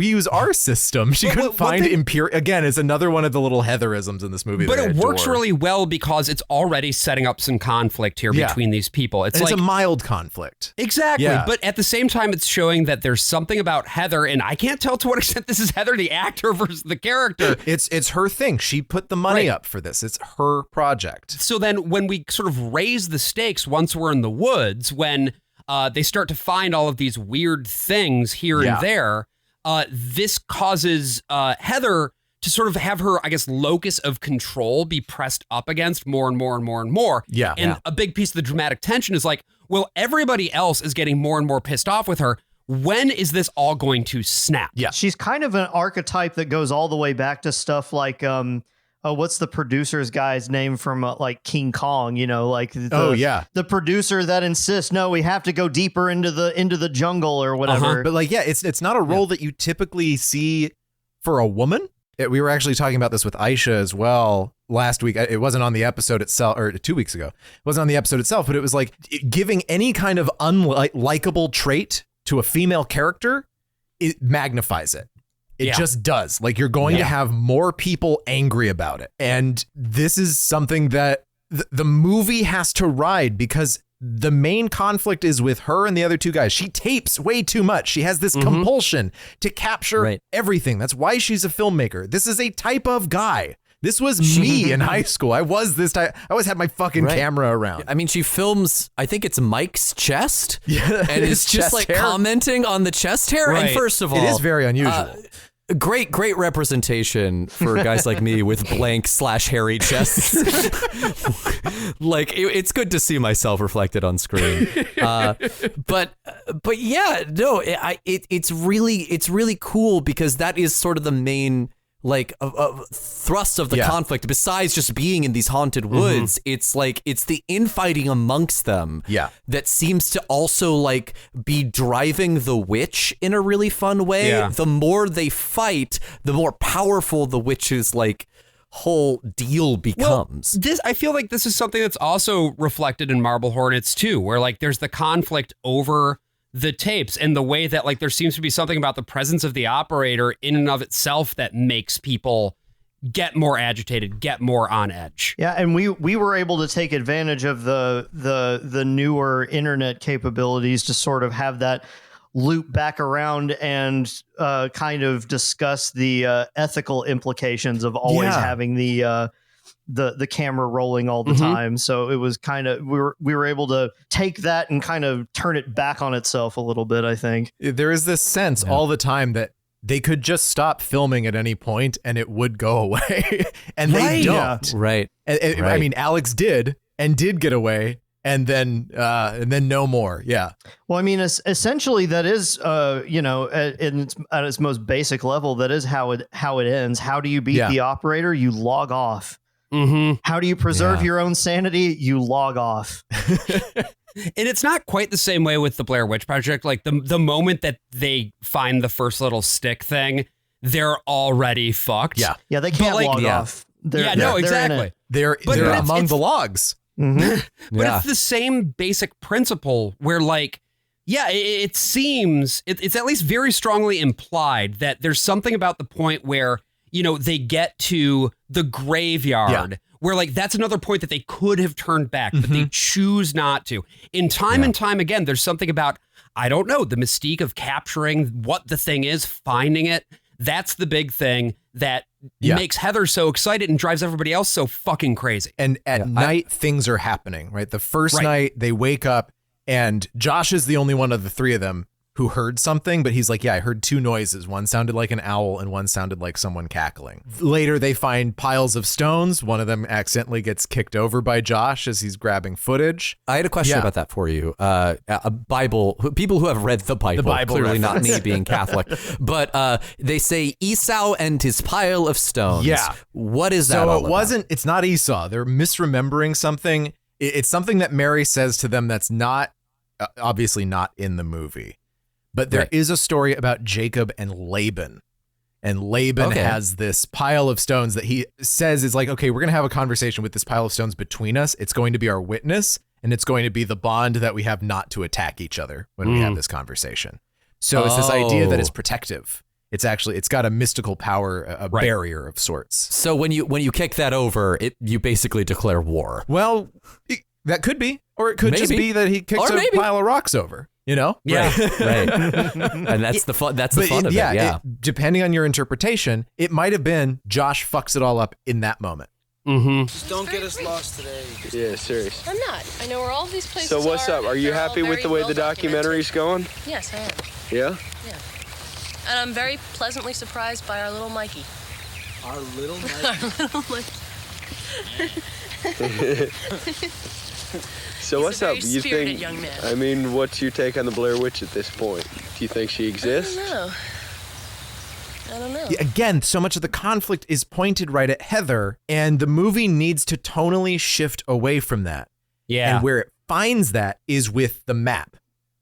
use our system. She couldn't find imperial. Again, it's another one of the little Heatherisms in this movie. But it works really well because it's already setting up some conflict here between these people. It's a mild conflict. Exactly. Yeah. But at the same time, it's showing that there's something about Heather, and I can't tell to what extent this is Heather, the actor, versus the character. It's her thing. She put the money up for this. It's her project. So then when we sort of raise the stakes once we're in the woods, when they start to find all of these weird things here and there, this causes Heather to sort of have her, I guess, locus of control be pressed up against more and more and more and more. Yeah. And a big piece of the dramatic tension is like, well, everybody else is getting more and more pissed off with her. When is this all going to snap? Yeah. She's kind of an archetype that goes all the way back to stuff like what's the producer's guy's name from like King Kong? You know, like the producer that insists, no, we have to go deeper into the jungle or whatever. But like, it's not a role that you typically see for a woman. We were actually talking about this with Aisha as well last week. It wasn't on the episode itself, or 2 weeks ago. It wasn't on the episode itself, but it was like giving any kind of unlikable trait to a female character, it magnifies it. It just does. Like, you're going to have more people angry about it. And this is something that the movie has to ride, because the main conflict is with her and the other two guys. She tapes way too much. She has this compulsion to capture everything. That's why she's a filmmaker. This is a type of guy. This was me in high school. I was this type. I always had my fucking camera around. I mean, she films, I think it's Mike's chest. Yeah. And it's just like hair. Commenting on the chest hair. Right. And first of all, it is very unusual. Great representation for guys like me with blank/hairy chests. Like, it's good to see myself reflected on screen. But yeah, no, it's really cool, because that is sort of the main thrust of the conflict. Besides just being in these haunted woods, it's the infighting amongst them that seems to also like be driving the witch in a really fun way. The more they fight, the more powerful the witch's like whole deal becomes. Well, I feel like this is something that's also reflected in Marble Hornets too, where like there's the conflict over the tapes, and the way that like there seems to be something about the presence of the operator in and of itself that makes people get more agitated, get more on edge. Yeah, and we were able to take advantage of the newer internet capabilities to sort of have that loop back around and kind of discuss the ethical implications of always having the camera rolling all the time. So it was kind of, we were able to take that and kind of turn it back on itself a little bit, I think. There is this sense all the time that they could just stop filming at any point and it would go away. And they don't. Right. I mean, Alex did get away, and then no more. Yeah. Well, I mean, essentially that is, at its most basic level, that is how it ends. How do you beat the operator? You log off. How do you preserve your own sanity? You log off. And it's not quite the same way with the Blair Witch Project. Like the moment that they find the first little stick thing, they're already fucked. Yeah, they can't log off. Exactly. They're among the logs. But it's the same basic principle where like, it seems it's at least very strongly implied that there's something about the point where, they get to the graveyard where like that's another point that they could have turned back, but they choose not to. In time and time again, there's something about, I don't know, the mystique of capturing what the thing is, finding it. That's the big thing that makes Heather so excited and drives everybody else so fucking crazy. And at night, things are happening, right? The first night they wake up and Josh is the only one of the three of them who heard something, but he's like, I heard two noises. One sounded like an owl and one sounded like someone cackling. Later, they find piles of stones. One of them accidentally gets kicked over by Josh as he's grabbing footage. I had a question about that for you. A Bible, people who have read the Bible clearly reference. Not me being Catholic, but they say Esau and his pile of stones. Yeah. What is that all about? It's not Esau. They're misremembering something. It's something that Mary says to them that's not, obviously not in the movie. But there is a story about Jacob and Laban. And Laban has this pile of stones that he says is like, okay, we're going to have a conversation with this pile of stones between us. It's going to be our witness, and it's going to be the bond that we have not to attack each other when we have this conversation. So it's this idea that it's protective. It's got a mystical power, a barrier of sorts. So when you kick that over, you basically declare war. Well, that could be, or it could just be that he kicks a pile of rocks over. Yeah, right. And that's the fun. That's the fun of it. Yeah. Depending on your interpretation, it might have been Josh fucks it all up in that moment. Just don't get us lost today. Yeah, serious. I'm not. I know where all these places are. So what's up? Are you They're happy with the way the documentary's going? Yes, I am. Yeah? Yeah. And I'm very pleasantly surprised by our little Mikey. Our little Mikey? Our little Mikey. So He's what's a very up? You spirited think? young man. I mean, what's your take on the Blair Witch at this point? Do you think she exists? I don't know. I don't know. Again, so much of the conflict is pointed right at Heather, and the movie needs to tonally shift away from that. Yeah. And where it finds that is with the map.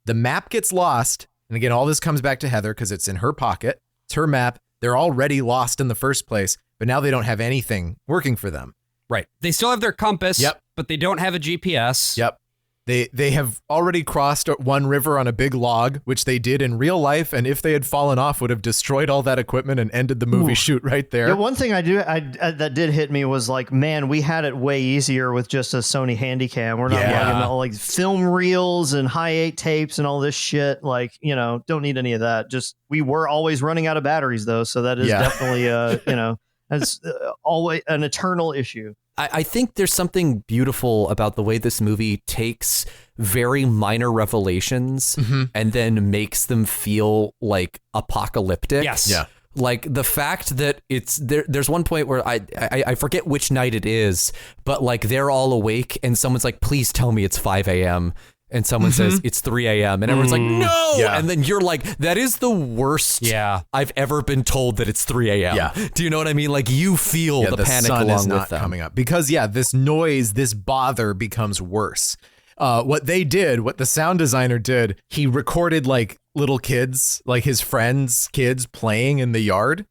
The map gets lost, and again, all this comes back to Heather because it's in her pocket. It's her map. They're already lost in the first place, but now they don't have anything working for them. Right. They still have their compass, Yep. but they don't have a GPS. Yep. They have already crossed one river on a big log, which they did in real life, and if they had fallen off, would have destroyed all that equipment and ended the movie shoot right there. Yeah, one thing I that did hit me was like, man, we had it way easier with just a Sony Handycam. We're not lugging all like film reels and high 8 tapes and all this shit. Like, you know, don't need any of that. Just we were always running out of batteries though, so that is definitely you know, that's always an eternal issue. I think there's something beautiful about the way this movie takes very minor revelations and then makes them feel like apocalyptic. Yes. Yeah. Like the fact that it's there's one point where I forget which night it is, but like they're all awake and someone's like, please tell me it's 5 a.m. And someone says it's 3 a.m. and everyone's like, no. Yeah. And then you're like, that is the worst I've ever been told that it's 3 a.m. Yeah. Do you know what I mean? Like you feel the panic sun along is not with them. coming up because this noise, this bother becomes worse. What they did, what the sound designer did, he recorded like little kids, like his friends' kids playing in the yard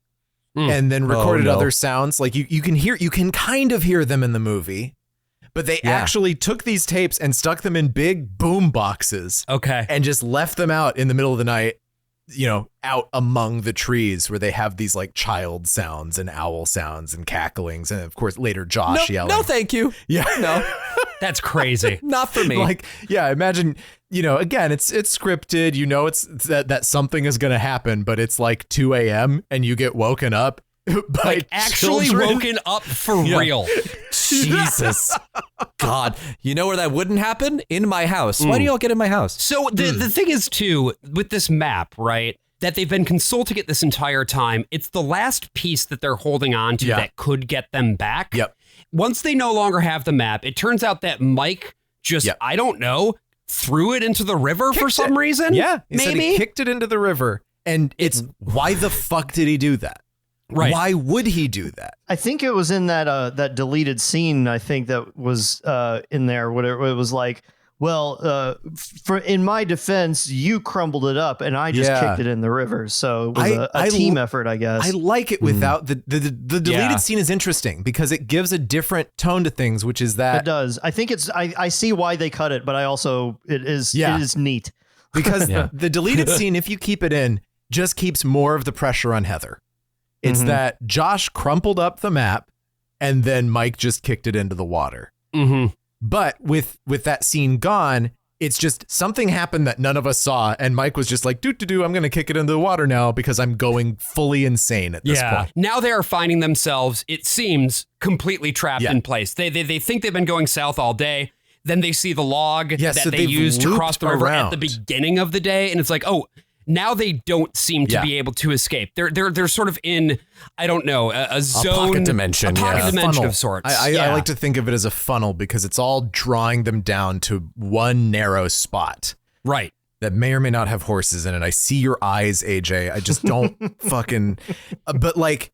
and then recorded other sounds. Like you can kind of hear them in the movie. But they actually took these tapes and stuck them in big boom boxes. Okay. And just left them out in the middle of the night, you know, out among the trees where they have these like child sounds and owl sounds and cacklings. And of course, later Josh yelling. No, thank you. Yeah. No. That's crazy. Not for me. Like, yeah, imagine, you know, again, it's scripted, you know, it's that something is going to happen, but it's like 2 a.m. and you get woken up. Like actually woken up for real. Jesus. God. You know where that wouldn't happen? In my house. Why do y'all get in my house? So the thing is, too, with this map, right, that they've been consulting it this entire time, it's the last piece that they're holding on to that could get them back. Yep. Once they no longer have the map, it turns out that Mike just, I don't know, threw it into the river for some reason. Yeah. He maybe. said he kicked it into the river. And it's why the fuck did he do that? Right. Why would he do that? I think it was in that deleted scene. I think that was in there. Whatever it was like. Well, for in my defense, you crumbled it up, and I just kicked it in the river. So it was a team effort, I guess. I like it without the deleted scene is interesting because it gives a different tone to things, which is that it does. I think it's. I see why they cut it, but I also it is neat because the deleted scene, if you keep it in, just keeps more of the pressure on Heather. It's that Josh crumpled up the map and then Mike just kicked it into the water. But with that scene gone, it's just something happened that none of us saw. And Mike was just like, doo-doo-doo, I'm going to kick it into the water now because I'm going fully insane at this point. Now they are finding themselves, it seems, completely trapped in place. They think they've been going south all day. Then they see the log that they used to cross the river at the beginning of the day. And it's like, oh, now they don't seem to be able to escape. They're sort of in, I don't know, a zone. A pocket dimension. A pocket dimension funnel of sorts. I like to think of it as a funnel because it's all drawing them down to one narrow spot. Right. That may or may not have horses in it. I see your eyes, AJ. I just don't fucking, but like,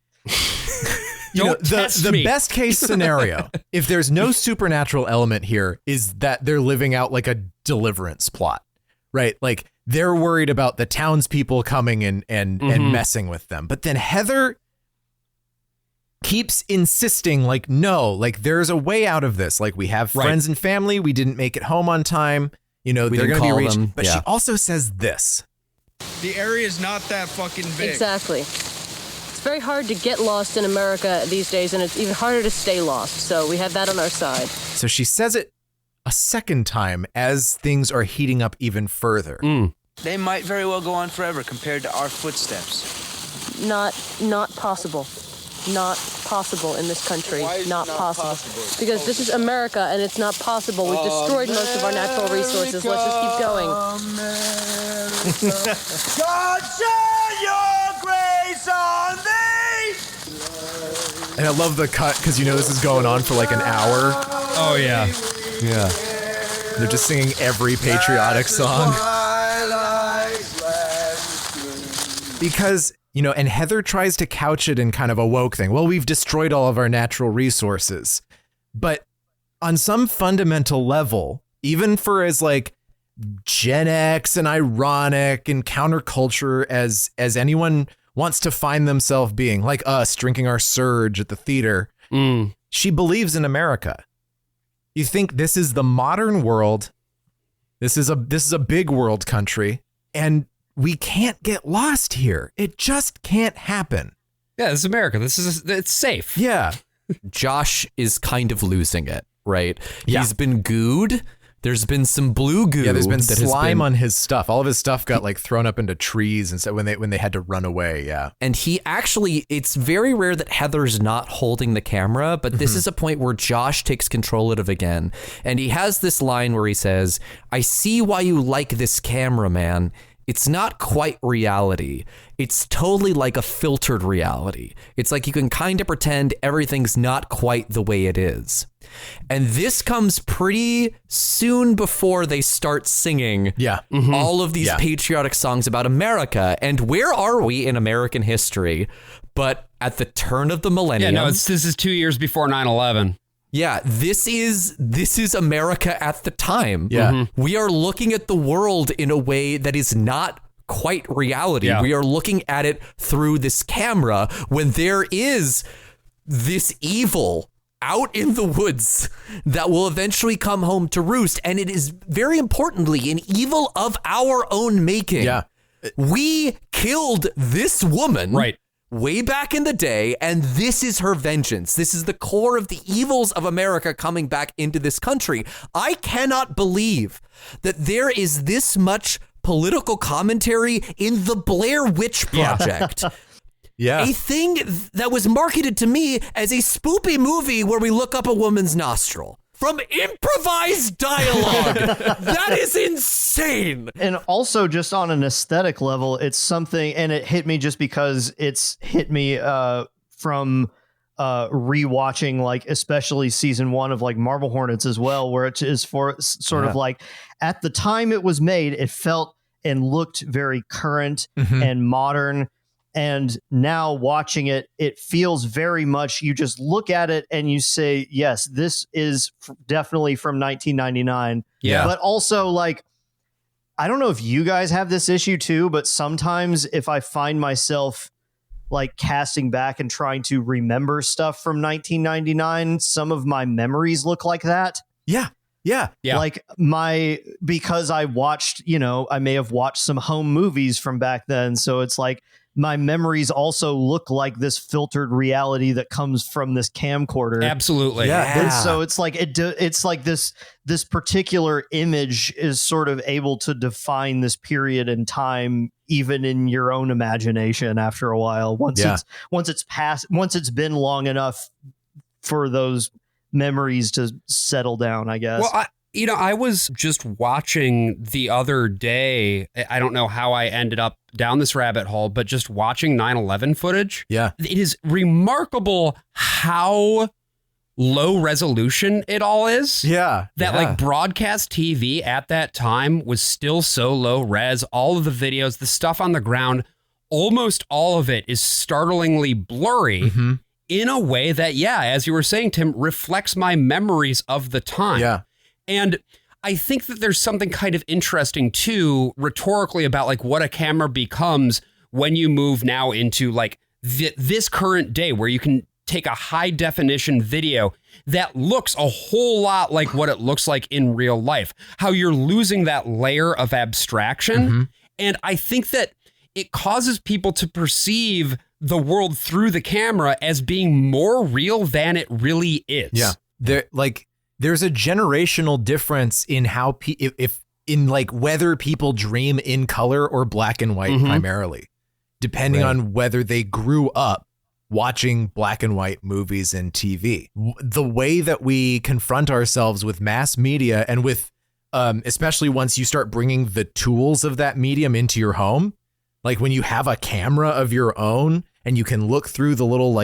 you know, the best case scenario, if there's no supernatural element here, is that they're living out like a deliverance plot, right? Like, they're worried about the townspeople coming and messing with them. But then Heather keeps insisting, like, no, like, there's a way out of this. Like, we have friends and family. We didn't make it home on time. You know, they're going to be reached. But she also says this. The area is not that fucking big. Exactly. It's very hard to get lost in America these days, and it's even harder to stay lost. So we have that on our side. So she says it a second time as things are heating up even further. They might very well go on forever compared to our footsteps. Not possible. Not possible in this country. Why is it not not possible. Because this is America and it's not possible. We've destroyed most of our natural resources. Let's just keep going. God shine your grace on thee! And I love the cut because you know this is going on for like an hour. Oh, yeah. Yeah. They're just singing every patriotic song. Because, and Heather tries to couch it in kind of a woke thing. Well, we've destroyed all of our natural resources. But on some fundamental level, even for as like Gen X and ironic and counterculture as anyone wants to find themselves being, like us drinking our Surge at the theater, she believes in America. You think this is the modern world. This is a big world country, and we can't get lost here. It just can't happen. Yeah, this is America. It's safe. Yeah. Josh is kind of losing it, right? Yeah. He's been gooed. There's been some blue goo. Yeah, there's been slime on his stuff. All of his stuff got like thrown up into trees and so when they had to run away. Yeah. And he actually, it's very rare that Heather's not holding the camera, but this is a point where Josh takes control of it again. And he has this line where he says, "I see why you like this camera, man. It's not quite reality. It's totally like a filtered reality. It's like you can kind of pretend everything's not quite the way it is." And this comes pretty soon before they start singing all of these patriotic songs about America. And where are we in American history? But at the turn of the millennium. Yeah, no, this is 2 years before 9/11. Yeah, this is America at the time. Yeah. We are looking at the world in a way that is not quite reality. Yeah. We are looking at it through this camera when there is this evil out in the woods that will eventually come home to roost. And it is very importantly an evil of our own making. Yeah. We killed this woman. Right. Way back in the day, and this is her vengeance. This is the core of the evils of America coming back into this country. I cannot believe that there is this much political commentary in the Blair Witch Project. Yeah. A thing that was marketed to me as a spoopy movie where we look up a woman's nostril. From improvised dialogue. That is insane. And also just on an aesthetic level, it's something, and it hit me just because it's hit me from rewatching, like, especially season 1 of like Marble Hornets as well, where it is for sort of like at the time it was made, it felt and looked very current and modern. And now watching it, it feels very much, you just look at it and you say, yes, this is definitely from 1999. Yeah. But also, like, I don't know if you guys have this issue too, but sometimes if I find myself like casting back and trying to remember stuff from 1999, some of my memories look like that. Yeah. Yeah. Yeah. Like because I watched, I may have watched some home movies from back then. So it's like, my memories also look like this filtered reality that comes from this camcorder. Absolutely. Yeah. And so it's like it's like this particular image is sort of able to define this period in time, even in your own imagination. After a while, once it's been long enough for those memories to settle down, I guess. Well, I was just watching the other day. I don't know how I ended up down this rabbit hole, but just watching 9/11 footage. Yeah. It is remarkable how low resolution it all is. Yeah. That like broadcast TV at that time was still so low res. All of the videos, the stuff on the ground, almost all of it is startlingly blurry in a way that, as you were saying, Tim, reflects my memories of the time. Yeah. And I think that there's something kind of interesting too, rhetorically, about like what a camera becomes when you move now into like this current day where you can take a high definition video that looks a whole lot like what it looks like in real life, how you're losing that layer of abstraction. And I think that it causes people to perceive the world through the camera as being more real than it really is. Yeah. There's a generational difference in how whether people dream in color or black and white primarily, depending on whether they grew up watching black and white movies and TV. The way that we confront ourselves with mass media and with, especially once you start bringing the tools of that medium into your home, like when you have a camera of your own and you can look through the little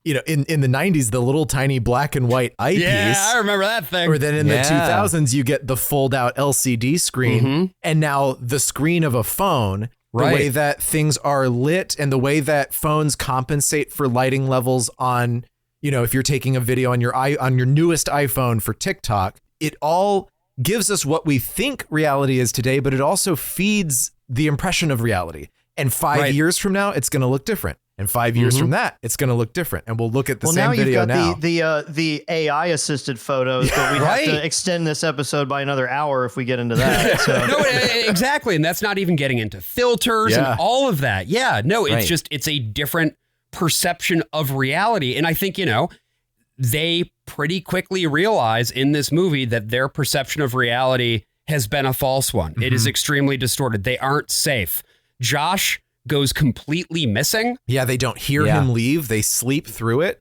in the 90s, the little tiny black and white eyepiece. Yeah, I remember that thing. Or then in the 2000s, you get the fold out LCD screen and now the screen of a phone. The way that things are lit and the way that phones compensate for lighting levels on, if you're taking a video on your newest iPhone for TikTok, it all gives us what we think reality is today, but it also feeds the impression of reality. And 5 years from now, it's going to look different. And 5 years from that, it's going to look different. And we'll look at the same video now. The AI assisted photos, but we have to extend this episode by another hour if we get into that. So. No, exactly. And that's not even getting into filters and all of that. Yeah, no, it's a different perception of reality. And I think, they pretty quickly realize in this movie that their perception of reality has been a false one. It is extremely distorted. They aren't safe. Josh goes completely missing. Yeah, they don't hear him leave. They sleep through it.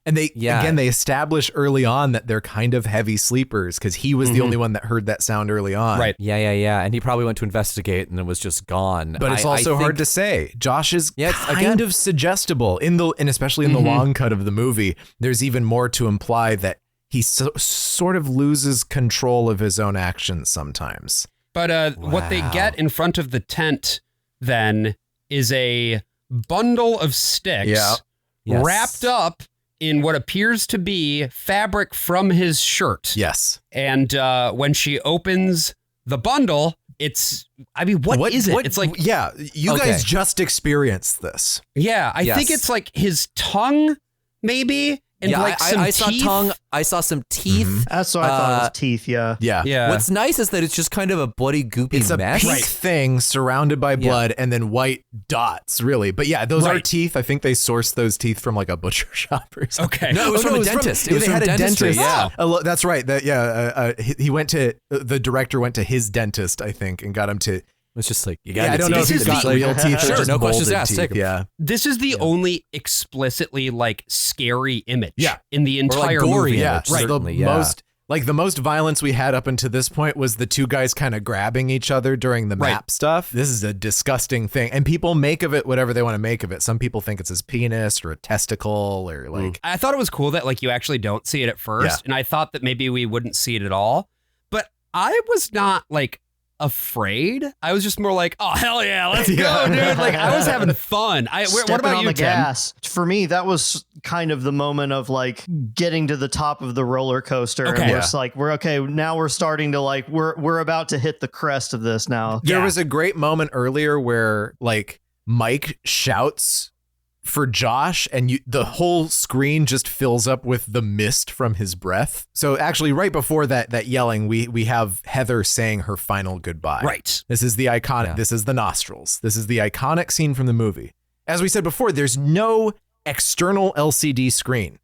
And they establish early on that they're kind of heavy sleepers because he was the only one that heard that sound early on. Right. Yeah. And he probably went to investigate and then was just gone. But it's also hard to say. Josh is kind of suggestible and especially in the long cut of the movie. There's even more to imply that he sort of loses control of his own actions sometimes. But what they get in front of the tent then is a bundle of sticks wrapped up in what appears to be fabric from his shirt. Yes. And when she opens the bundle, what is it? It's like... Yeah, you guys just experienced this. Yeah, I think it's like his tongue, maybe? And I saw tongue. I saw some teeth. That's what I thought it was teeth, Yeah. What's nice is that it's just kind of a bloody, goopy mess. It's a pink thing surrounded by blood and then white dots, really. But yeah, those are teeth. I think they sourced those teeth from like a butcher shop or something. Okay. No, it was from a dentist. They had a dentist. Yeah. That's right. He went to, the director went to his dentist, I think, and got him to... It's just like, you got I don't know if he's got real teeth. Sure, no questions asked. Teeth. Yeah. This is the only explicitly scary image in the entire gory movie. Image, certainly, the most violence we had up until this point was the two guys kind of grabbing each other during the map stuff. This is a disgusting thing. And people make of it whatever they want to make of it. Some people think it's his penis or a testicle or like... I thought it was cool that you actually don't see it at first. And I thought that maybe we wouldn't see it at all. But I was not afraid. I was just more like, oh hell yeah, let's go, dude. I was having fun. What about you, Tim? Gas. For me, that was kind of the moment of getting to the top of the roller coaster. Okay. And it's we're okay. Now we're starting to we're about to hit the crest of this now. There was a great moment earlier where Mike shouts for Josh and the whole screen just fills up with the mist from his breath. So actually right before that yelling, we have Heather saying her final goodbye. Right. This is the iconic, this is the nostrils. This is the iconic scene from the movie. As we said before, there's no external LCD screen.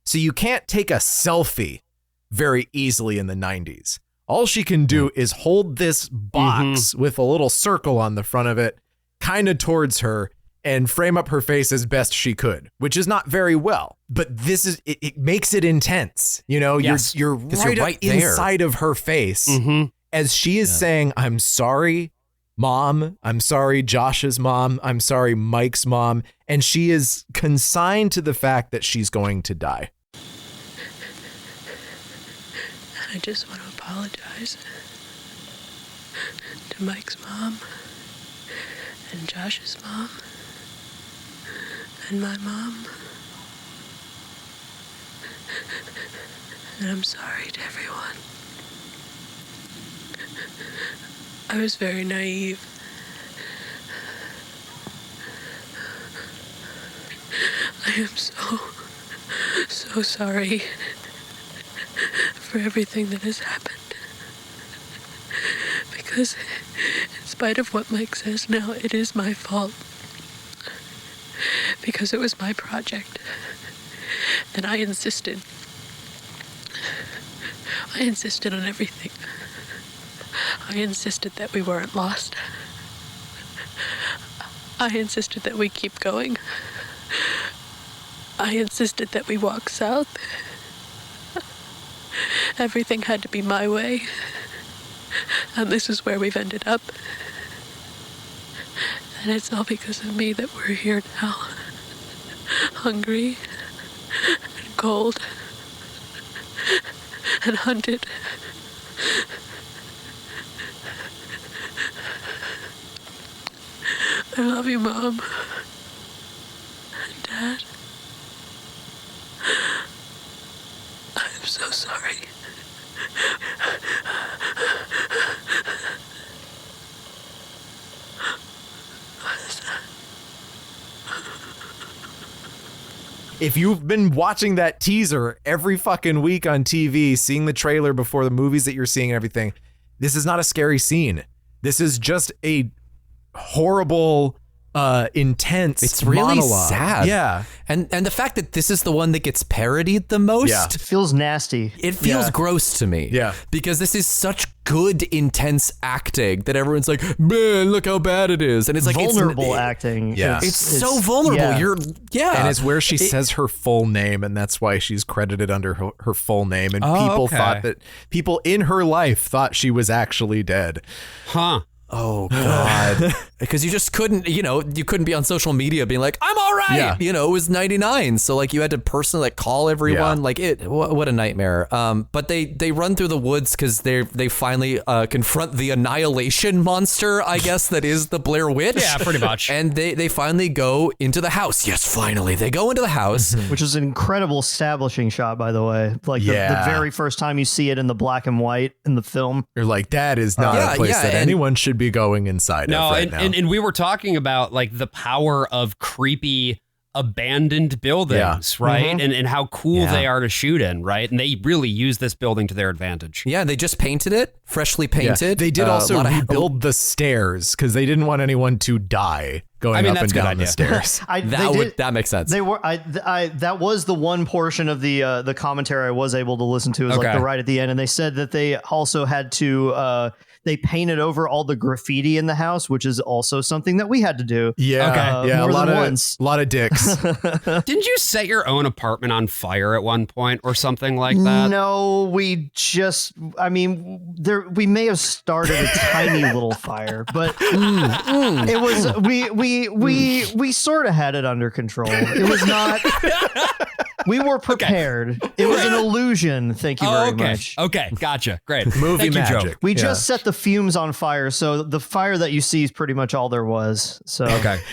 So you can't take a selfie very easily in the 90s. All she can do is hold this box with a little circle on the front of it, kind of towards her, and frame up her face as best she could, which is not very well. But this is, it makes it intense. You're right inside of her face as she is saying, I'm sorry, Mom. I'm sorry, Josh's mom. I'm sorry, Mike's mom. And she is consigned to the fact that she's going to die. I just want to apologize to Mike's mom and Josh's mom. And my mom. And I'm sorry to everyone. I was very naive. I am so sorry for everything that has happened. Because in spite of what Mike says now, it is my fault. Because it was my project. And I insisted. I insisted on everything. I insisted that we weren't lost. I insisted that we keep going. I insisted that we walk south. Everything had to be my way. And this is where we've ended up. And it's all because of me that we're here now. Hungry and cold and hunted. I love you, Mom. Dad. I'm so sorry. If you've been watching that teaser every fucking week on TV, seeing the trailer before the movies that you're seeing and everything, this is not a scary scene. This is just a horrible, intense It's really monologue. sad. Yeah. And the fact that this is the one that gets parodied the most. Yeah. It feels nasty. It feels gross to me. Yeah. Because this is such good, intense acting that everyone's like, man, look how bad it is. And it's like vulnerable acting. Yeah. It's so vulnerable. Yeah. And it's where she says her full name, and that's why she's credited under her full name. And people in her life thought she was actually dead. Huh. Oh God. Because you just couldn't, you couldn't be on social media being like, I'm all right. Yeah. It was 99. So like you had to personally call everyone. Yeah. Like what a nightmare. But they run through the woods because they finally confront the annihilation monster, I guess, that is the Blair Witch. Yeah, pretty much. And they finally go into the house. Yes, finally. They go into the house. Which is an incredible establishing shot, by the way. Like the very first time you see it in the black and white in the film. You're like, that is not a place that anyone should be going inside of right now. And we were talking about like the power of creepy abandoned buildings, right? Mm-hmm. And how cool they are to shoot in, right? And they really use this building to their advantage. Yeah, they just painted it, freshly painted. They did also rebuild the stairs because they didn't want anyone to die going up and down the stairs. That makes sense. They were that was the one portion of the commentary I was able to listen to, is like the right at the end, and they said that they also had to they painted over all the graffiti in the house, which is also something that we had to do. Yeah, more a lot than of once. A lot of dicks. Didn't you set your own apartment on fire at one point or something like that? No, we may have started a tiny little fire, but it was we sort of had it under control. It was not. We were prepared. It was an illusion. Thank you very much. Okay, gotcha. Great. Movie Thank you, magic. Joe. We just set the fumes on fire, so the fire that you see is pretty much all there was. So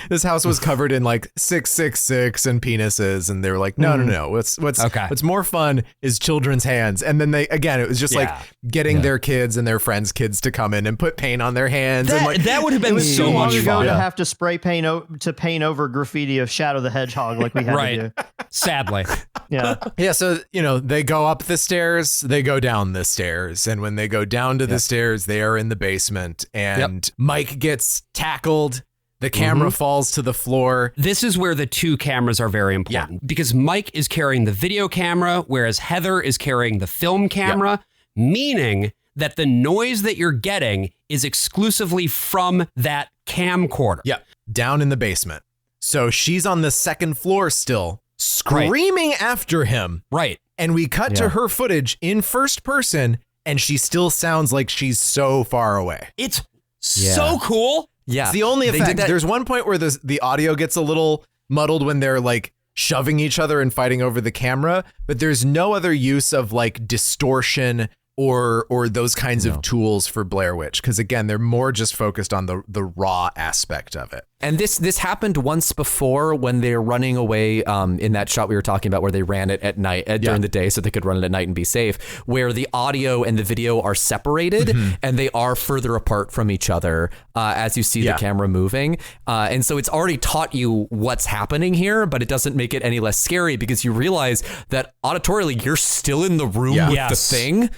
this house was covered in like 666 and penises, and they were like, no. What's more fun is children's hands. And then it was just like getting their kids and their friends' kids to come in and put paint on their hands. That would have been so much ago fun to have to spray paint to paint over graffiti of Shadow the Hedgehog like we had to do. Sadly. Yeah. So, they go up the stairs, they go down the stairs. And when they go down to the stairs, they are in the basement. And Mike gets tackled. The camera falls to the floor. This is where the two cameras are very important because Mike is carrying the video camera, whereas Heather is carrying the film camera, meaning that the noise that you're getting is exclusively from that camcorder. Yeah. Down in the basement. So she's on the second floor still, screaming after him. Right. And we cut to her footage in first person, and she still sounds like she's so far away. It's so cool. Yeah. It's the only effect. There's one point where the audio gets a little muddled when they're like shoving each other and fighting over the camera, but there's no other use of like distortion or those kinds of tools for Blair Witch, because again, they're more just focused on the raw aspect of it. And this happened once before when they're running away in that shot we were talking about where they ran it at night during the day so they could run it at night and be safe, where the audio and the video are separated and they are further apart from each other as you see the camera moving. And so it's already taught you what's happening here, but it doesn't make it any less scary because you realize that auditorially you're still in the room with the thing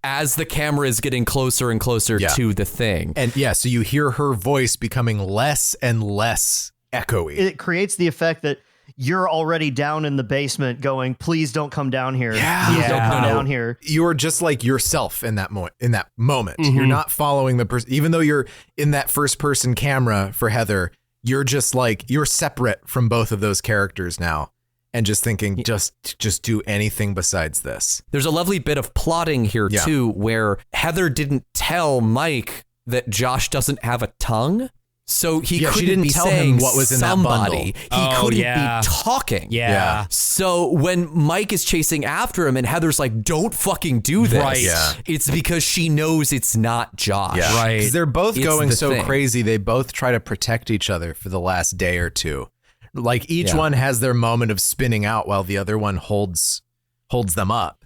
as the camera is getting closer and closer to the thing. And so you hear her voice becoming less and less echoey. It creates the effect that you're already down in the basement going, please don't come down here. Please don't come down here. You're just like yourself in that moment. You're not following the person, even though you're in that first person camera for Heather, you're just like, you're separate from both of those characters now. And just thinking, just do anything besides this. There's a lovely bit of plotting here too, where Heather didn't tell Mike that Josh doesn't have a tongue. So he she couldn't didn't be tell saying him what was in somebody. that bundle. He couldn't be talking. Yeah. So when Mike is chasing after him and Heather's like, don't fucking do this. Right. Yeah. It's because she knows it's not Josh. Yeah. Right. Because they're both It's going the so thing. crazy. They both try to protect each other for the last day or two. Like each one has their moment of spinning out while the other one holds them up.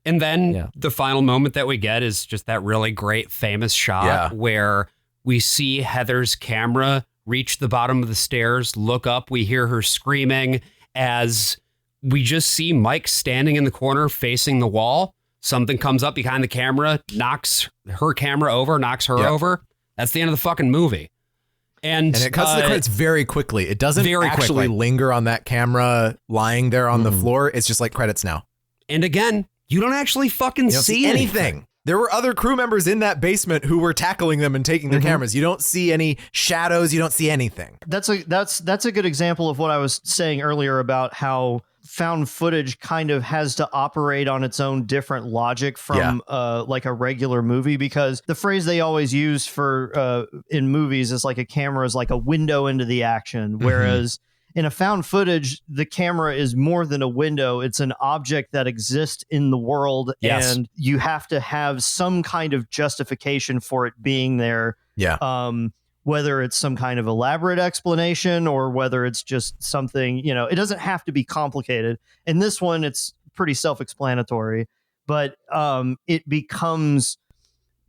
And then the final moment that we get is just that really great famous shot where we see Heather's camera reach the bottom of the stairs, look up, we hear her screaming as we just see Mike standing in the corner facing the wall. Something comes up behind the camera, knocks her camera over, knocks her over. That's the end of the fucking movie. And it cuts to the credits very quickly. It doesn't actually linger on that camera lying there on the floor. It's just like credits now. And again, you don't actually fucking see anything. There were other crew members in that basement who were tackling them and taking their cameras. You don't see any shadows. You don't see anything. That's a good example of what I was saying earlier about how found footage kind of has to operate on its own different logic from like a regular movie, because the phrase they always use for in movies is like a camera is like a window into the action, whereas in a found footage, the camera is more than a window. It's an object that exists in the world, and you have to have some kind of justification for it being there. Yeah. Whether it's some kind of elaborate explanation or whether it's just something, it doesn't have to be complicated. In this one, it's pretty self-explanatory, but it becomes...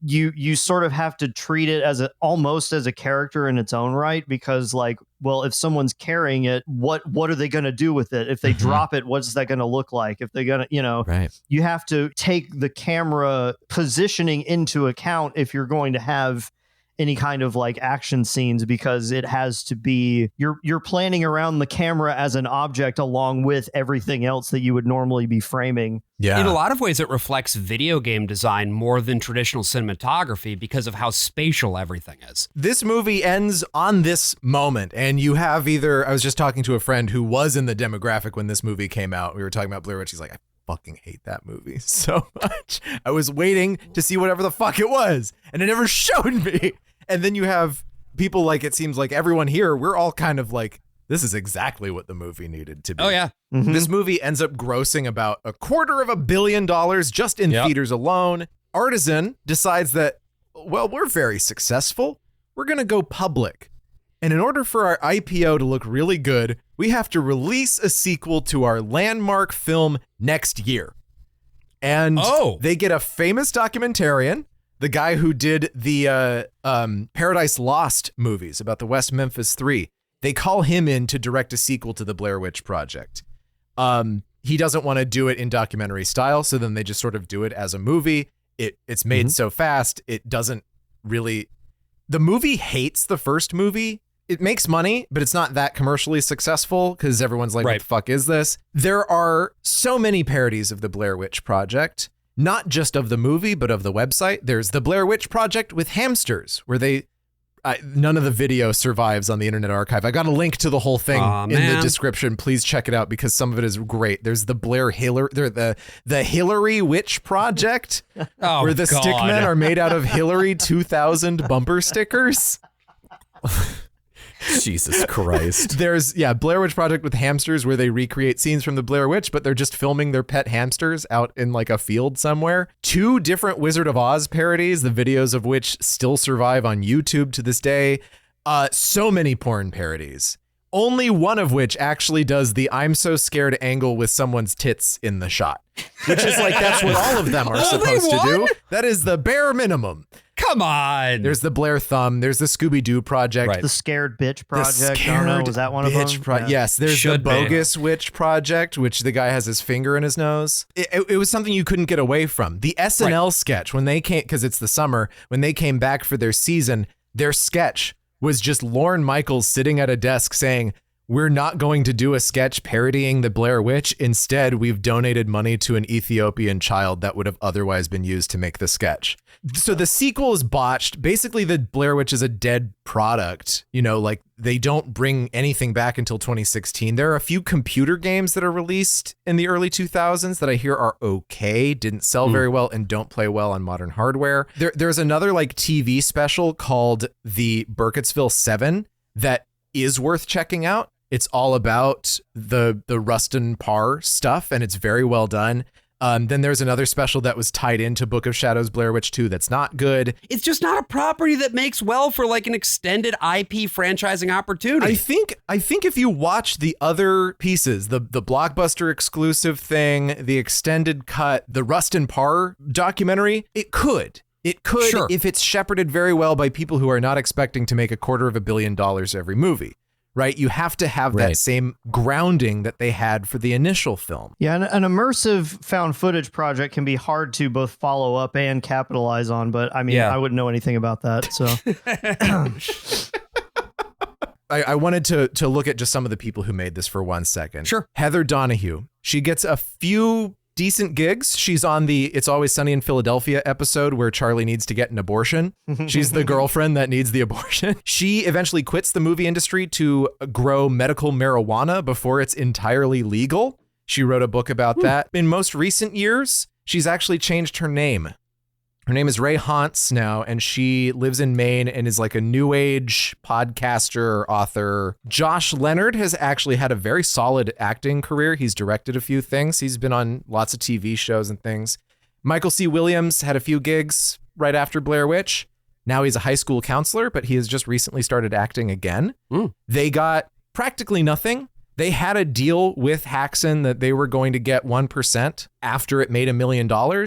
You sort of have to treat it as almost as a character in its own right, because like, well, if someone's carrying it, what are they going to do with it? If they drop it, what's that going to look like? If they're going to, you have to take the camera positioning into account if you're going to have any kind of like action scenes, because it has to be, you're planning around the camera as an object along with everything else that you would normally be framing. Yeah. In a lot of ways, it reflects video game design more than traditional cinematography because of how spatial everything is. This movie ends on this moment, and you have either, I was just talking to a friend who was in the demographic when this movie came out. We were talking about Blair Witch. He's like, I fucking hate that movie so much. I was waiting to see whatever the fuck it was, and it never showed me. And then you have people like, it seems like everyone here, we're all kind of like, this is exactly what the movie needed to be. Oh, yeah. This movie ends up grossing about $250 million just in theaters alone. Artisan decides that, well, we're very successful. We're going to go public. And in order for our IPO to look really good, we have to release a sequel to our landmark film next year. And they get a famous documentarian, the guy who did the Paradise Lost movies about the West Memphis 3. They call him in to direct a sequel to the Blair Witch Project. He doesn't want to do it in documentary style, so then they just sort of do it as a movie. It's made so fast, it doesn't really... The movie hates the first movie. It makes money, but it's not that commercially successful because everyone's like, what the fuck is this? There are so many parodies of the Blair Witch Project, not just of the movie, but of the website. There's the Blair Witch Project with hamsters, where they... none of the video survives on the Internet Archive. I got a link to the whole thing in the description. Please check it out because some of it is great. There's the the Hillary Witch Project, where the stickmen are made out of Hillary 2000 bumper stickers. Jesus Christ. There's Blair Witch Project with hamsters, where they recreate scenes from the Blair Witch, but they're just filming their pet hamsters out in like a field somewhere. 2 different Wizard of Oz parodies, the videos of which still survive on YouTube to this day. So many porn parodies. Only one of which actually does the I'm so scared angle with someone's tits in the shot, which is like, that's what all of them are supposed to do. That is the bare minimum. Come on. There's the Blair Thumb. There's the Scooby-Doo Project. The Scared Bitch Project. The Scared was that one of them? Yes, there's the Bogus Witch Project, which the guy has his finger in his nose. It was something you couldn't get away from. The SNL sketch, when they came, because it's the summer, when they came back for their season, their sketch was just Lorne Michaels sitting at a desk saying, we're not going to do a sketch parodying the Blair Witch. Instead, we've donated money to an Ethiopian child that would have otherwise been used to make the sketch. So the sequel is botched. Basically, the Blair Witch is a dead product. You know, like they don't bring anything back until 2016. There are a few computer games that are released in the early 2000s that I hear are okay, didn't sell very well, and don't play well on modern hardware. There's another like TV special called the Burkittsville 7 that is worth checking out. It's all about the Rustin Parr stuff, and it's very well done. Then there's another special that was tied into Book of Shadows Blair Witch 2 that's not good. It's just not a property that makes well for like an extended IP franchising opportunity. I think if you watch the other pieces, the Blockbuster exclusive thing, the extended cut, the Rustin Parr documentary, it could. Sure. If it's shepherded very well by people who are not expecting to make $250 million every movie. Right? You have to have that same grounding that they had for the initial film. Yeah, an immersive found footage project can be hard to both follow up and capitalize on, but I mean, I wouldn't know anything about that, so. I wanted to look at just some of the people who made this for 1 second. Sure. Heather Donahue. She gets a few decent gigs. She's on the It's Always Sunny in Philadelphia episode where Charlie needs to get an abortion. She's the girlfriend that needs the abortion. She eventually quits the movie industry to grow medical marijuana before it's entirely legal. She wrote a book about that. In most recent years, she's actually changed her name. Her name is Ray Hantz now, and she lives in Maine and is like a new age podcaster, author. Josh Leonard has actually had a very solid acting career. He's directed a few things. He's been on lots of TV shows and things. Michael C. Williams had a few gigs right after Blair Witch. Now he's a high school counselor, but he has just recently started acting again. They got practically nothing. They had a deal with Haxan that they were going to get 1% after it made $1 million.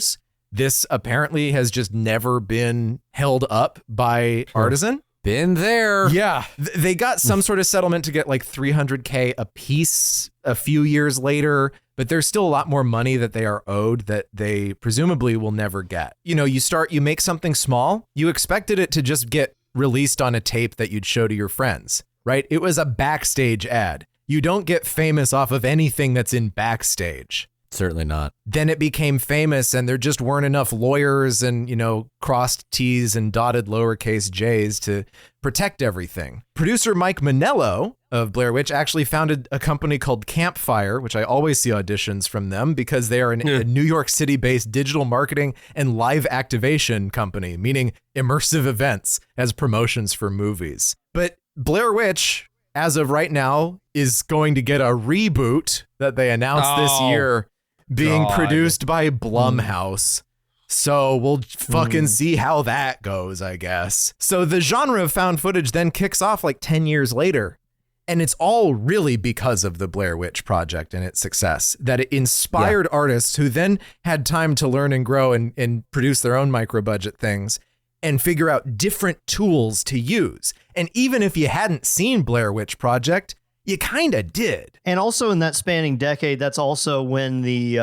This apparently has just never been held up by Artisan. Been there. Yeah. They got some sort of settlement to get like $300K a piece a few years later, but there's still a lot more money that they are owed that they presumably will never get. You know, you make something small, you expected it to just get released on a tape that you'd show to your friends, right? It was a backstage ad. You don't get famous off of anything that's in Backstage. Certainly not. Then it became famous and there just weren't enough lawyers and, you know, crossed T's and dotted lowercase J's to protect everything. Producer Mike Manello of Blair Witch actually founded a company called Campfire, which I always see auditions from them because they are a New York City-based digital marketing and live activation company, meaning immersive events as promotions for movies. But Blair Witch, as of right now, is going to get a reboot that they announced this year. Being produced by Blumhouse. So we'll fucking see how that goes, I guess. So the genre of found footage then kicks off like 10 years later. And it's all really because of the Blair Witch Project and its success, that it inspired artists who then had time to learn and grow and produce their own micro budget things and figure out different tools to use. And even if you hadn't seen Blair Witch Project, you kind of did. And also in that spanning decade, that's also when the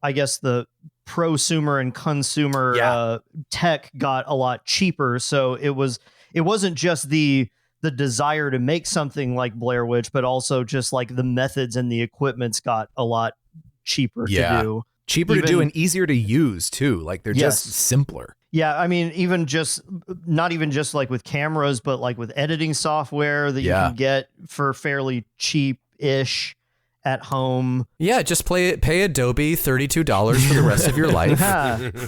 I guess the prosumer and consumer tech got a lot cheaper. So it wasn't just the desire to make something like Blair Witch, but also just like the methods and the equipments got a lot cheaper to do. Cheaper to do and easier to use too. Like they're just simpler. Yeah, I mean, not even just like with cameras, but like with editing software that you can get for fairly cheap-ish at home. Yeah, just pay Adobe $32 for the rest of your life.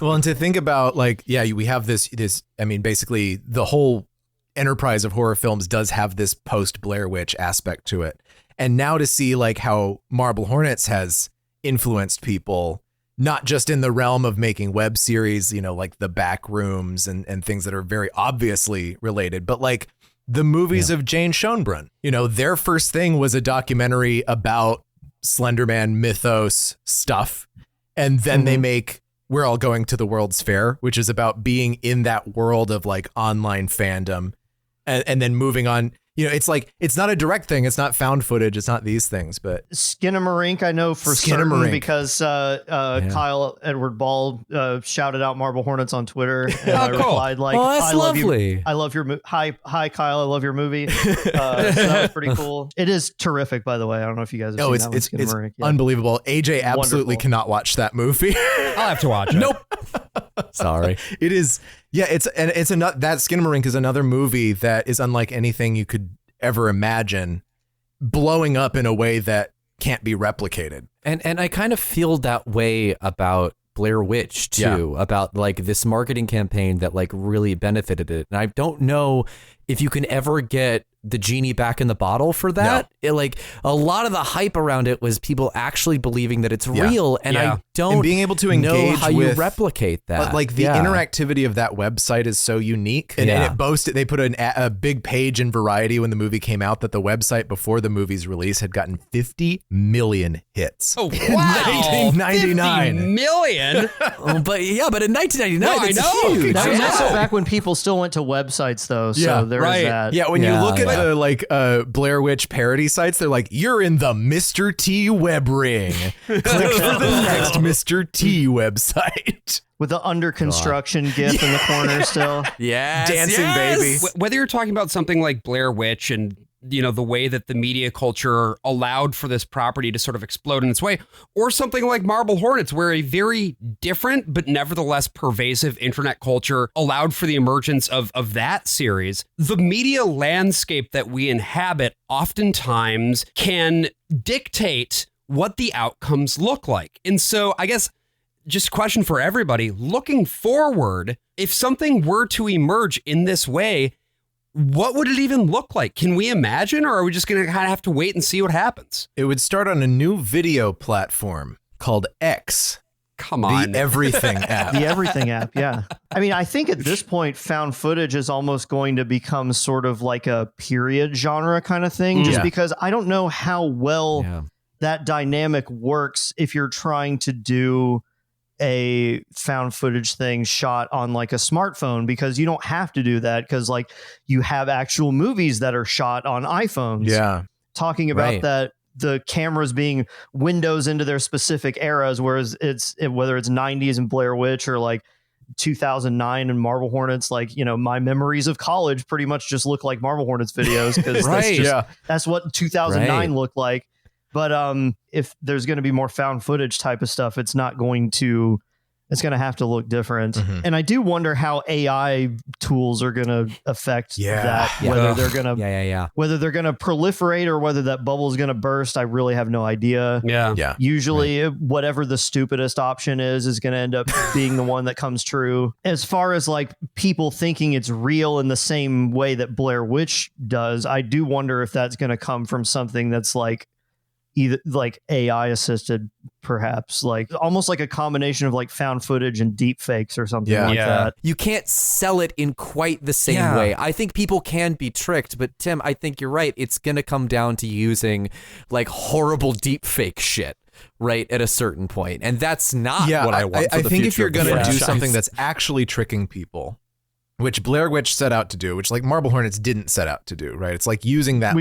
Well, and to think about like, we have this, I mean, basically the whole enterprise of horror films does have this post-Blair Witch aspect to it. And now to see like how Marble Hornets has influenced people, not just in the realm of making web series, you know, like The Back Rooms and things that are very obviously related, but like the movies of Jane Schoenbrunn, you know, their first thing was a documentary about Slenderman mythos stuff. And then they make We're All Going to the World's Fair, which is about being in that world of like online fandom and then moving on. You know, it's like, it's not a direct thing. It's not found footage. It's not these things, but Skinamarink, I know for certain because Kyle Edward Ball shouted out Marble Hornets on Twitter, and I replied like, that's lovely. I love your hi Kyle, I love your movie. So that was pretty cool. It is terrific, by the way. I don't know if you guys have seen that one, it's Skinamarink. unbelievable. AJ absolutely Wonderful. cannot watch that movie. I'll have to watch it. Nope. Sorry. It is. Yeah, it's another, that Skinamarink is another movie that is unlike anything you could ever imagine, blowing up in a way that can't be replicated. And I kind of feel that way about Blair Witch too, about like this marketing campaign that like really benefited it. And I don't know if you can ever get the genie back in the bottle for that. It, like a lot of the hype around it was people actually believing that it's real, and I don't and being able to engage know how with, you replicate that. But like the interactivity of that website is so unique, and it boasted. They put a big page in Variety when the movie came out that the website before the movie's release had gotten 50 million hits. Oh in wow! 1999. 50 million. But in 1999, no, I know. huge. That was also back when people still went to websites, though. So there's that. Yeah, when you look at the like Blair Witch parody sites, they're like, "You're in the Mr. T web ring. Click for the next Mr. T website." With the under construction gif in the corner still. Yes, dancing baby. Whether you're talking about something like Blair Witch and the way that the media culture allowed for this property to sort of explode in its way, or something like Marble Hornets, where a very different but nevertheless pervasive internet culture allowed for the emergence of that series, the media landscape that we inhabit oftentimes can dictate what the outcomes look like. And so I guess just a question for everybody, looking forward, if something were to emerge in this way, what would it even look like? Can we imagine, or are we just going to kind of have to wait and see what happens? It would start on a new video platform called X. Come on. The Everything app. The Everything app, yeah. I mean, I think at this point, found footage is almost going to become sort of like a period genre kind of thing, just because I don't know how well that dynamic works if you're trying to do a found footage thing shot on like a smartphone, because you don't have to do that, because like you have actual movies that are shot on iPhones. Yeah. Talking about that, the cameras being windows into their specific eras, whereas whether it's 90s and Blair Witch or like 2009 and Marble Hornets, like, my memories of college pretty much just look like Marble Hornets videos, because that's what 2009 looked like. But if there's going to be more found footage type of stuff, it's going to have to look different. Mm-hmm. And I do wonder how AI tools are going to affect that, whether they're going to whether they're going to proliferate or whether that bubble is going to burst. I really have no idea. Yeah. Usually whatever the stupidest option is going to end up being the one that comes true. As far as like people thinking it's real in the same way that Blair Witch does, I do wonder if that's going to come from something that's like either like AI assisted, perhaps, like almost like a combination of like found footage and deep fakes or something like that. You can't sell it in quite the same way. I think people can be tricked, but Tim, I think you're right. It's going to come down to using like horrible deep fake shit, right, at a certain point. And that's not what I want for the future. I think if you're going to do franchise. something that's actually tricking people, which Blair Witch set out to do, which like Marble Hornets didn't set out to do, right? It's like using that.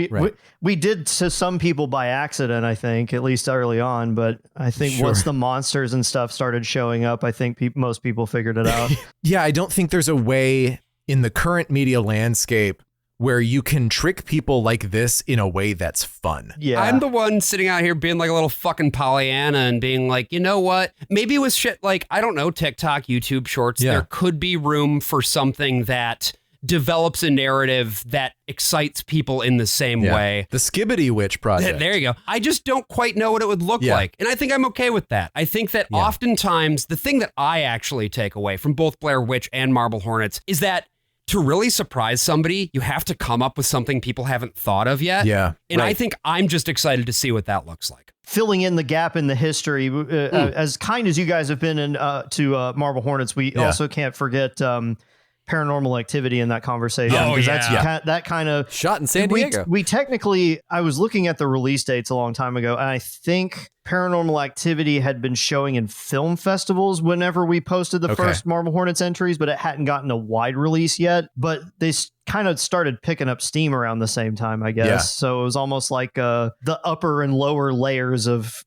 We did to some people by accident, I think, at least early on. But I think once the monsters and stuff started showing up, I think most people figured it out. I don't think there's a way in the current media landscape where you can trick people like this in a way that's fun. Yeah. I'm the one sitting out here being like a little fucking Pollyanna and being like, you know what? Maybe with shit like, I don't know, TikTok, YouTube Shorts, there could be room for something that develops a narrative that excites people in the same way. The Skibbity Witch Project. There you go. I just don't quite know what it would look like. And I think I'm okay with that. I think that oftentimes the thing that I actually take away from both Blair Witch and Marble Hornets is that to really surprise somebody, you have to come up with something people haven't thought of yet. Yeah. And I think I'm just excited to see what that looks like. Filling in the gap in the history, as kind as you guys have been to Marble Hornets, we also can't forget Paranormal Activity in that conversation. That's that kind of shot in San Diego. We technically, I was looking at the release dates a long time ago, and I think Paranormal Activity had been showing in film festivals whenever we posted the first Marble Hornets entries, but it hadn't gotten a wide release yet. But they kind of started picking up steam around the same time, I guess. Yeah. So it was almost like the upper and lower layers of,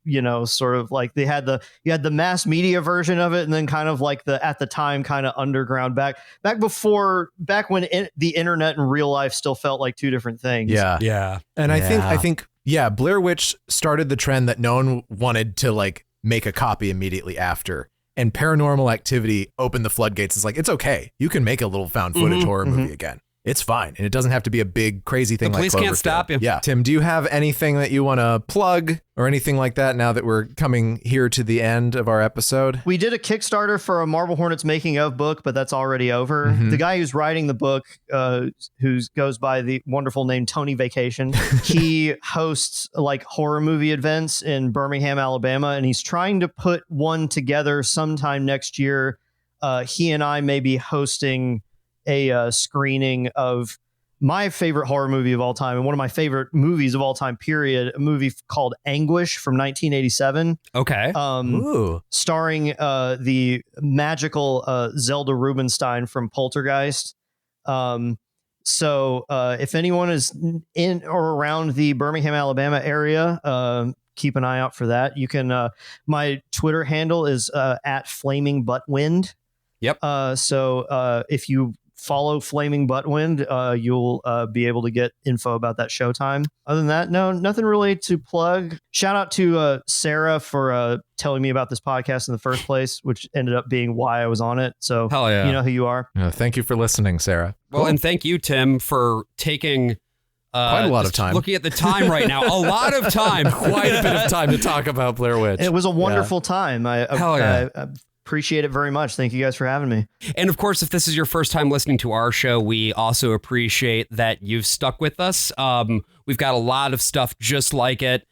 sort of like you had the mass media version of it, and then kind of like at the time kind of underground back when the internet and real life still felt like two different things. Yeah. Yeah. And I think Blair Witch started the trend that no one wanted to like make a copy immediately after. And Paranormal Activity opened the floodgates. It's like, it's okay. You can make a little found footage horror movie again. It's fine. And it doesn't have to be a big, crazy thing. The police can't stop you. Yeah. Tim, do you have anything that you want to plug or anything like that now that we're coming here to the end of our episode? We did a Kickstarter for a Marble Hornets making of book, but that's already over. Mm-hmm. The guy who's writing the book, who goes by the wonderful name Tony Vacation, he hosts like horror movie events in Birmingham, Alabama, and he's trying to put one together sometime next year. He and I may be hosting a screening of my favorite horror movie of all time and one of my favorite movies of all time, period, a movie called Anguish from 1987. Okay. Starring the magical Zelda Rubinstein from Poltergeist. So if anyone is in or around the Birmingham, Alabama area, keep an eye out for that. You can, my Twitter handle is at Flaming Buttwind. Yep. So if you follow Flaming Buttwind, you'll be able to get info about that showtime. Other than that, no, nothing really to plug. Shout out to Sarah for telling me about this podcast in the first place, which ended up being why I was on it. So hell yeah. You know who you are. Thank you for listening, Sarah. Well, and thank you, Tim, for taking quite a lot of time. Looking at the time right now, a lot of time, quite a bit of time to talk about Blair Witch. It was a wonderful time. Hell yeah. I appreciate it very much. Thank you guys for having me. And of course, if this is your first time listening to our show, we also appreciate that you've stuck with us. We've got a lot of stuff just like it.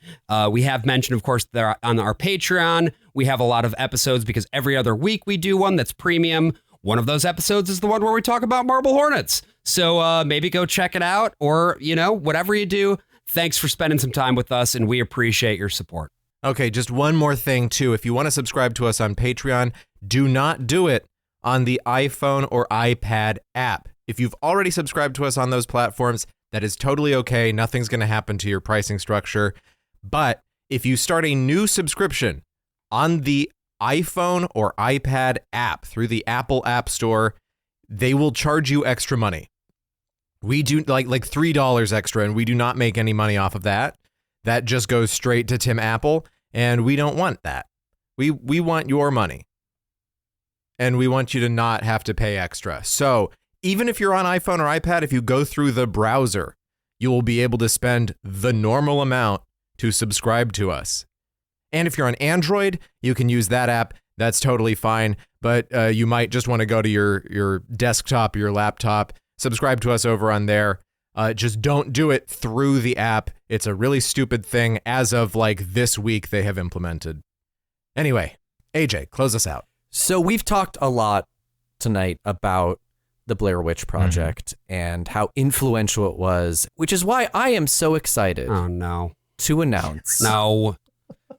We have mentioned, of course, that on our Patreon, we have a lot of episodes because every other week we do one that's premium. One of those episodes is the one where we talk about Marble Hornets. So maybe go check it out, or, whatever you do. Thanks for spending some time with us, and we appreciate your support. Okay, just one more thing, too. If you want to subscribe to us on Patreon, do not do it on the iPhone or iPad app. If you've already subscribed to us on those platforms, that is totally okay. Nothing's going to happen to your pricing structure. But if you start a new subscription on the iPhone or iPad app through the Apple App Store, they will charge you extra money. We do like $3 extra, and we do not make any money off of that. That just goes straight to Tim Apple, and we don't want that. We want your money, and we want you to not have to pay extra. So even if you're on iPhone or iPad, if you go through the browser, you will be able to spend the normal amount to subscribe to us. And if you're on Android, you can use that app. That's totally fine, but you might just want to go to your desktop or your laptop, subscribe to us over on there. Just don't do it through the app. It's a really stupid thing. As of this week, they have implemented. Anyway, AJ, close us out. So we've talked a lot tonight about the Blair Witch Project and how influential it was, which is why I am so excited. Oh, no. To announce. No.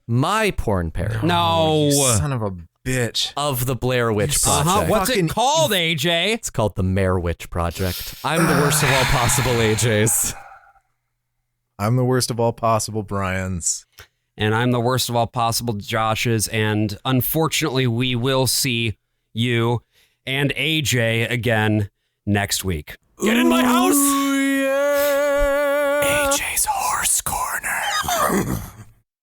My porn parody. No. Son of a bitch. Of the Blair Witch Project. What's it called, AJ? It's called the Mare Witch Project. I'm the worst of all possible AJs. I'm the worst of all possible Brians. And I'm the worst of all possible Joshes. And unfortunately, we will see you and AJ again next week. Get in my house! Yeah. AJ's Horse Corner.